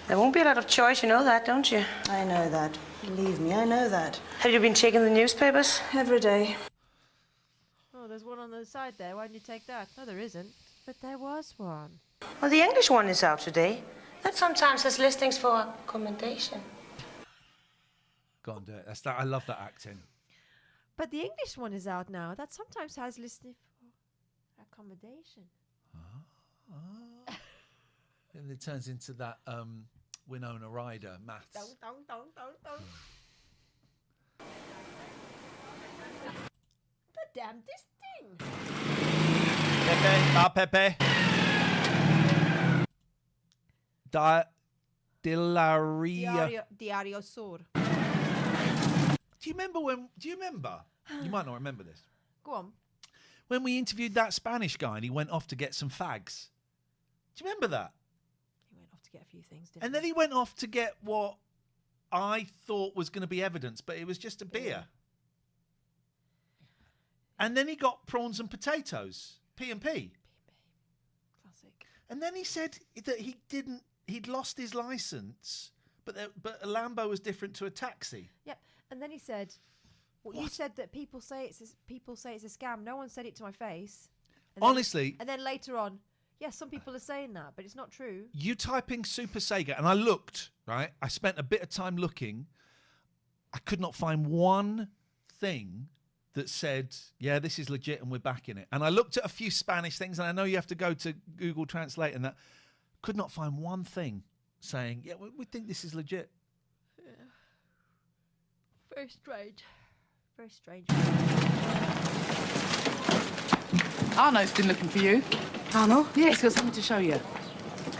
S23: There won't be a lot of choice, you know that, don't you?
S22: I know that. Believe me, I know that.
S23: Have you been checking the newspapers?
S22: Every day.
S4: Oh, there's one on the side there. Why didn't you take that? No, there isn't. But there was one.
S23: Well, the English one is out today. That sometimes has listings for accommodation.
S1: Go on, do it. That's that. I love that acting.
S4: But the English one is out now. That sometimes has listing for accommodation.
S1: And it turns into that Winona Ryder maths.
S4: Don't. The damnedest thing.
S1: Pepe.
S4: Diario Sur.
S1: Do you remember? You might not remember this.
S4: Go on.
S1: When we interviewed that Spanish guy and he went off to get some fags. Do you remember that?
S4: He went off to get a few things, didn't
S1: And then he went off to get what I thought was going to be evidence, but it was just a beer.
S4: Yeah.
S1: And then he got prawns and potatoes, P&P.
S4: Classic.
S1: And then he said that he'd lost his license, but a Lambo was different to a taxi.
S4: Yep. And then he said, "Well, you said that people say it's a scam. No one said it to my face." And
S1: Honestly.
S4: And then later on, yes, some people are saying that, but it's not true.
S1: You typing Super Sega, and I looked, right? I spent a bit of time looking. I could not find one thing that said, yeah, this is legit and we're backing it. And I looked at a few Spanish things, and I know you have to go to Google Translate and that. Could not find one thing saying, yeah, we think this is legit.
S4: Yeah. Very strange. Very strange.
S7: Arno's been looking for you.
S22: Arno?
S7: Yeah, he's got something to show you.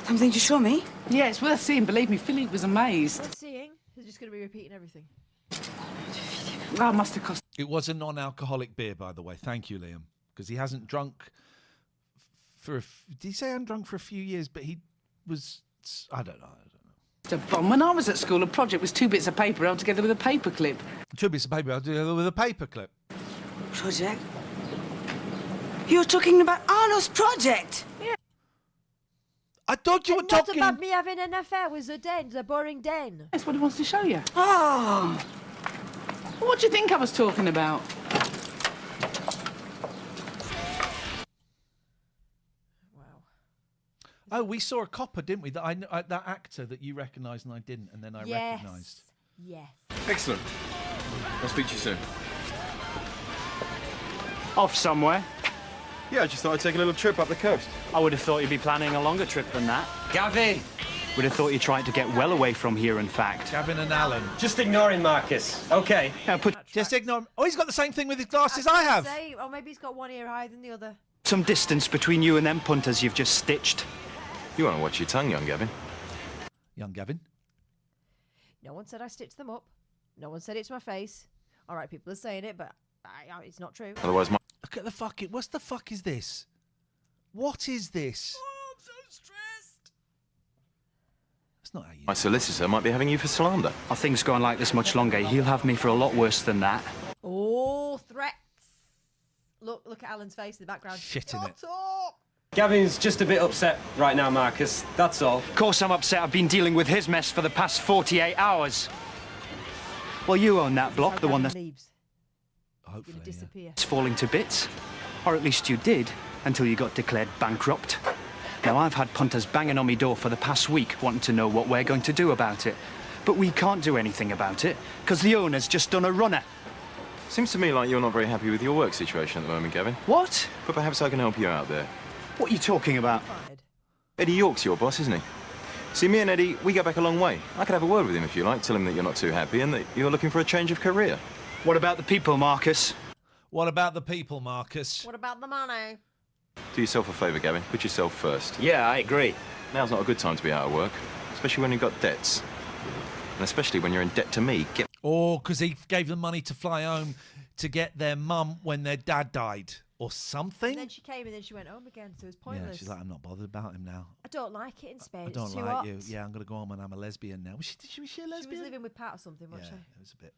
S22: Something to show me?
S7: Yeah, it's worth seeing. Believe me, Philippe was amazed.
S4: Worth seeing? He's just going to be repeating everything.
S7: Well, must have cost.
S1: It was a non-alcoholic beer, by the way. Thank you, Liam. Because he hasn't drunk did he say undrunk for a few years? But he was, I don't know.
S7: The bomb. When I was at school, a project was 2 bits of paper held together with a paper clip.
S1: 2 bits of paper held together with a paper clip.
S22: Project? You're talking about Arno's project?
S4: Yeah.
S1: I thought you were talking...
S4: Not about me having an affair with the boring Den.
S7: That's what he wants to show you.
S22: Oh.
S7: What do you think I was talking about?
S1: Oh, we saw a copper, didn't we? That that actor that you recognised and I didn't, and then I recognised.
S4: Yes.
S18: Excellent. I'll speak to you soon.
S21: Off somewhere?
S18: Yeah, I just thought I'd take a little trip up the coast.
S21: I would have thought you'd be planning a longer trip than that. Gavin! Would have thought you tried to get well away from here, in fact.
S1: Gavin and Alan.
S20: Just ignore him, Marcus. Okay.
S1: Just ignore him. Oh, he's got the same thing with his glasses I have.
S4: Or maybe he's got one ear higher than the other.
S21: Some distance between you and them punters you've just stitched.
S18: You want to watch your tongue, young Gavin?
S1: Young Gavin?
S4: No one said I stitched them up. No one said it to my face. All right, people are saying it, but it's not true.
S18: Otherwise,
S1: Look at the fucking... What the fuck is this? What is this?
S4: Oh, I'm so stressed.
S1: That's not how you...
S18: my solicitor might be having you for slander.
S21: Are things going like this much longer, he'll have me for a lot worse than that.
S4: Oh, threats. Look at Alan's face in the background.
S1: Shit in it.
S20: Gavin's just a bit upset right now, Marcus. That's all.
S21: Of course I'm upset. I've been dealing with his mess for the past 48 hours. Well, you own that block, the one that's
S4: disappear.
S21: falling to bits. Or at least you did, until you got declared bankrupt. Now, I've had punters banging on my door for the past week wanting to know what we're going to do about it. But we can't do anything about it because the owner's just done a runner.
S18: Seems to me like you're not very happy with your work situation at the moment, Gavin.
S21: What?
S18: But perhaps I can help you out there.
S21: What are you talking about?
S18: Eddie York's your boss, isn't he? See, me and Eddie, we go back a long way. I could have a word with him if you like, tell him that you're not too happy and that you're looking for a change of career.
S21: What about the people, Marcus?
S1: What about the people, Marcus?
S4: What about the money?
S18: Do yourself a favour, Gavin. Put yourself first.
S21: Yeah, I agree.
S18: Now's not a good time to be out of work, especially when you've got debts. And especially when you're in debt to me.
S1: Or because he gave them money to fly home to get their mum when their dad died. Or something.
S4: And then she came and then she went home again, so it was pointless.
S1: Yeah, she's like, I'm not bothered about him now.
S4: I don't like it in Spain.
S1: I don't
S4: it's too
S1: like
S4: hot.
S1: you. Yeah, I'm going to go home and I'm a lesbian now. Was she a lesbian?
S4: She was living with Pat or something, wasn't
S1: Yeah,
S4: she?
S1: it was a bit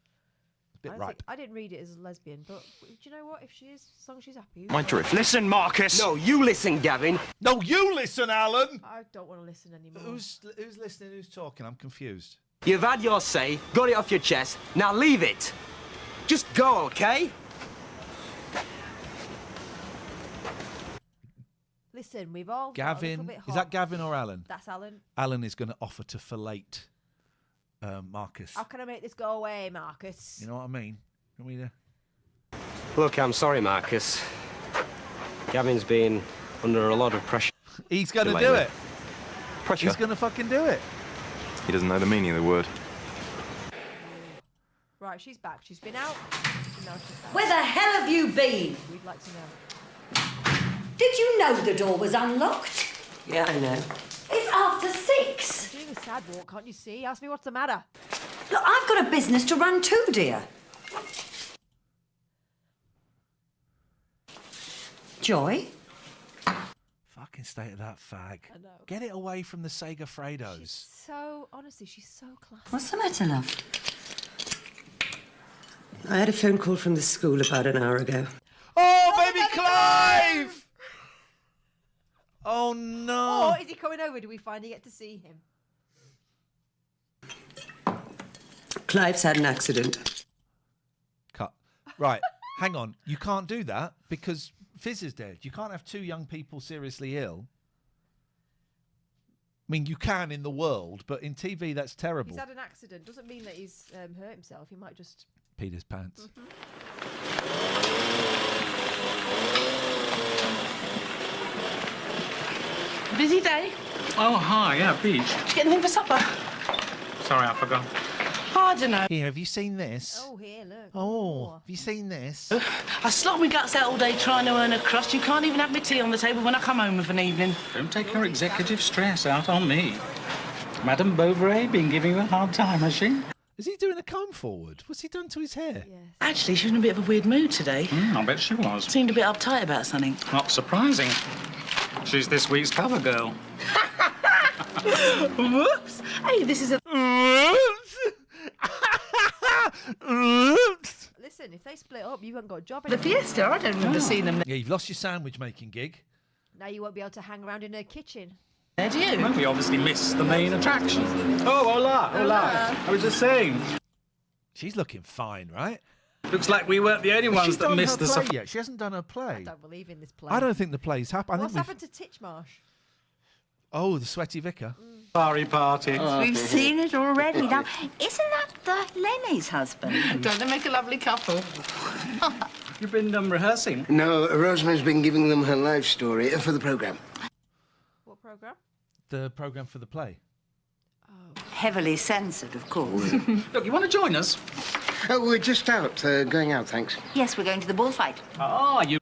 S4: I
S1: ripe.
S4: I didn't read it as a lesbian, but do you know what? If she is, as long as she's happy.
S18: My drift.
S21: Listen, Marcus.
S20: No, you listen, Gavin.
S1: No, you listen, Alan.
S4: I don't want to listen anymore.
S1: Who's listening? Who's talking? I'm confused.
S20: You've had your say, got it off your chest. Now leave it. Just go, okay?
S4: Listen, we've all
S1: Gavin,
S4: got a little bit
S1: is
S4: hot.
S1: that Gavin or Alan?
S4: That's Alan.
S1: Alan is going to offer to fillet Marcus.
S4: How can I make this go away, Marcus?
S1: You know what I mean? Can we,
S20: Look, I'm sorry, Marcus. Gavin's been under a lot of pressure.
S1: He's going to do
S18: lately.
S1: it.
S18: Pressure.
S1: He's going to fucking do it.
S18: He doesn't know the meaning of the word.
S4: Right, she's back. She's been out. And now she's back.
S16: Where the hell have you been?
S4: We'd like to know.
S16: Did you know the door was unlocked?
S7: Yeah, I know.
S16: It's after 6.
S4: You're doing a sad walk, can't you see? Ask me what's the matter.
S16: Look, I've got a business to run too, dear. Joy?
S1: Fucking state of that fag.
S4: I know.
S1: Get it away from the Sega Fredos.
S4: So, honestly, she's so classy.
S16: What's the matter, love?
S7: I had a phone call from the school about an hour ago.
S1: Oh, baby Clive! Oh, no.
S4: Oh, is he coming over? Do we finally get to see him?
S7: Clive's had an accident.
S1: Cut. Right, hang on. You can't do that because Fizz is dead. You can't have two young people seriously ill. I mean, you can in the world, but in TV, that's terrible.
S4: He's had an accident. Doesn't mean that he's hurt himself. He might just...
S1: Peed his pants.
S7: Busy day?
S21: Oh, hi, yeah, beach.
S7: Did you get anything for supper?
S21: Sorry, I forgot.
S7: I don't know.
S1: Here, have you seen this?
S4: Oh, here, look.
S1: Oh, have you seen this?
S7: I slog my guts out all day trying to earn a crust. You can't even have my tea on the table when I come home of an evening.
S21: Don't take your executive stress out on me. Madame Bovary been giving you a hard time, has she?
S1: Is he doing a comb forward? What's he done to his hair?
S4: Yes.
S7: Actually, she was in a bit of a weird mood today.
S21: I bet she was.
S7: Seemed a bit uptight about something.
S21: Not surprising. She's this week's cover girl.
S7: Whoops! Hey, this is a...
S4: Listen, if they split up, you haven't got a job
S7: The
S4: anymore.
S7: Fiesta, I don't remember seeing them
S1: Yeah, you've lost your sandwich making gig.
S4: Now you won't be able to hang around in her kitchen.
S7: there, do you?
S21: Well, we obviously missed the main attraction. Oh, hola. I was just saying.
S1: She's looking fine, right?
S21: Looks like we weren't the only ones
S1: She's
S21: that
S1: done
S21: missed
S1: her
S21: the...
S1: play yet. She hasn't done her
S4: I
S1: play.
S4: don't believe in this play.
S1: I don't think the play's happened.
S4: What's happened to Titchmarsh?
S1: Oh, the sweaty vicar.
S21: Sorry party.
S12: We've seen it already. Now, isn't that Lenny's husband?
S7: Don't they make a lovely couple?
S21: You've been rehearsing?
S5: No, Rosemary's been giving them her life story for the programme.
S4: What programme?
S1: The programme for the play.
S12: Heavily censored, of course.
S21: Look, you want to join us?
S5: Oh, we're just out, going out, thanks.
S12: Yes, we're going to the bullfight.
S21: Ah, you...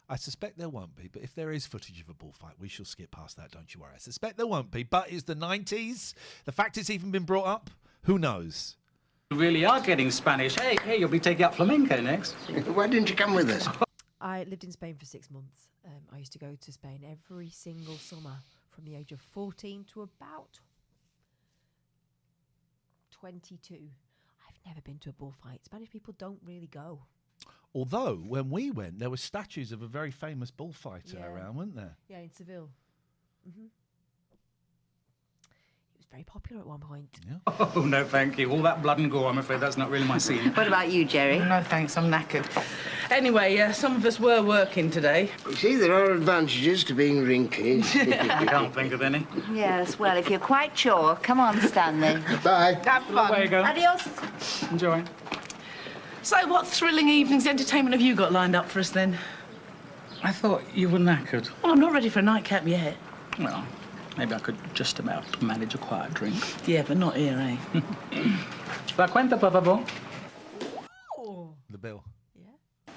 S1: I suspect there won't be, but if there is footage of a bullfight, we shall skip past that, don't you worry. I suspect there won't be, but it's the 90s. The fact it's even been brought up, who knows?
S21: You really are getting Spanish. Hey, you'll be taking up flamenco next.
S5: Why didn't you come with us?
S4: I lived in Spain for 6 months. I used to go to Spain every single summer from the age of 14 to about 22. I've never been to a bullfight. Spanish people don't really go.
S1: Although, when we went, there were statues of a very famous bullfighter around, weren't there?
S4: Yeah, in Seville. It was very popular at one point.
S1: Yeah.
S8: Oh, no, thank you. All that blood and gore, I'm afraid that's not really my scene.
S7: What about you, Jerry? No, thanks. I'm knackered. Anyway, some of us were working today.
S5: You see, there are advantages to being wrinkly.
S8: I can't think of any.
S7: Yes, well, if you're quite sure, come on, Stanley.
S5: Bye.
S7: Have fun.
S8: Away you go.
S7: Adios.
S8: Enjoy.
S7: So, what thrilling evening's entertainment have you got lined up for us, then?
S8: I thought you were knackered.
S7: Well, I'm not ready for a nightcap yet.
S8: Well, maybe I could just about manage a quiet drink.
S7: Yeah, but not here, eh?
S8: La cuenta, por favor.
S1: The bill. Yeah.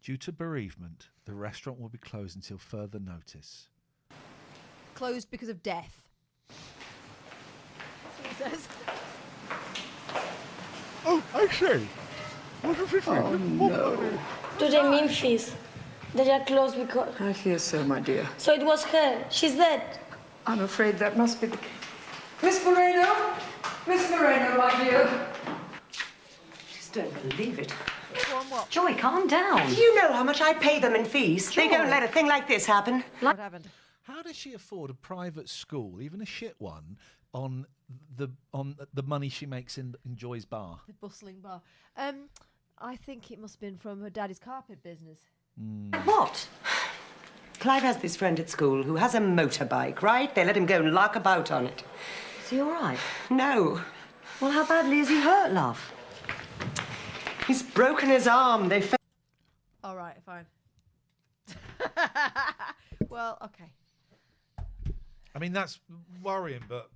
S1: Due to bereavement, the restaurant will be closed until further notice.
S4: Closed because of death. That's what it says.
S1: Oh, I see. What is this?
S2: Oh, no.
S19: Do they mean fees? They are closed because...
S2: I fear so, my dear.
S19: So it was her. She's dead.
S2: I'm afraid that must be the case. Miss Moreno? Miss Moreno, my dear.
S17: Just don't believe it.
S4: What?
S17: Joy, calm down. You know how much I pay them in fees. They don't let a thing like this happen.
S4: What happened?
S1: How does she afford a private school, even a shit one, on the money she makes in Joy's bar?
S4: The bustling bar. I think it must have been from her daddy's carpet business.
S17: What? Clive has this friend at school who has a motorbike, right? They let him go and lark about on it. Is he all right? No. Well, how badly is he hurt, love? He's broken his arm. They found...
S4: All right, fine. Well, okay.
S1: I mean, that's worrying, but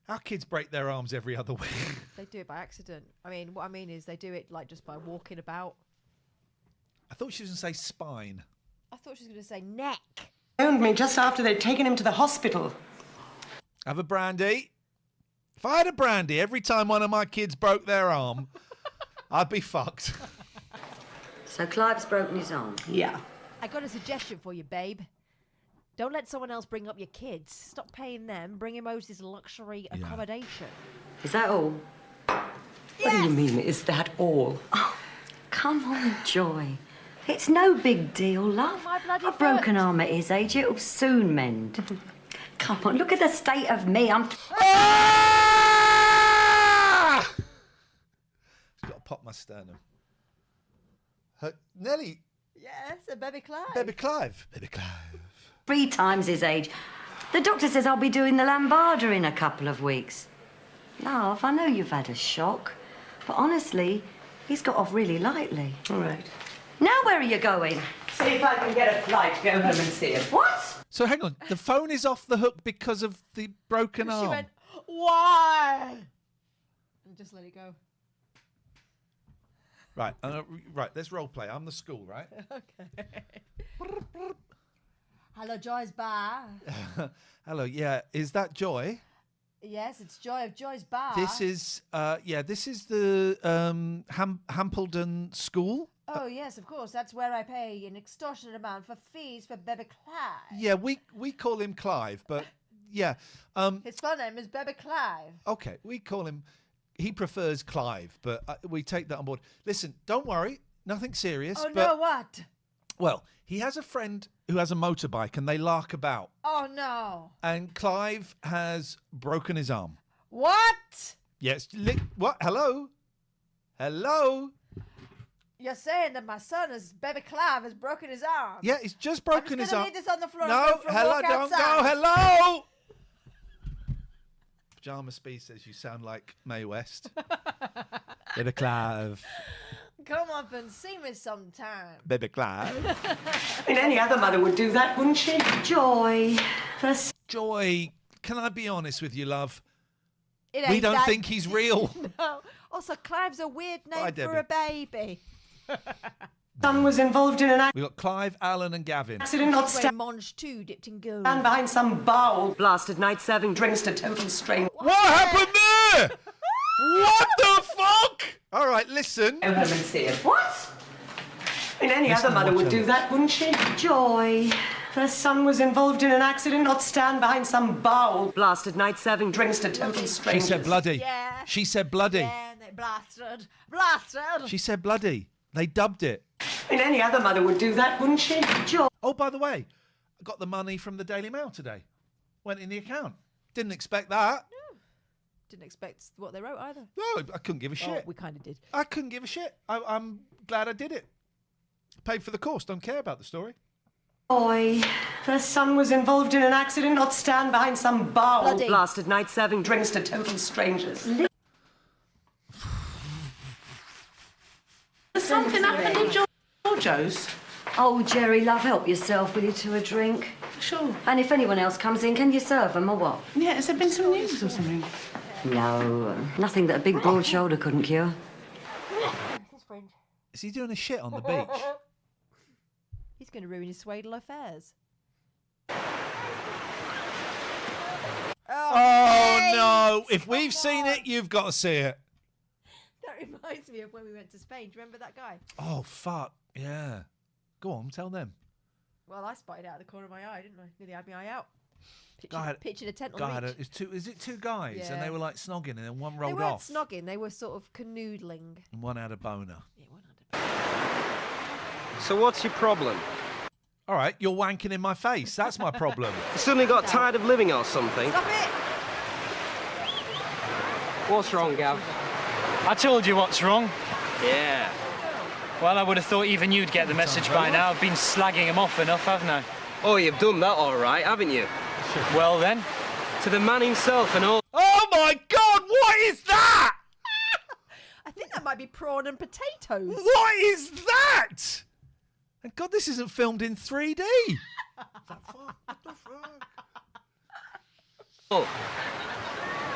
S1: our kids break their arms every other week.
S4: They do it by accident. I mean, what I mean is they do it like just by walking about.
S1: I thought she was going to say spine.
S4: I thought she was going to say neck.
S17: Phoned me just after they'd taken him to the hospital.
S1: Have a brandy. If I had a brandy every time one of my kids broke their arm, I'd be fucked.
S16: So Clive's broken his arm?
S17: Yeah.
S4: I got a suggestion for you, babe. Don't let someone else bring up your kids. Stop paying them. Bring him over to this luxury accommodation.
S16: Is that all?
S17: What do you mean, is that all?
S16: Oh, come on, Joy. It's no big deal, love.
S4: My bloody
S16: A broken arm at his age, it'll soon mend. Come on, look at the state of me. I'm...
S1: Ah! I've got to pop my sternum. Nelly.
S4: Yes, a baby Clive.
S1: Baby Clive. Baby Clive.
S16: 3 times his age. The doctor says I'll be doing the lambada in a couple of weeks. Love, I know you've had a shock, but honestly, he's got off really lightly.
S17: All right.
S16: Now where are you going?
S17: See if I can get a flight to go home and see him.
S16: What?
S1: So hang on, the phone is off the hook because of the broken arm.
S4: She went, why? And just let it go.
S1: Right, right. Let's role play. I'm the school, right?
S4: Okay. Hello, Joy's bar.
S1: Hello. Yeah, is that Joy?
S4: Yes, it's Joy of Joy's bar.
S1: This is, this is the Hampledon School.
S4: Oh yes, of course. That's where I pay an extortionate amount for fees for baby Clive.
S1: Yeah, we call him Clive, but yeah.
S4: His full name is baby Clive.
S1: Okay, we call him. He prefers Clive, but we take that on board. Listen, don't worry, nothing serious.
S4: Oh
S1: but,
S4: no, what?
S1: Well, he has a friend who has a motorbike, and they lark about.
S4: Oh no.
S1: And Clive has broken his arm.
S4: What?
S1: Yes. What? Hello. Hello.
S4: You're saying that my son, baby Clive, has broken his arm?
S1: Yeah, he's just broken his arm.
S4: I'm just going to leave this on the floor.
S1: No, hello, don't go. Hello. Pajama Speed says you sound like Mae West. Baby Clive.
S4: Come up and see me sometime.
S1: Baby Clive.
S17: I mean, any other mother would do that, wouldn't she?
S16: Joy.
S1: Joy, can I be honest with you, love?
S4: We
S1: don't think he's real.
S4: No. Also, Clive's a weird name for a baby.
S17: Son was involved in an accident.
S1: We got Clive, Alan, and Gavin.
S17: Accident, not
S4: Monge 2 dipped in gold.
S17: Stand behind some bar, blasted night serving drinks to total strain.
S1: What happened there? What the fuck? All right, listen.
S17: Go home and see him. What? I mean, any
S1: Listen
S17: other mother would do that, wouldn't she?
S16: Joy.
S17: Her son was involved in an accident, not stand behind some bar, blasted night serving drinks to total strangers.
S1: She said bloody.
S4: Yeah.
S1: She said bloody.
S4: Yeah, and they blasted. Blasted.
S1: She said bloody. They dubbed it.
S17: I mean, any other mother would do that, wouldn't she?
S1: Oh, by the way, I got the money from the Daily Mail today. Went in the account. Didn't expect that.
S4: No. Didn't expect what they wrote either.
S1: No, I couldn't give a shit.
S4: Oh, we kind of did.
S1: I couldn't give a shit. I'm glad I did it. Paid for the course. Don't care about the story.
S17: Boy, their son was involved in an accident, not stand behind some bar all
S4: Bloody.
S17: blasted night serving drinks to total strangers.
S7: Has something happened in Giorgio's?
S16: Oh, Jerry, love, help yourself. Will you to a drink?
S7: Sure.
S16: And if anyone else comes in, can you serve them or what?
S7: Yeah, has there been some news or something?
S16: No, nothing that a big broad shoulder couldn't cure.
S1: Is he doing a shit on the beach?
S4: He's going to ruin his swaddle affairs.
S1: Oh, no. If we've seen it, you've got to see it.
S4: That reminds me of when we went to Spain. Do you remember that guy?
S1: Oh, fuck. Yeah. Go on, tell them.
S4: Well, I spotted out of the corner of my eye, didn't I? Nearly had my eye out. Pitching a tent on
S1: Guy
S4: the
S1: had
S4: beach.
S1: is it two guys?
S4: Yeah.
S1: And they were like snogging and then one
S4: They
S1: rolled
S4: weren't
S1: off.
S4: snogging. They were sort of canoodling.
S1: And one had a boner.
S4: Yeah, one had a
S20: So what's your problem?
S1: All right, you're wanking in my face. That's my problem.
S20: You suddenly got tired of living or something?
S4: Stop it!
S20: What's wrong, Gav?
S21: I told you what's wrong.
S20: Yeah.
S21: Well, I would have thought even you'd get the message by now. I've been slagging him off enough, haven't I?
S20: Oh, you've done that all right, haven't you?
S21: Well, then.
S20: To the man himself and all.
S1: Oh, my God, what is that?
S4: I think that might be prawn and potatoes.
S1: What is that? And God, this isn't filmed in 3D.
S20: Oh.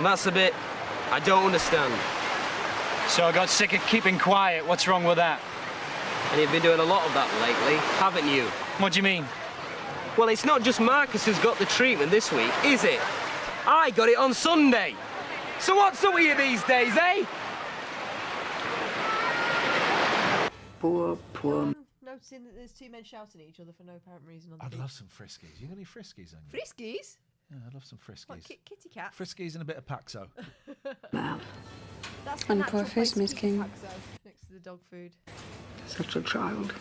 S20: That's a bit I don't understand.
S21: So I got sick of keeping quiet. What's wrong with that?
S20: And you've been doing a lot of that lately, haven't you?
S21: What do you mean?
S20: Well, it's not just Marcus who's got the treatment this week, is it? I got it on Sunday. So what's up with you these days, eh?
S12: Poor.
S4: Noticing that there's two men shouting at each other for no apparent reason on the
S1: I'd
S4: beach.
S1: love some Friskies. You got any Friskies on you?
S4: Friskies?
S1: Yeah, I'd love some Friskies.
S4: What, kitty cat?
S1: Friskies and a bit of Paxo.
S4: That's the
S19: And
S4: natural
S19: poor face,
S4: place to
S19: Miss
S4: keep
S19: King.
S4: Paxo, next to the dog food.
S12: Such a child.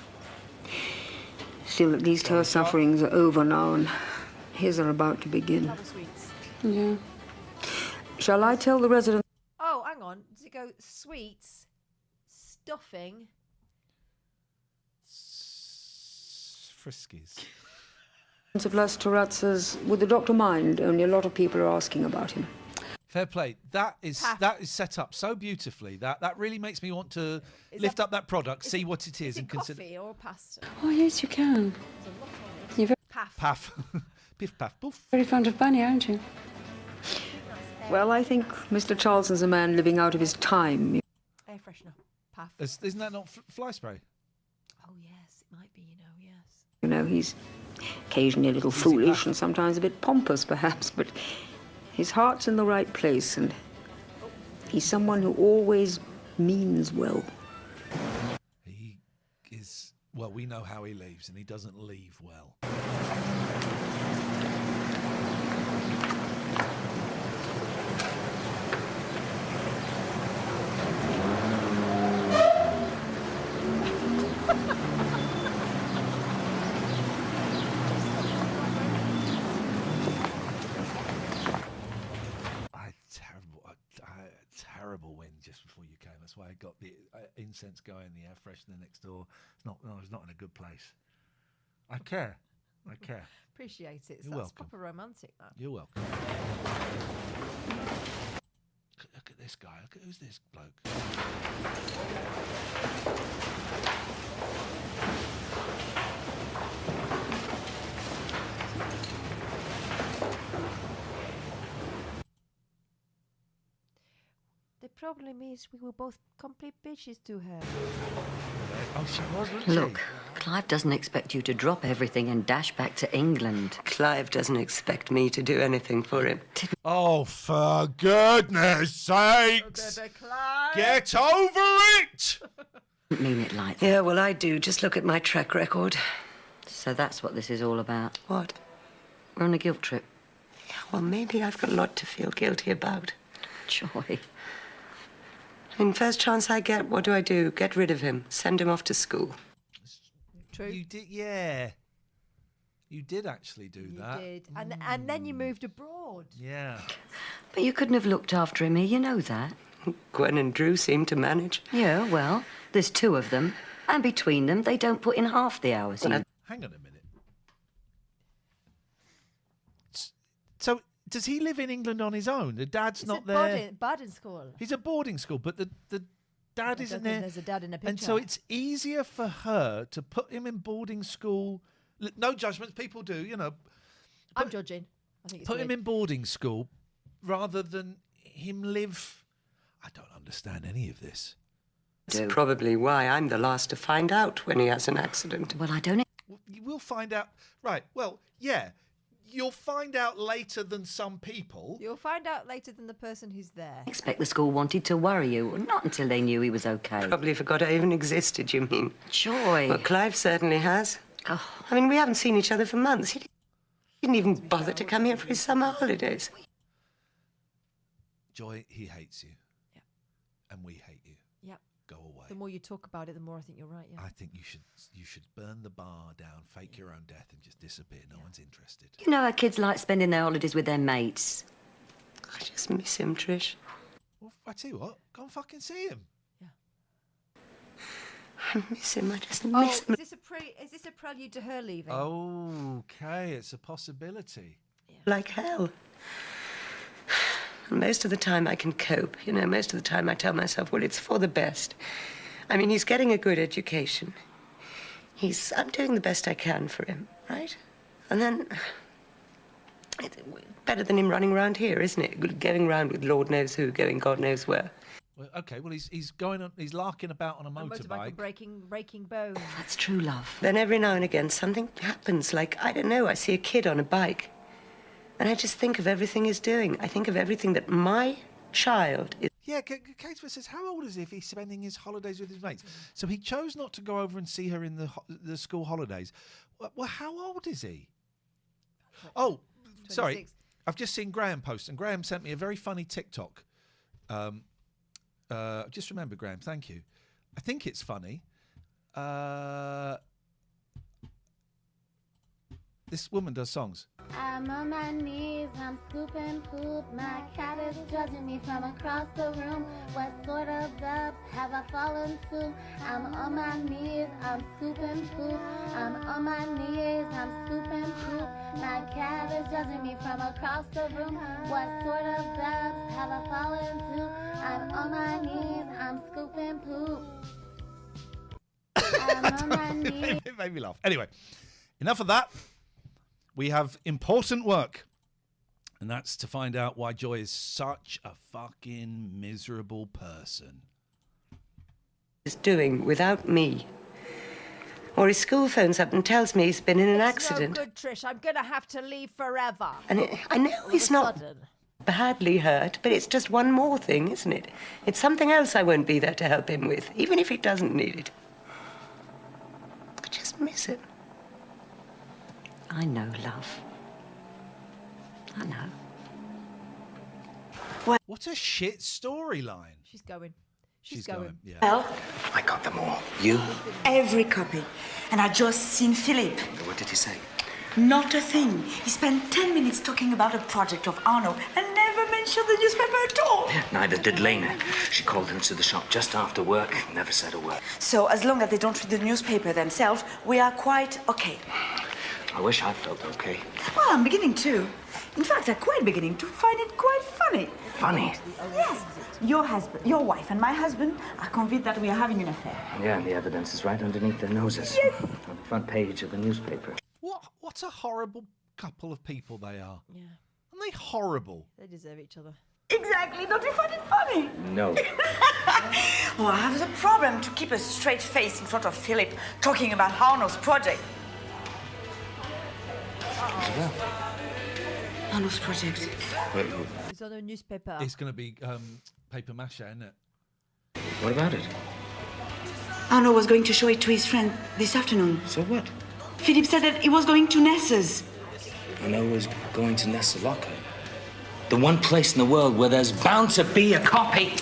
S12: Still, at least her sufferings are over now, and his are about to begin.
S4: Double sweets.
S12: Yeah. Shall I tell the resident?
S4: Oh, hang on. Does it go sweets, stuffing?
S1: Friskies.
S12: Of Les Terrazas, would the doctor mind? Only a lot of people are asking about him.
S1: Fair play. That is set up so beautifully. That really makes me want to lift up that product, see what it is, and consider.
S4: Coffee or pasta?
S19: Oh, yes, you can. You're
S1: Paff. Piff, paff, poof.
S19: very fond of bunny, aren't you?
S12: Well, I think Mr. Charleston's a man living out of his time.
S4: Air freshener. Paff.
S1: Isn't that not fly spray?
S4: Oh, yes. It might be, yes.
S12: You know, he's occasionally a little foolish and sometimes a bit pompous, perhaps, but his heart's in the right place, and he's someone who always means well.
S1: He is... Well, we know how he leaves, and he doesn't leave well. Terrible wind just before you came. That's why I got the incense going, the air freshener next door. I was not in a good place. I care.
S4: Appreciate it.
S1: You're
S4: That's
S1: welcome.
S4: proper romantic, that.
S1: You're welcome. Look at this guy. Look at who's this bloke.
S4: The problem is we were both complete bitches to her.
S1: Oh, she was, wasn't
S16: Look, Clive doesn't expect you to drop everything and dash back to England.
S17: Clive doesn't expect me to do anything for him.
S1: Oh, for goodness sakes! Get over it!
S16: Didn't mean it like that.
S17: Yeah, well, I do. Just look at my track record.
S16: So that's what this is all about.
S17: What?
S16: We're on a guilt trip.
S17: Yeah, well, maybe I've got a lot to feel guilty about.
S16: Joy.
S17: I mean, first chance I get, what do? Get rid of him. Send him off to school.
S4: True.
S1: You did, yeah. You did actually do that.
S4: You did. And then you moved abroad.
S1: Yeah.
S16: But you couldn't have looked after him here, you know that.
S17: Gwen and Drew seem to manage.
S16: Yeah, well, there's 2 of them. And between them, they don't put in half the hours.
S1: Hang on a minute. So, does he live in England on his own? The dad's not there.
S4: Boarding school.
S1: He's at boarding school, but the dad isn't there.
S4: There's a dad in a picture.
S1: And so it's easier for her to put him in boarding school. No judgments, people do, you know.
S4: I'm judging. I think it's
S1: put
S4: weird.
S1: him in boarding school rather than him live. I don't understand any of this.
S17: That's probably why I'm the last to find out when he has an accident.
S16: Well, I don't...
S1: You will find out. Right, well, yeah. You'll find out later than some people.
S4: You'll find out later than the person who's there.
S16: I expect the school wanted to worry you. Not until they knew he was okay.
S17: Probably forgot I even existed, you mean?
S16: Joy.
S17: Well, Clive certainly has.
S16: Oh.
S17: I mean, we haven't seen each other for months. He didn't even bother to come here for his summer holidays.
S1: Joy, he hates you.
S4: Yeah.
S1: And we hate you.
S4: Yeah.
S1: Go away.
S4: The more you talk about it, the more I think you're right, yeah.
S1: I think you should burn the bar down, fake your own death, and just disappear. No one's interested.
S16: You know how kids like spending their holidays with their mates.
S17: I just miss him, Trish.
S1: Well, I tell you what, go and fucking see him.
S17: I miss him. I just miss him.
S4: Is this a prelude to her leaving?
S1: Okay, it's a possibility.
S17: Like hell. And most of the time I can cope. You know, most of the time I tell myself, well, it's for the best. I mean, he's getting a good education. I'm doing the best I can for him, right? And then, it's better than him running around here, isn't it? Going around with Lord knows who, going God knows where.
S1: Well, okay, well, he's going on, he's larking about on a motorbike.
S4: And breaking bones.
S16: That's true, love.
S17: Then every now and again something happens, like, I don't know, I see a kid on a bike. And I just think of everything he's doing. I think of everything that my child is...
S1: Yeah, Catesworth says, how old is he if he's spending his holidays with his mates? So he chose not to go over and see her in the school holidays. Well, how old is he? Oh,
S4: 26.
S1: Sorry. I've just seen Graham post, and Graham sent me a very funny TikTok. Just remember, Graham, thank you. I think it's funny. This woman does songs.
S9: I'm on my knees, I'm scooping poop. My cat is judging me from across the room. What sort of dubs have I fallen to? I'm on my knees, I'm scooping poop. I'm on my knees, I'm scooping poop. My cat is judging me from across the room. What sort of dubs have I fallen to? I'm on my knees, I'm scooping poop. I'm on my knees.
S1: It made me laugh. Anyway, enough of that. We have important work, and that's to find out why Joy is such a fucking miserable person.
S17: ...is doing without me. Or his school phones up and tells me he's been in an accident.
S4: No good, Trish. I'm going to have to leave forever.
S17: And I know he's not badly hurt, but it's just one more thing, isn't it? It's something else I won't be there to help him with, even if he doesn't need it. I just miss him.
S16: I know, love. I know.
S1: What a shit storyline.
S4: She's going.
S1: She's going. Yeah.
S11: Well,
S6: I got them all. You?
S11: every copy. And I just seen Philip.
S6: What did he say?
S11: Not a thing. He spent 10 minutes talking about a project of Arno and never mentioned the newspaper at all.
S14: Neither did Lena. She called into the shop just after work, never said a word.
S11: So as long as they don't read the newspaper themselves, we are quite okay.
S14: I wish I felt okay.
S11: Well, I'm beginning to. In fact, I'm quite beginning to find it quite funny.
S14: Funny?
S11: Yes. Your husband, your wife and my husband are convinced that we are having an affair.
S14: Yeah, and the evidence is right underneath their noses.
S11: Yes.
S14: On the front page of the newspaper.
S1: What a horrible couple of people they are.
S4: Yeah.
S1: Aren't they horrible?
S4: They deserve each other.
S11: Exactly. Don't you find it funny?
S14: No.
S11: Oh, I have a problem to keep a straight face in front of Philip talking about Arno's project. Arno's project.
S4: It's on a newspaper.
S1: It's going to be paper mache, isn't it?
S14: What about it?
S11: Arno was going to show it to his friend this afternoon.
S14: So what?
S11: Philip said that he was going to Nessa's.
S14: Arno was going to Nessa Locker. The one place in the world where there's bound to be a copy.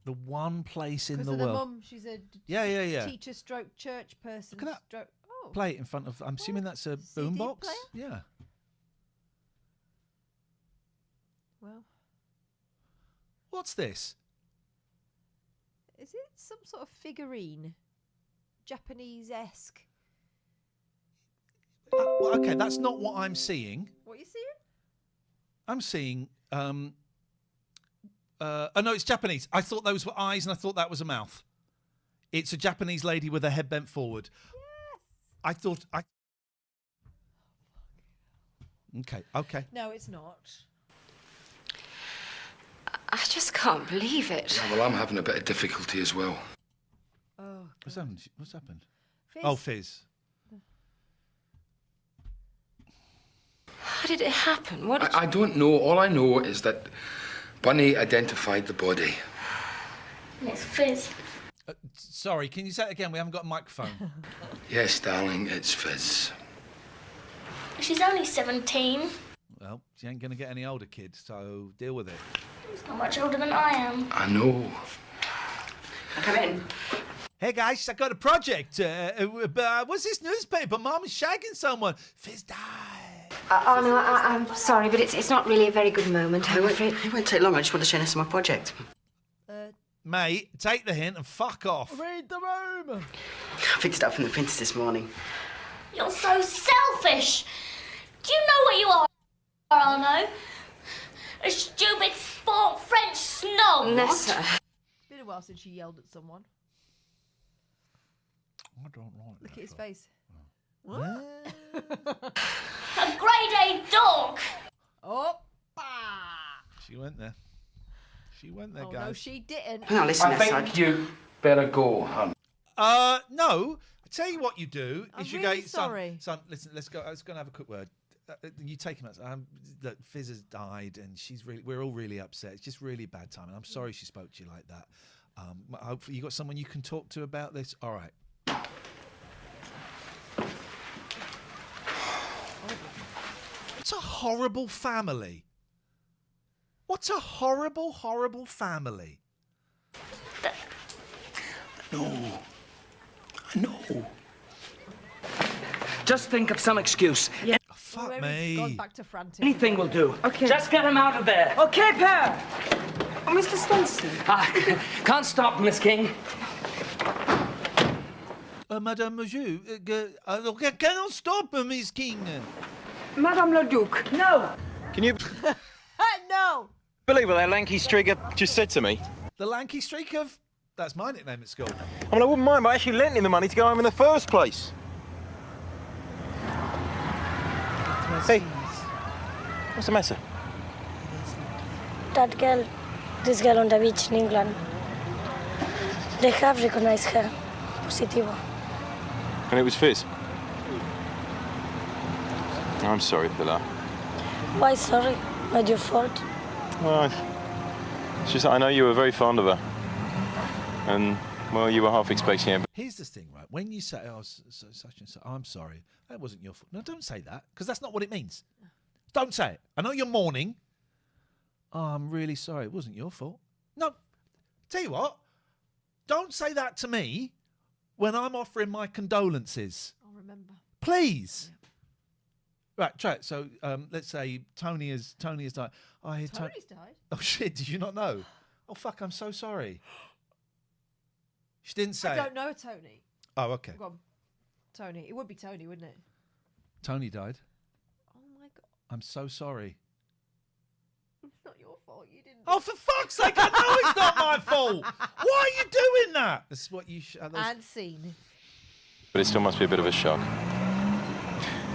S1: The one place in the
S4: Because of
S1: world.
S4: the mum, she's a
S1: Yeah.
S4: teacher stroke church person.
S1: Look at that.
S4: Stroke,
S1: play it in front of... I'm assuming that's a boombox?
S4: player?
S1: Yeah.
S4: Well,
S1: What's this?
S4: is it some sort of figurine? Japanese-esque.
S1: Well, okay, that's not what I'm seeing.
S4: What are you seeing?
S1: I'm seeing... oh, no, it's Japanese. I thought those were eyes and I thought that was a mouth. It's a Japanese lady with her head bent forward.
S4: Yes.
S1: I thought... Okay.
S4: No, it's not.
S10: I just can't believe it.
S13: Yeah, well, I'm having a bit of difficulty as well.
S4: Oh.
S1: What's happened?
S4: Fizz.
S1: Oh, Fizz.
S10: How did it happen? What? Did
S13: I don't know. All I know is that Bunny identified the body.
S9: It's Fizz.
S1: Sorry, can you say it again? We haven't got a microphone.
S13: Yes, darling, it's Fizz.
S9: She's only 17.
S1: Well, she ain't going to get any older, kid, so deal with it.
S9: She's not much older than I am.
S13: I know.
S17: Come in.
S1: Hey, guys, I got a project. What's this newspaper? Mom is shagging someone. Fizz died.
S10: oh no, I'm sorry, but it's not really a very good moment. I'm afraid.
S17: It won't take long. I just want to show you some of my project.
S1: Mate, take the hint and fuck off.
S4: Read the room.
S17: I picked it up from the printers this morning.
S9: You're so selfish. Do you know what you are, Arno? A stupid sport French snob.
S10: Nessa.
S4: Been a while since she yelled at someone.
S1: I don't like
S4: Look at his face.
S9: A grade A dog.
S4: Oh.
S1: She went there. She went there,
S4: Oh,
S1: guys.
S4: no, she didn't.
S17: Now listen,
S13: I think you better go, hun.
S1: No. I tell you what you do.
S4: I'm
S1: is you
S4: really
S1: go,
S4: sorry.
S1: Son, listen, let's go. Let's go and have a quick word. You take him out. Look, Fizz has died, and we're all really upset. It's just really bad time, and I'm sorry she spoke to you like that. Hopefully, you got someone you can talk to about this. All right. It's a horrible family. What's a horrible, horrible family?
S13: No. I know.
S20: Just think of some excuse.
S21: Yeah.
S1: Oh, fuck
S4: He's
S1: me.
S4: gone back to frantic.
S20: Anything will do.
S10: Okay.
S20: Just get him out of there.
S17: Okay, Per. Oh, Mr. Swanston.
S20: Can't stop, Miss King.
S1: Madame Monsieur, cannot stop, Miss King.
S10: Madame le Duc.
S20: No.
S18: Can you
S4: No.
S18: believe what that lanky streaker just said to me?
S1: The lanky streak of... That's my nickname at school.
S18: I mean, I wouldn't mind, but I actually lent him the money to go home in the first place. Hey, what's the matter?
S19: That girl, this girl on the beach in England, they have recognized her. Positivo.
S18: And it was Fizz. I'm sorry, Pilar.
S19: Why sorry? Not your fault.
S18: Well, it's just that I know you were very fond of her. And, well, you were half expecting it.
S1: Here's the thing, right? When you say, oh, such and such, I'm sorry, that wasn't your fault. No, don't say that, because that's not what it means. Don't say it. I know you're mourning. Oh, I'm really sorry. It wasn't your fault. No. Tell you what. Don't say that to me when I'm offering my condolences.
S4: I'll remember.
S1: Please. Yeah. Right, try it. So let's say Tony has died. Oh,
S4: Tony's died?
S1: Oh, shit. Did you not know? Oh, fuck. I'm so sorry. She didn't say
S4: I
S1: it.
S4: don't know Tony.
S1: Oh, okay.
S4: Go on. Tony. It would be Tony, wouldn't it?
S1: Tony died.
S4: Oh, my God.
S1: I'm so sorry.
S4: It's not your fault. You didn't.
S1: Oh, for fuck's sake, I know it's not my fault. Why are you doing that? This is what you...
S4: And scene.
S18: But it still must be a bit of a shock.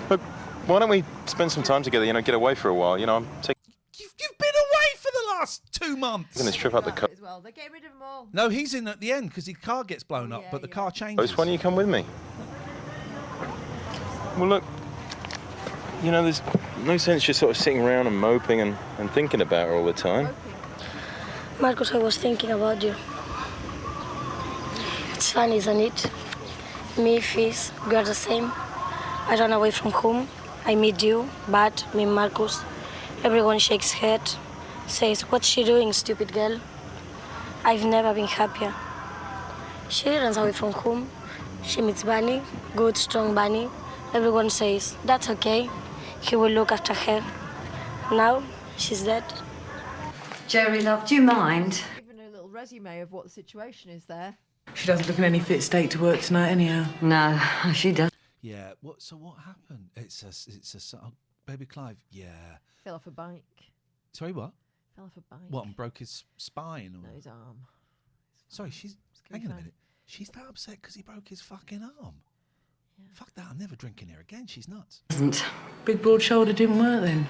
S18: Look, why don't we spend some time together, get away for a while, I'm taking...
S1: You've been away for the last 2 months.
S18: this trip up the coast.
S4: As well. They're getting rid of them all.
S1: No, he's in at the end because his car gets blown up, but the car changes.
S18: Why don't you come with me? Well, look, there's no sense just sort of sitting around and moping and thinking about her all the time.
S19: Marcus, I was thinking about you. It's funny, isn't it? Me, Fizz, we are the same. I run away from home. I meet you, but me, Marcus. Everyone shakes head, says, what's she doing, stupid girl? I've never been happier. She runs away from home, She meets Bunny, good, strong Bunny. Everyone says, that's okay. He will look after her. Now, she's dead.
S16: Jerry, love, do you mind?
S4: Given a little resume of what the situation is there.
S7: She doesn't look in any fit state to work tonight, anyhow.
S16: No, she does.
S1: Yeah. So what happened? It's a baby Clive. Yeah.
S4: Fell off a bike.
S1: Sorry, what?
S4: Fell off a bike.
S1: What? And broke his spine? Or?
S4: No, his arm.
S1: Sorry, hang on a minute. She's that upset because he broke his fucking arm. Yeah. Fuck that! I'm never drinking here again. She's nuts.
S7: Big broad shoulder didn't work then.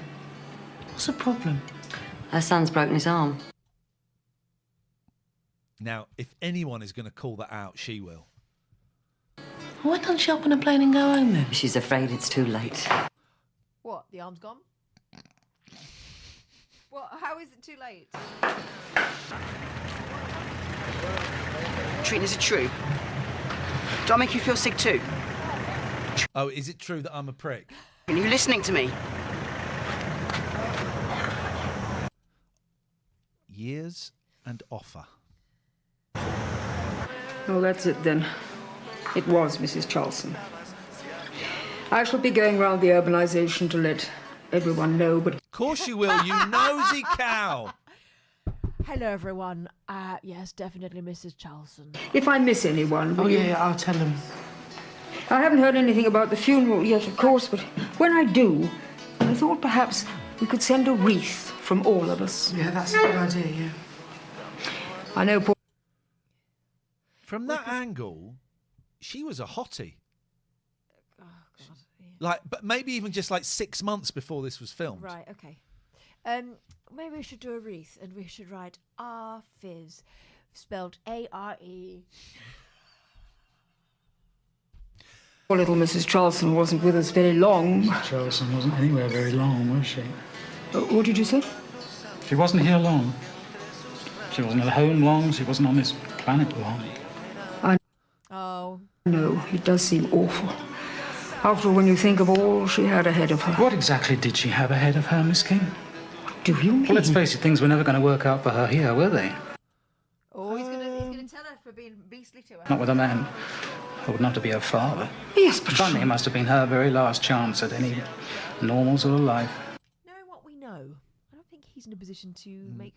S7: What's the problem?
S16: Her son's broken his arm.
S1: Now, if anyone is going to call that out, she will.
S7: Why don't she hop on a plane and go home then?
S16: She's afraid it's too late.
S4: What? The arm's gone? What? How is it too late?
S3: Treating, is it true? Do I make you feel sick too?
S1: Oh, is it true that I'm a prick?
S3: Are you listening to me?
S1: Years and offer.
S12: Well, that's it then. It was Mrs. Charlson. I shall be going round the urbanisation to let everyone know, but...
S1: Of course you will, you nosy cow!
S4: Hello, everyone. Yes, definitely Mrs. Charlson.
S12: If I miss anyone...
S7: Oh, yeah, I'll tell them.
S12: I haven't heard anything about the funeral yet, of course, but when I do, I thought perhaps we could send a wreath from all of us.
S7: Yeah, that's a good idea, yeah.
S12: I know poor...
S1: From that angle, she was a hottie.
S4: Oh, God. Yeah.
S1: Like, but maybe even just like 6 months before this was filmed.
S4: Right, okay. Maybe we should do a wreath and we should write R Fizz, spelled A-R-E.
S12: Poor little Mrs. Charlson wasn't with us very long.
S8: Mrs. Charlson wasn't anywhere very long, was she?
S12: What did you say?
S8: She wasn't here long. She wasn't at home long. She wasn't on this planet long.
S4: Oh.
S12: No, it does seem awful. After when you think of all she had ahead of her.
S8: What exactly did she have ahead of her, Miss King?
S12: Do you mean?
S8: Well, let's face it, things were never going to work out for her here, were they?
S4: Oh, he's gonna tell her for being beastly to her.
S8: Not with a man who would not to be her father.
S12: Yes, but
S8: Bunny must have been her very last chance at any normal sort of life.
S4: Knowing what we know, I don't think he's in a position to make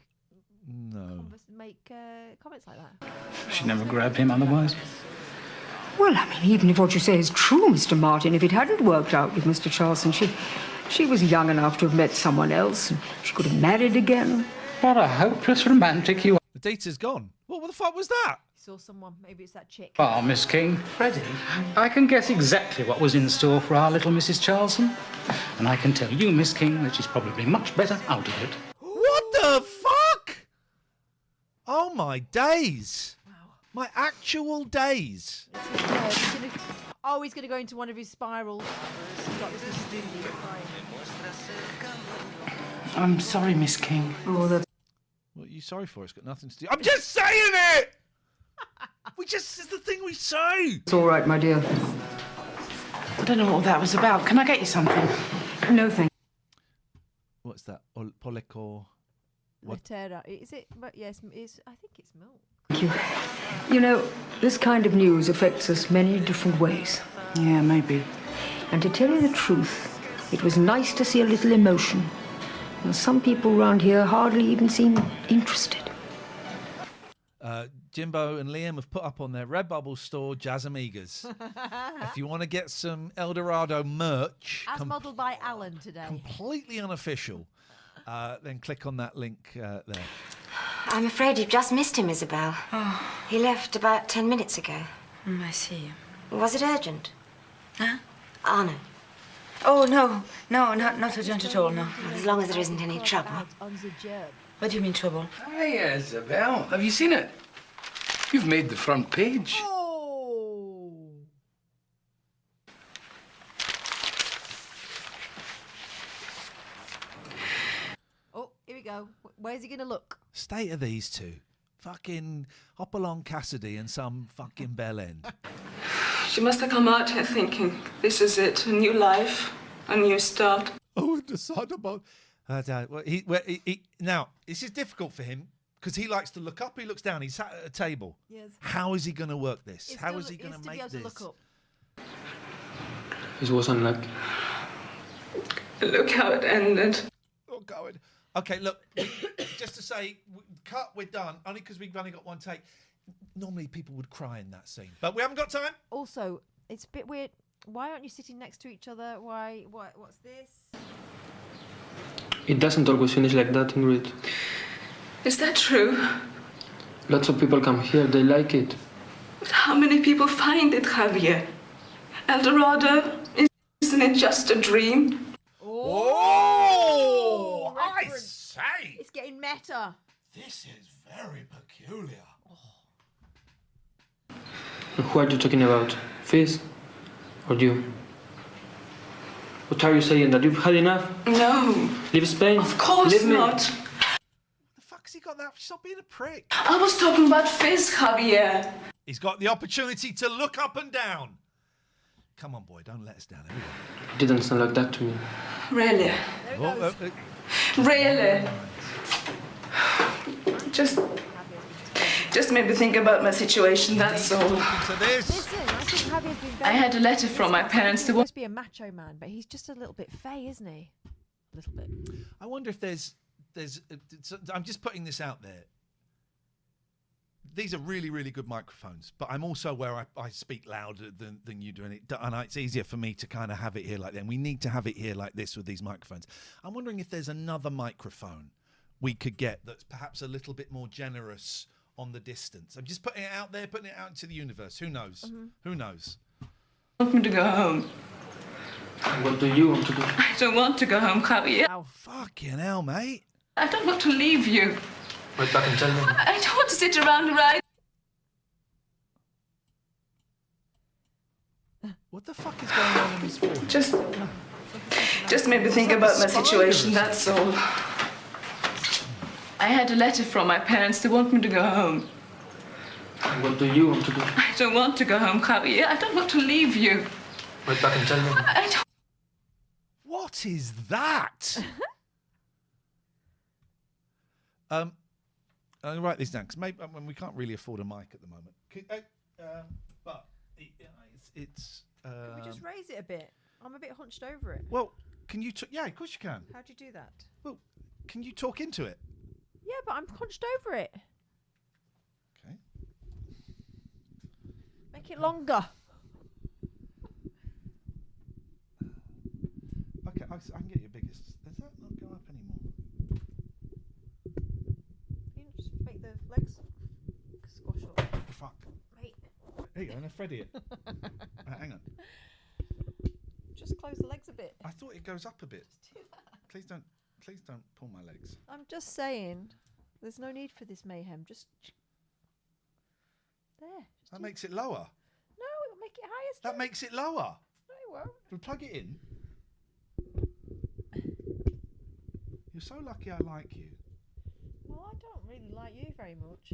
S4: comments like that.
S8: She never grabbed him otherwise.
S12: Well, I mean, even if what you say is true, Mr. Martin, if it hadn't worked out with Mr. Charlson, she was young enough to have met someone else, and she could have married again.
S8: What a hopeless romantic you are.
S1: The data's gone. What the fuck was that?
S4: Saw someone. Maybe it's that chick.
S8: Oh, Miss King. Freddie, I can guess exactly what was in store for our little Mrs. Charlson. And I can tell you, Miss King, that she's probably much better out of it.
S1: What the fuck? Oh, my days. Wow. My actual days.
S4: Oh, he's going to go into one of his spirals.
S7: I'm sorry, Miss King.
S12: Oh, that's...
S1: What are you sorry for? It's got nothing to do... I'm just saying it! It's the thing we say.
S12: It's all right, my dear.
S7: I don't know what that was about. Can I get you something?
S12: No, thank you.
S1: What's that? Poleco... What?
S4: Letera. Is it? But yes, I think it's milk.
S12: Thank you. You know, this kind of news affects us many different ways.
S7: Yeah, maybe.
S12: And to tell you the truth, it was nice to see a little emotion. And some people around here hardly even seem interested.
S1: Jimbo and Liam have put up on their Redbubble store Jazz Amigas. If you want to get some Eldorado merch...
S4: As modelled by Alan today.
S1: Completely unofficial. Then click on that link there.
S10: I'm afraid you've just missed him, Isabel.
S11: Oh.
S10: He left about 10 minutes ago.
S11: I see.
S10: Was it urgent?
S11: Huh?
S10: Arno.
S11: Oh, no. No, not urgent at all, no.
S10: As long as there isn't any trouble.
S11: What do you mean, trouble?
S13: Hi, Isabel. Have you seen it? You've made the front page.
S4: Oh. Oh, here we go. Where's he going to look?
S1: State of these two. Fucking Hopalong Cassidy and some fucking bell end.
S22: She must have come out here thinking, this is it, a new life, a new start.
S1: Oh, decide about... now, this is difficult for him Because he likes to look up, he looks down, he's sat at a table.
S4: Yes.
S1: How is he going to work this? How is he going to make
S4: able
S1: this?
S4: to look up.
S5: It wasn't like...
S22: Look how it ended.
S1: Oh, God. Okay, look, just to say, cut, we're done, only because we've only got one take. Normally people would cry in that scene, but we haven't got time.
S4: Also, it's a bit weird. Why aren't you sitting next to each other? What's this?
S5: It doesn't always finish like that, Ingrid.
S22: Is that true?
S5: Lots of people come here, they like it.
S22: But how many people find it, Javier? Eldorado? Isn't it just a dream?
S1: Oh, I say!
S4: It's getting meta.
S1: This is very peculiar.
S5: Who are you talking about? Fizz? Or you? What are you saying? That you've had enough?
S22: No.
S5: Leave Spain?
S22: Of course
S5: Leave me.
S22: not.
S1: The fuck's he got that? Stop being a prick.
S22: I was talking about Fizz, Javier.
S1: He's got the opportunity to look up and down. Come on, boy, don't let us down. Here we go.
S5: It didn't sound like that to me.
S22: Really? Really? Just made me think about my situation, that's all.
S4: Listen, I think Javier's been very...
S22: I had a letter from my parents
S4: He's supposed to be a macho man, but he's just a little bit fey, isn't he? A little bit.
S1: I wonder if there's. I'm just putting this out there. These are really, really good microphones, but I'm also where I speak louder than you do, and it's easier for me to kind of have it here like that. And we need to have it here like this with these microphones. I'm wondering if there's another microphone we could get that's perhaps a little bit more generous on the distance. I'm just putting it out there, putting it out into the universe. Who knows?
S22: Mm-hmm.
S1: Who knows?
S22: I want me to go home.
S5: What do you want to do?
S22: I don't want to go home, Javier.
S1: Oh, fucking hell, mate.
S22: I don't want to leave you.
S5: Wait back and tell them.
S22: I don't want to sit around and write.
S1: What the fuck is going on in his forehead?
S22: Just made me think about my situation, that's all. I had a letter from my parents. They want me to go home.
S5: What do you want to do?
S22: I don't want to go home, Javier. I don't want to leave you.
S5: Wait back and tell them.
S22: I don't...
S1: What is that? I'll write this down because maybe we can't really afford a mic at the moment. But it's.
S4: Can we just raise it a bit? I'm a bit hunched over it.
S1: Well, can you? Yeah, of course you can.
S4: How do you do that?
S1: Well, can you talk into it?
S4: Yeah, but I'm hunched over it.
S1: Okay.
S4: Make it longer.
S1: Okay, I can get you biggest. Does that not go up anymore?
S4: You just make the legs squash up.
S1: Fuck.
S4: Wait.
S1: There you go, and Freddie it. Hang on.
S4: Just close the legs a bit.
S1: I thought it goes up a bit.
S4: Just do that.
S1: Please don't pull my legs.
S4: I'm just saying, there's no need for this mayhem. Just there.
S1: That makes it lower.
S4: No, it'll make it higher still.
S1: That makes it lower.
S4: No, it won't.
S1: We'll plug it in. You're so lucky I like you.
S4: Well, I don't really like you very much.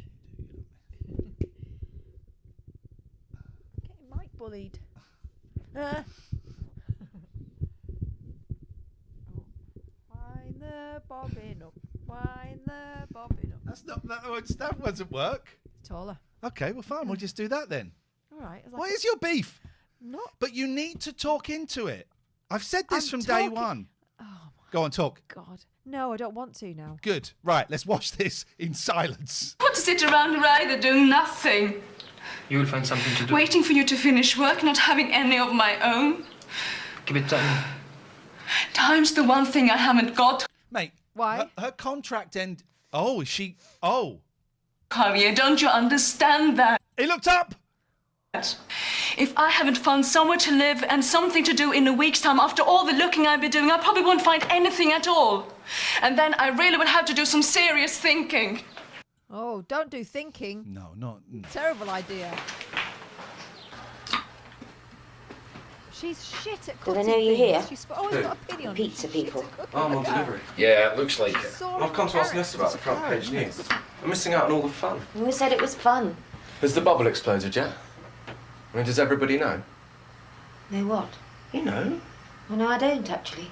S4: Getting mic bullied. Wind the bobbin up. Wind the bobbin up.
S1: That doesn't work.
S4: It's taller.
S1: Okay, well fine. We'll just do that then.
S4: All right.
S1: Why is your beef?
S4: Not.
S1: But you need to talk into it. I've said this from day one.
S4: Oh my
S1: Go on, talk.
S4: God. No, I don't want to now.
S1: Good. Right, let's watch this in silence.
S22: I want to sit around and either doing nothing.
S5: You will find something to do.
S22: Waiting for you to finish work, not having any of my own.
S5: Give it time.
S22: Time's the one thing I haven't got.
S1: Mate,
S4: why?
S1: Her contract end. Oh, is she? Oh.
S22: Javier, don't you understand that?
S1: He looked up.
S22: If I haven't found somewhere to live and something to do in a week's time, after all the looking I've been doing, I probably won't find anything at all. And then I really would have to do some serious thinking.
S4: Oh, don't do thinking.
S1: No, not.
S4: Terrible idea. She's shit at
S10: Do
S4: cooking
S10: they know you're here?
S4: She's always got a penny on.
S10: Pizza people.
S15: Oh, I'm on delivery.
S23: Yeah, it looks like it.
S15: I've come to ask Ness about the front page news. I'm missing out on all the fun.
S10: Who said it was fun?
S15: Has the bubble exploded yet? I mean, does everybody know?
S10: Know what?
S15: You know.
S10: Well, no, I don't actually.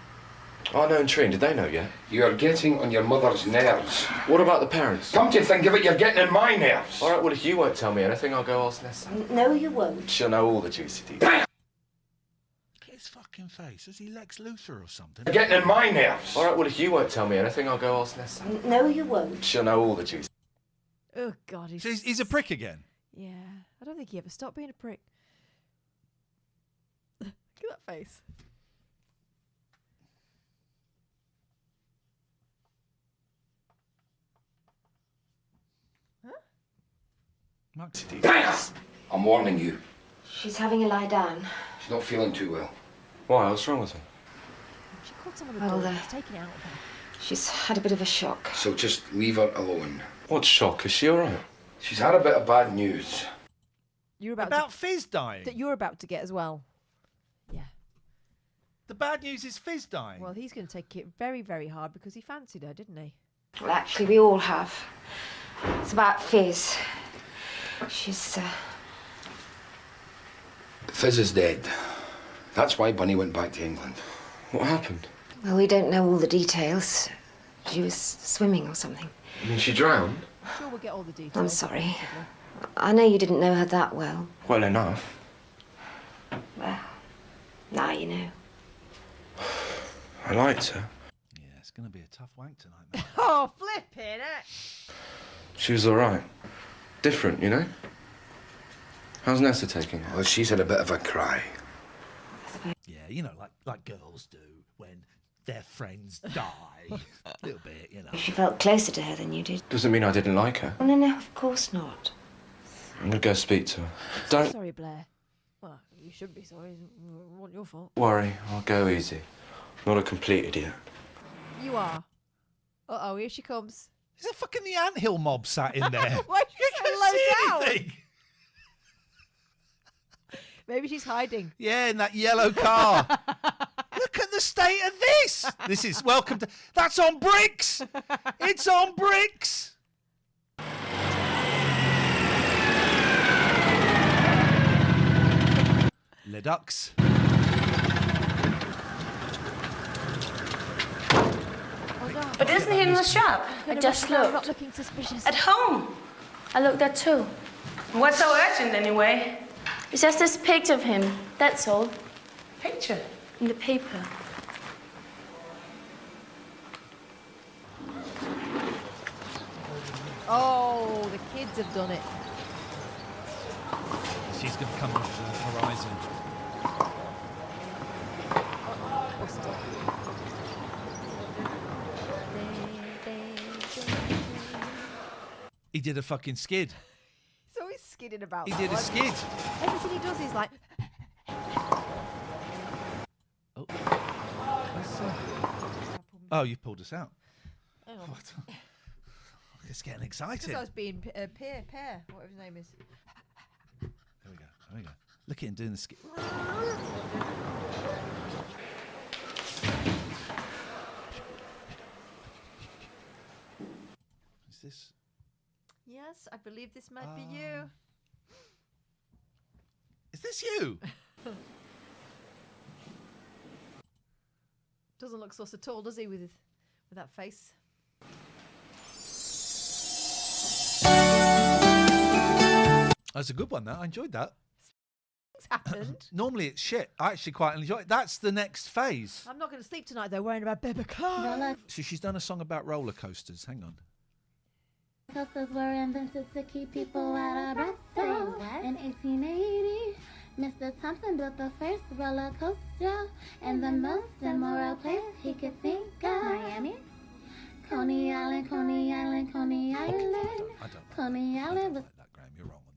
S15: Arno and Trine, did they know yet?
S13: You're getting on your mother's nerves.
S15: What about the parents?
S13: Come to think of it, you're getting on my nerves.
S15: All right, well, if you won't tell me anything, I'll go ask Nessa.
S16: No, you won't.
S15: She'll know all the juicy details.
S1: Look at his fucking face. Is he Lex Luthor or something?
S13: You're getting on my nerves.
S15: All right, well, if you won't tell me anything, I'll go ask Nessa.
S16: No, you won't.
S15: She'll know all the juicy.
S4: Oh, God.
S1: So he's a prick again.
S4: Yeah. I don't think he ever stopped being a prick. Look at that face.
S13: I'm warning you.
S10: She's having a lie down.
S13: She's not feeling too well.
S15: Why? What's wrong with her?
S4: She called someone a
S10: Well,
S4: dog. It's taken it out of her.
S10: She's had a bit of a shock.
S13: So just leave her alone.
S15: What shock? Is she all right?
S13: She's had a bit of bad news.
S4: You're about
S1: Fizz dying.
S4: that you're about to get as well. Yeah.
S1: The bad news is Fizz dying.
S4: Well, he's going to take it very, very hard because he fancied her, didn't he?
S10: Well, actually, we all have. It's about Fizz. She's,
S13: Fizz is dead. That's why Bunny went back to England.
S15: What happened?
S10: Well, we don't know all the details. She was swimming or something.
S15: You mean she drowned?
S4: I'm sure we'll get all the details.
S10: I'm sorry. I know you didn't know her that well.
S15: Well enough.
S10: Well, now you know.
S15: I liked her.
S1: Yeah, it's going to be a tough wank tonight, mate.
S4: Oh, flipping it.
S15: She was all right. Different, you know? How's Nessa taking it?
S13: Well, she's had a bit of a cry.
S1: Yeah, you know, like girls do when their friends die. A little bit, you know.
S10: She felt closer to her than you did.
S15: Doesn't mean I didn't like her.
S10: Oh, no, of course not.
S15: I'm going to go speak to her.
S4: I'm
S15: Don't
S4: sorry, Blair. Well, you should be sorry. It wasn't your fault.
S15: worry. I'll go easy. I'm not a complete idiot.
S4: You are. Uh-oh, here she comes.
S1: Is there fucking the anthill mob sat in there?
S4: Why
S1: You
S4: so
S1: can't
S4: low
S1: see
S4: down?
S1: anything.
S4: Maybe she's hiding.
S1: Yeah, in that yellow car. Look at the state of this. This is welcome to. That's on bricks. It's on bricks. Le Ducks.
S2: But isn't he in the shop? I just looked.
S4: Not looking suspicious.
S2: At home. I looked there too. What's so urgent anyway? It's just this picture of him, that's all. Picture? In the paper.
S4: Oh, the kids have done it.
S1: She's going to come over the horizon. He did a fucking skid.
S4: He's always skidding about.
S1: He
S4: that
S1: did a
S4: one.
S1: skid.
S4: Everything he does is like.
S1: Oh, you've pulled us out.
S4: Hang on.
S1: What? It's getting
S4: Because
S1: excited.
S4: I was being Pear, whatever his name is.
S1: There we go. There we go. Look at him doing the skid. Is this?
S4: Yes, I believe this might be you.
S1: Is this you?
S4: Doesn't look sus at all, does he, with that face?
S1: That's a good one, that. I enjoyed that.
S4: Things happened.
S1: Normally it's shit. I actually quite enjoy it. That's the next phase.
S4: I'm not going to sleep tonight, though, worrying about Beba Car.
S1: So she's done a song about roller coasters. Hang on.
S9: Coasters were invented to keep people out of breath. So, in 1880, Mr. Thompson built the first roller coaster in the most immoral place he could think of. Miami? Coney Island, Coney Island, Coney Island.
S1: I don't
S9: Coney Island was...
S1: that, Graham. You're wrong on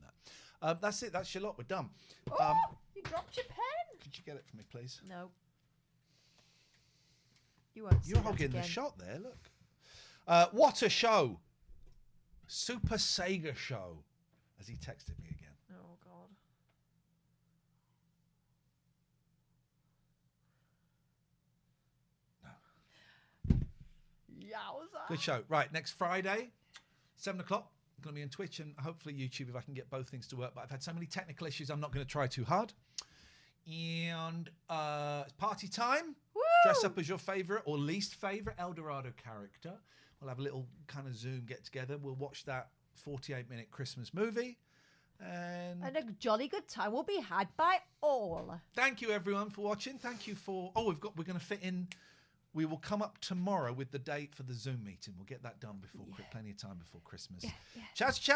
S1: that. That's it. That's your lot. We're done.
S4: Oh, you dropped your pen.
S1: Could you get it for me, please?
S4: No. You won't see
S1: You're
S4: that
S1: hogging the
S4: again.
S1: shot there. Look. What a show. Super Sega show. As he texted me again.
S4: Oh, God. Yowza.
S1: Good show. Right, next Friday, 7 o'clock. Going to be on Twitch and hopefully YouTube if I can get both things to work. But I've had so many technical issues, I'm not going to try too hard. And it's party time.
S4: Woo!
S1: Dress up as your favourite or least favourite Eldorado character. We'll have a little kind of Zoom get together. We'll watch that 48-minute Christmas movie. And
S4: a jolly good time will be had by all.
S1: Thank you, everyone, for watching. Thank you for... Oh, we're going to fit in... We will come up tomorrow with the date for the Zoom meeting. We'll get that done before... Plenty of time before Christmas. Ciao, ciao.